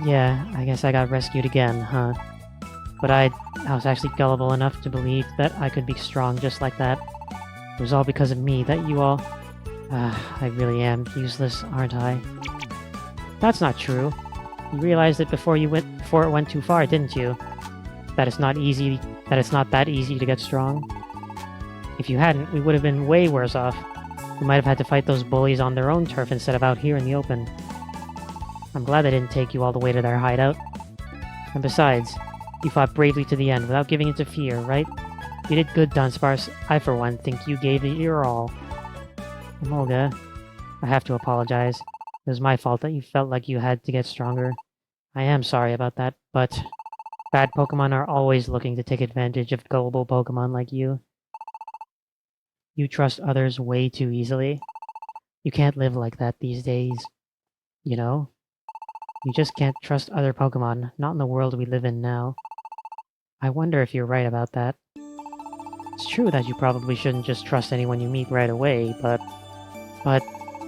A: Yeah, I guess I got rescued again, huh? But I was actually gullible enough to believe that I could be strong just like that. It was all because of me that you all... I really am useless, aren't I? That's not true. You realized it before it went too far, didn't you? That it's not that easy to get strong. If you hadn't, we would have been way worse off. We might have had to fight those bullies on their own turf instead of out here in the open. I'm glad they didn't take you all the way to their hideout. And besides, you fought bravely to the end without giving in to fear, right? You did good, Dunsparce. I, for one, think you gave it your all. Emolga, I have to apologize. It was my fault that you felt like you had to get stronger. I am sorry about that, but bad Pokemon are always looking to take advantage of gullible Pokemon like you. You trust others way too easily. You can't live like that these days. You know? You just can't trust other Pokemon, not in the world we live in now. I wonder if you're right about that. It's true that you probably shouldn't just trust anyone you meet right away, but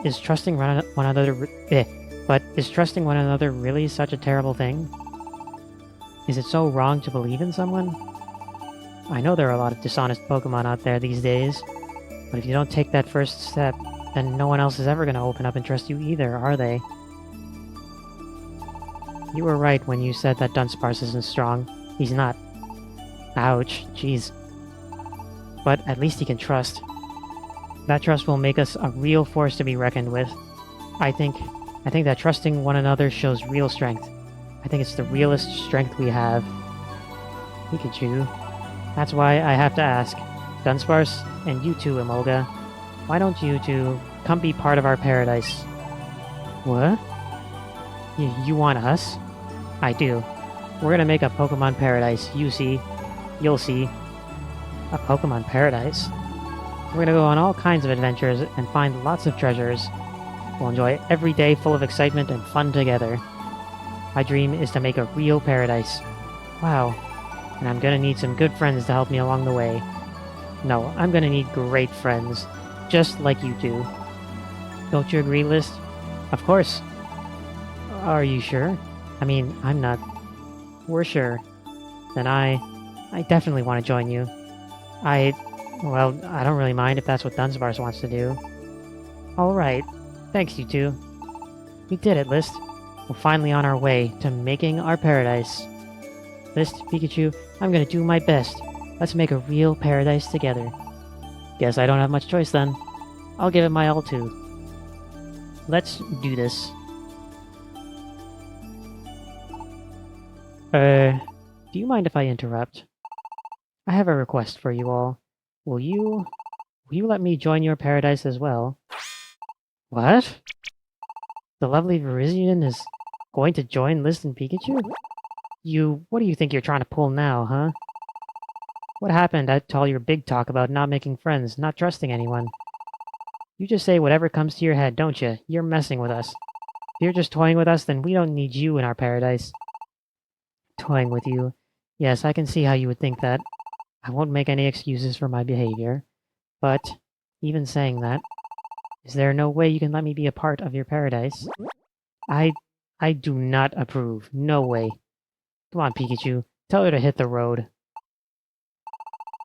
A: is trusting one another really such a terrible thing? Is it so wrong to believe in someone? I know there are a lot of dishonest Pokemon out there these days, but if you don't take that first step, then no one else is ever going to open up and trust you either, are they? You were right when you said that Dunsparce isn't strong. He's not. Ouch, jeez. But at least he can trust. That trust will make us a real force to be reckoned with. I think that trusting one another shows real strength. I think it's the realest strength we have. Pikachu. That's why I have to ask. Dunsparce, and you too, Emolga. Why don't you two come be part of our paradise? What? You want us? I do. We're gonna make a Pokemon paradise. You see. You'll see. A Pokemon paradise? We're gonna go on all kinds of adventures and find lots of treasures. We'll enjoy every day full of excitement and fun together. My dream is to make a real paradise. Wow. And I'm gonna need some good friends to help me along the way. No, I'm gonna need great friends. Just like you two. Don't you agree, List? Of course. Are you sure? I mean, I'm not. We're sure. Then I definitely want to join you. Well, I don't really mind if that's what Dunsparce wants to do. Alright. Thanks, you two. We did it, List. We're finally on our way to making our paradise. List, Pikachu, I'm gonna do my best. Let's make a real paradise together. Guess I don't have much choice then. I'll give it my all too. Let's do this. Do you mind if I interrupt? I have a request for you all. Will you let me join your paradise as well? What? The lovely Virizion is going to join List and Pikachu? What do you think you're trying to pull now, huh? What happened to all your big talk about not making friends, not trusting anyone? You just say whatever comes to your head, don't you? You're messing with us. If you're just toying with us, then we don't need you in our paradise. Toying with you. Yes, I can see how you would think that. I won't make any excuses for my behavior. But, even saying that, is there no way you can let me be a part of your paradise? I do not approve. No way. Come on, Pikachu. Tell her to hit the road.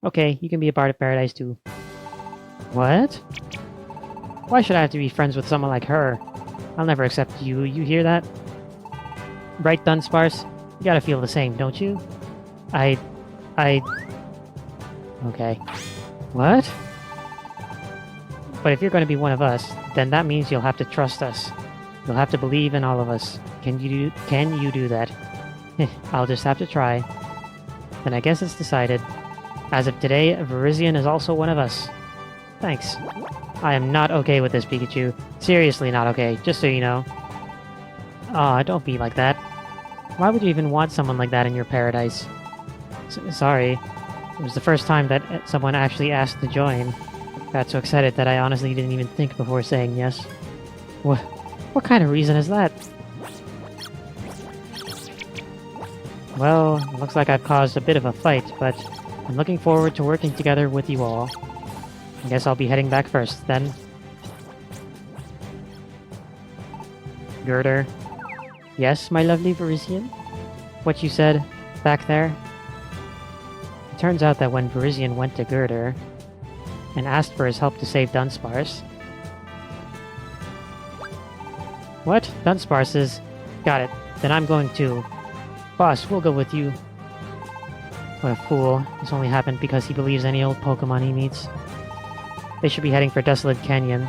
A: Okay, you can be a part of paradise too. What? Why should I have to be friends with someone like her? I'll never accept you. You hear that? Right, Dunsparce? You gotta feel the same, don't you? Okay. What? But if you're going to be one of us, then that means you'll have to trust us. You'll have to believe in all of us. Can you do that? I'll just have to try. Then I guess it's decided. As of today, Virizion is also one of us. Thanks. I am not okay with this, Pikachu. Seriously not okay, just so you know. Aw, don't be like that. Why would you even want someone like that in your paradise? Sorry. It was the first time that someone actually asked to join. Got so excited that I honestly didn't even think before saying yes. What kind of reason is that? Well, looks like I've caused a bit of a fight, but I'm looking forward to working together with you all. I guess I'll be heading back first, then. Girder. Yes, my lovely Virizion? What you said back there? It turns out that when Virizion went to Girder and asked for his help to save Dunsparce... What? Dunsparce is... Got it. Then I'm going too. Boss, we'll go with you. What a fool. This only happened because he believes any old Pokemon he meets. They should be heading for Desolate Canyon.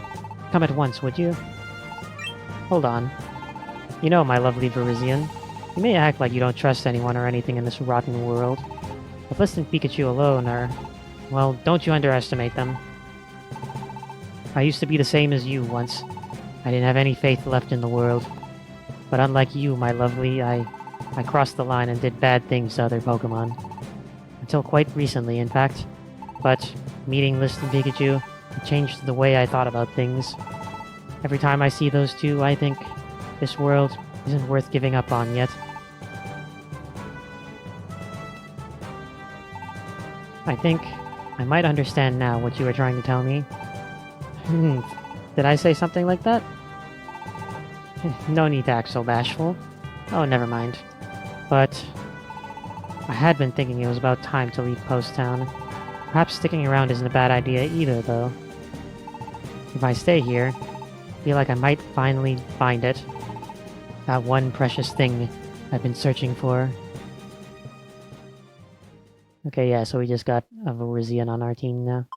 A: Come at once, would you? Hold on. You know, my lovely Virizion, you may act like you don't trust anyone or anything in this rotten world, but List and Pikachu alone are... Well, don't you underestimate them. I used to be the same as you once. I didn't have any faith left in the world. But unlike you, my lovely, I crossed the line and did bad things to other Pokemon. Until quite recently, in fact. But meeting List and Pikachu, it changed the way I thought about things. Every time I see those two, I think, this world isn't worth giving up on yet. I think I might understand now what you were trying to tell me. Did I say something like that? No need to act so bashful. Oh, never mind. But I had been thinking it was about time to leave Post Town. Perhaps sticking around isn't a bad idea either, though. If I stay here, I feel like I might finally find it. That one precious thing I've been searching for. Okay, yeah, so we just got a Virizion on our team now.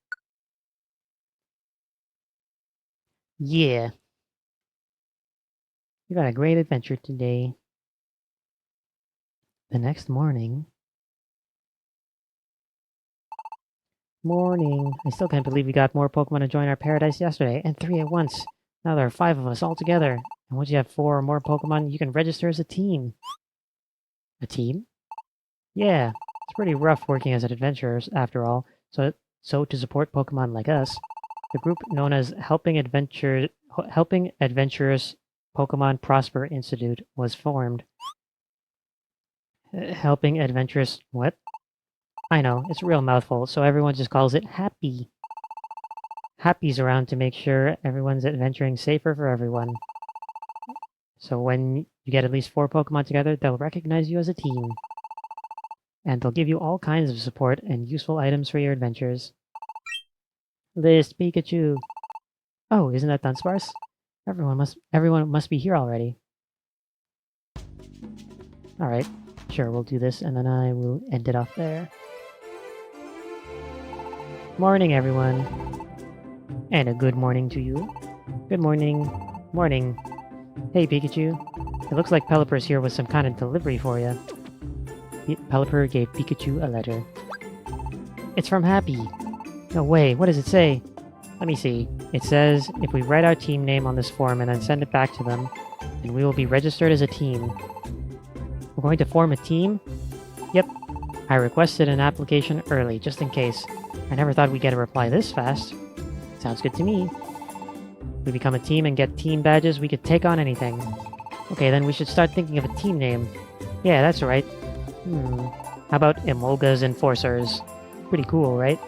A: Yeah. We got a great adventure today. The next morning... Morning. I still can't believe we got more Pokemon to join our paradise yesterday, and 3 at once. Now there are 5 of us all together. And once you have 4 or more Pokemon, you can register as a team. A team? Yeah, it's pretty rough working as adventurers, after all. So to support Pokemon like us, the group known as Helping Adventurous Pokemon Prosper Institute was formed. Helping Adventurous what? I know, it's a real mouthful, so everyone just calls it Happy. Happy's around to make sure everyone's adventuring safer for everyone. So when you get at least 4 Pokemon together, they'll recognize you as a team. And they'll give you all kinds of support and useful items for your adventures. List Pikachu. Oh, isn't that Dunsparce? Everyone must be here already. Alright, sure, we'll do this, and then I will end it off there. Morning, everyone. And a good morning to you. Good morning. Morning. Hey, Pikachu. It looks like Pelipper's here with some kind of delivery for you. Pelipper gave Pikachu a letter. It's from Happy. No way, what does it say? Let me see. It says, if we write our team name on this form and then send it back to them, then we will be registered as a team. We're going to form a team? Yep. I requested an application early, just in case. I never thought we'd get a reply this fast. Sounds good to me. We become a team and get team badges, we could take on anything. Okay, then we should start thinking of a team name. Yeah, that's right. How about Emolga's Enforcers? Pretty cool, right?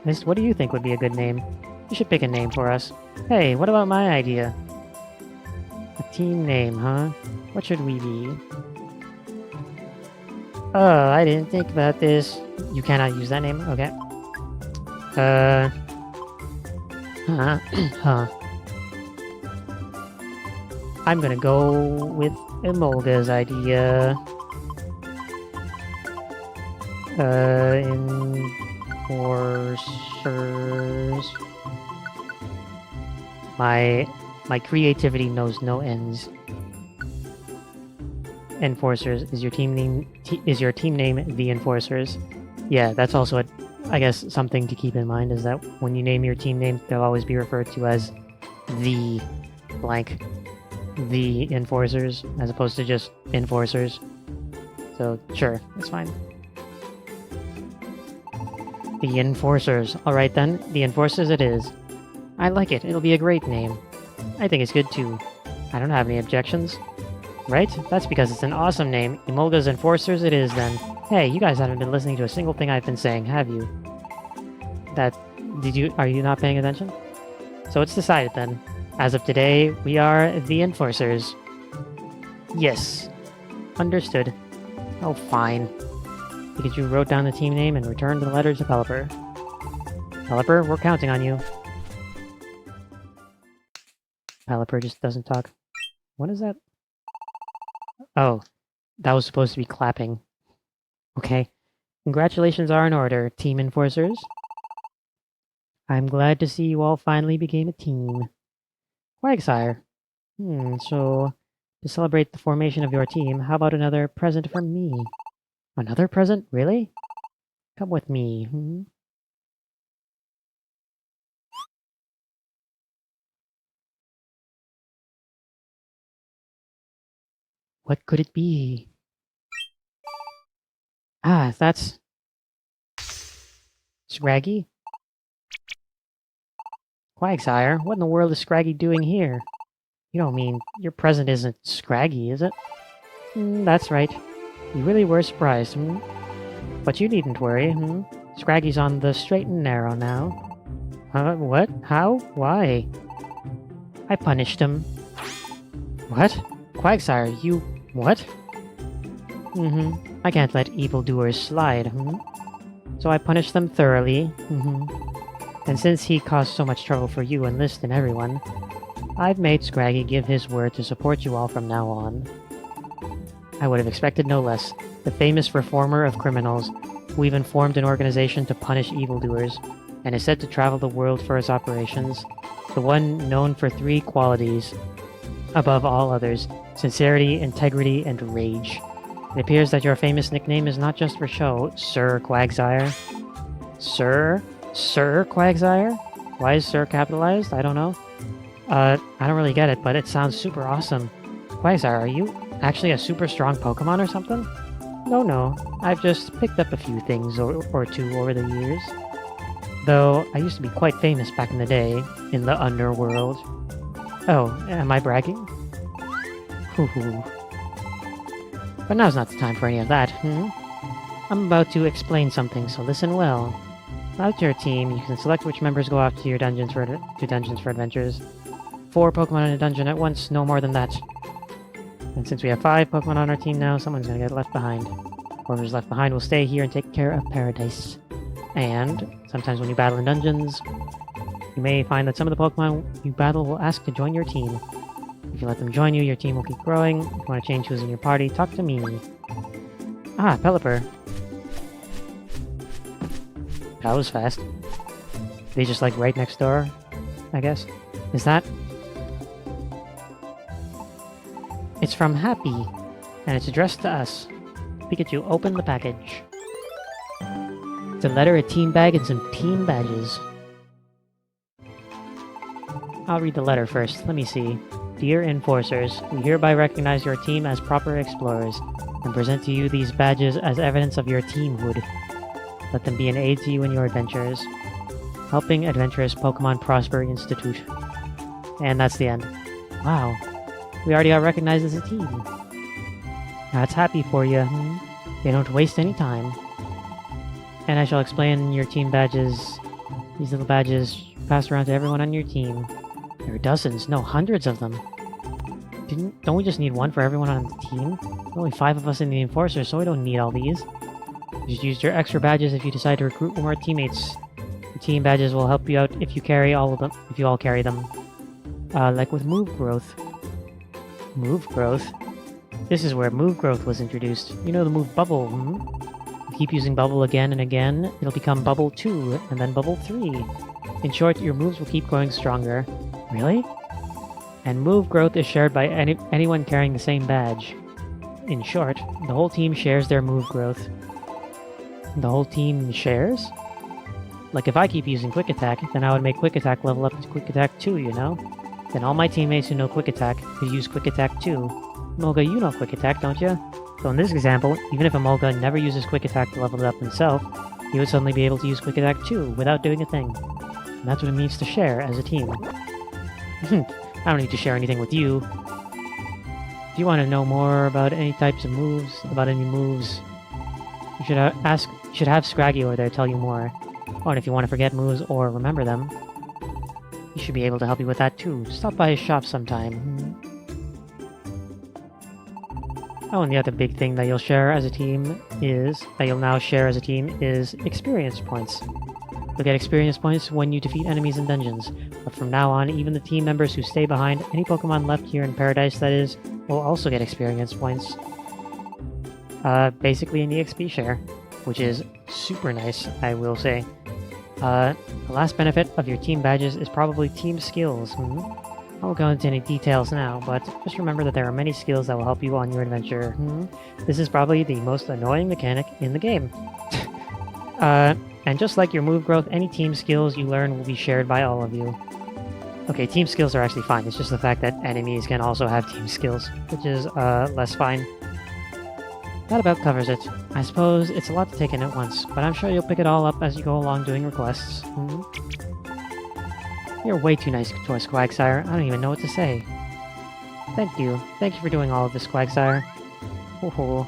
A: Mist, what do you think would be a good name? You should pick a name for us. Hey, what about my idea? A team name, huh? What should we be? Oh, I didn't think about this. You cannot use that name? Okay. Huh. I'm gonna go with Emolga's idea. Enforcers. My creativity knows no ends. Enforcers is your team name. Is your team name the Enforcers? Yeah, that's also I guess something to keep in mind is that when you name your team name, they'll always be referred to as the blank, the Enforcers, as opposed to just Enforcers. So sure, that's fine. The Enforcers. Alright then, the Enforcers it is. I like it, it'll be a great name. I think it's good too. I don't have any objections. Right? That's because it's an awesome name. Emolga's Enforcers it is then. Hey, you guys haven't been listening to a single thing I've been saying, have you? Are you not paying attention? So it's decided then. As of today, we are the Enforcers. Yes. Understood. Oh, fine. Pikachu wrote down the team name and returned the letter to Pelipper. Pelipper, we're counting on you. Pelipper just doesn't talk. What is that? Oh, that was supposed to be clapping. Okay. Congratulations are in order, Team Enforcers. I'm glad to see you all finally became a team. Quagsire. So, to celebrate the formation of your team, how about another present from me? Another present? Really? Come with me, What could it be? Ah, that's... Scraggy? Quagsire, what in the world is Scraggy doing here? You don't mean your present isn't Scraggy, is it? That's right. You really were surprised, But you needn't worry, Scraggy's on the straight and narrow now. Huh? What? How? Why? I punished him. What? Quagsire, you... what? I can't let evildoers slide, So I punished them thoroughly, And since he caused so much trouble for you and List and everyone, I've made Scraggy give his word to support you all from now on. I would have expected no less. The famous reformer of criminals. who even formed an organization to punish evildoers, and is said to travel the world for its operations. The one known for 3 qualities above all others: sincerity, integrity, and rage. It appears that your famous nickname is not just for show, Sir Quagsire. Sir? Sir Quagsire? Why is Sir capitalized? I don't know. I don't really get it, but it sounds super awesome. Quagsire, are you actually a super strong Pokemon or something? No. I've just picked up a few things or two over the years. Though, I used to be quite famous back in the day, in the underworld. Oh, am I bragging? Hoo-hoo. But now's not the time for any of that, I'm about to explain something, so listen well. About your team, you can select which members go off to your dungeons for adventures. 4 Pokemon in a dungeon at once, no more than that. And since we have 5 Pokemon on our team now, someone's gonna get left behind. Whoever's left behind will stay here and take care of Paradise. And sometimes when you battle in dungeons, you may find that some of the Pokemon you battle will ask to join your team. If you let them join you, your team will keep growing. If you want to change who's in your party, talk to me. Ah, Pelipper. That was fast. They just like right next door, I guess. Is that? It's from Happy, and it's addressed to us. Pikachu, open the package. It's a letter, a team bag, and some team badges. I'll read the letter first. Let me see. Dear Enforcers, we hereby recognize your team as proper explorers, and present to you these badges as evidence of your teamhood. Let them be an aid to you in your adventures. Helping Adventurous Pokemon Prosper Institute. And that's the end. Wow. We already got recognized as a team. That's happy for you. They don't waste any time. And I shall explain your team badges. These little badges passed around to everyone on your team. There are dozens, no, hundreds of them. Don't we just need one for everyone on the team? There's only 5 of us in the Enforcers, so we don't need all these. Just use your extra badges if you decide to recruit more teammates. The team badges will help you out if you carry all of them. If you all carry them, like with move growth. Move growth. This is where move growth was introduced. You know the move Bubble. You keep using Bubble again and again, it'll become Bubble 2 and then Bubble 3. In short, your moves will keep growing stronger. Really? And move growth is shared by anyone carrying the same badge. In short, the whole team shares their move growth. The whole team shares? Like if I keep using Quick Attack, then I would make Quick Attack level up to Quick Attack 2, you know? Then all my teammates who know Quick Attack could use Quick Attack 2. Mulga, you know Quick Attack, don't you? So in this example, even if a Mulga never uses Quick Attack to level it up himself, he would suddenly be able to use Quick Attack 2 without doing a thing. And that's what it means to share as a team. I don't need to share anything with you. If you want to know more about any types of moves, you should have Scraggy over there tell you more. Oh, and if you want to forget moves or remember them, he should be able to help you with that too. Stop by his shop sometime. Oh, and the other big thing that you'll share as a team is experience points. You'll get experience points when you defeat enemies in dungeons, but from now on, even the team members who stay behind, any Pokemon left here in Paradise that is, will also get experience points. Basically an EXP share, which is super nice, I will say. The last benefit of your team badges is probably team skills. I won't go into any details now, but just remember that there are many skills that will help you on your adventure. This is probably the most annoying mechanic in the game. And just like your move growth, any team skills you learn will be shared by all of you. Okay, team skills are actually fine, it's just the fact that enemies can also have team skills, which is, less fine. That about covers it. I suppose it's a lot to take in at once, but I'm sure you'll pick it all up as you go along doing requests. You're way too nice to us, Quagsire. I don't even know what to say. Thank you. Thank you for doing all of this, Quagsire. Ho.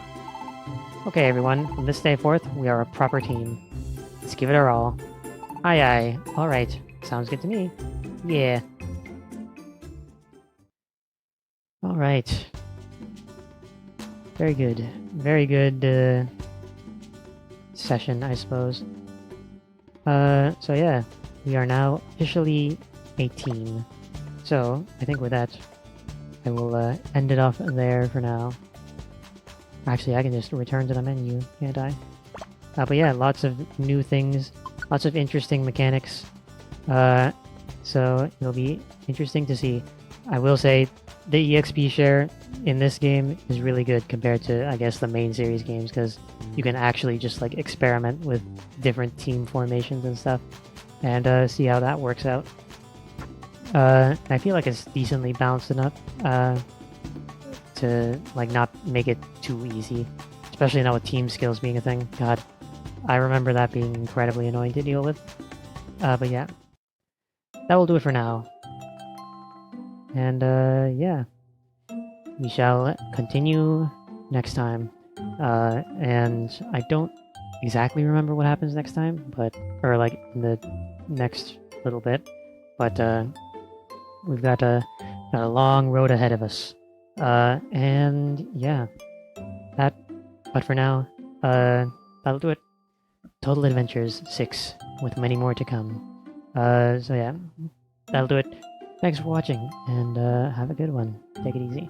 A: Okay, everyone. From this day forth, we are a proper team. Let's give it our all. Aye. Alright. Sounds good to me. Yeah. Alright. Very good. Very good, session, I suppose. So yeah. We are now officially a team. So, I think with that, I will end it off there for now. Actually, I can just return to the menu, can't I? But yeah, lots of new things, lots of interesting mechanics. So it'll be interesting to see. I will say the EXP share in this game is really good compared to, I guess, the main series games because you can actually just like experiment with different team formations and stuff and see how that works out. I feel like it's decently balanced enough to like not make it too easy, especially now with team skills being a thing. God, I remember that being incredibly annoying to deal with. But yeah, that will do it for now. And yeah, we shall continue next time. And I don't exactly remember what happens next time, but or like in the next little bit, but we've got a long road ahead of us. And yeah, that. But for now, that'll do it. Total Adventures 6, with many more to come. So yeah, that'll do it. Thanks for watching, and have a good one. Take it easy.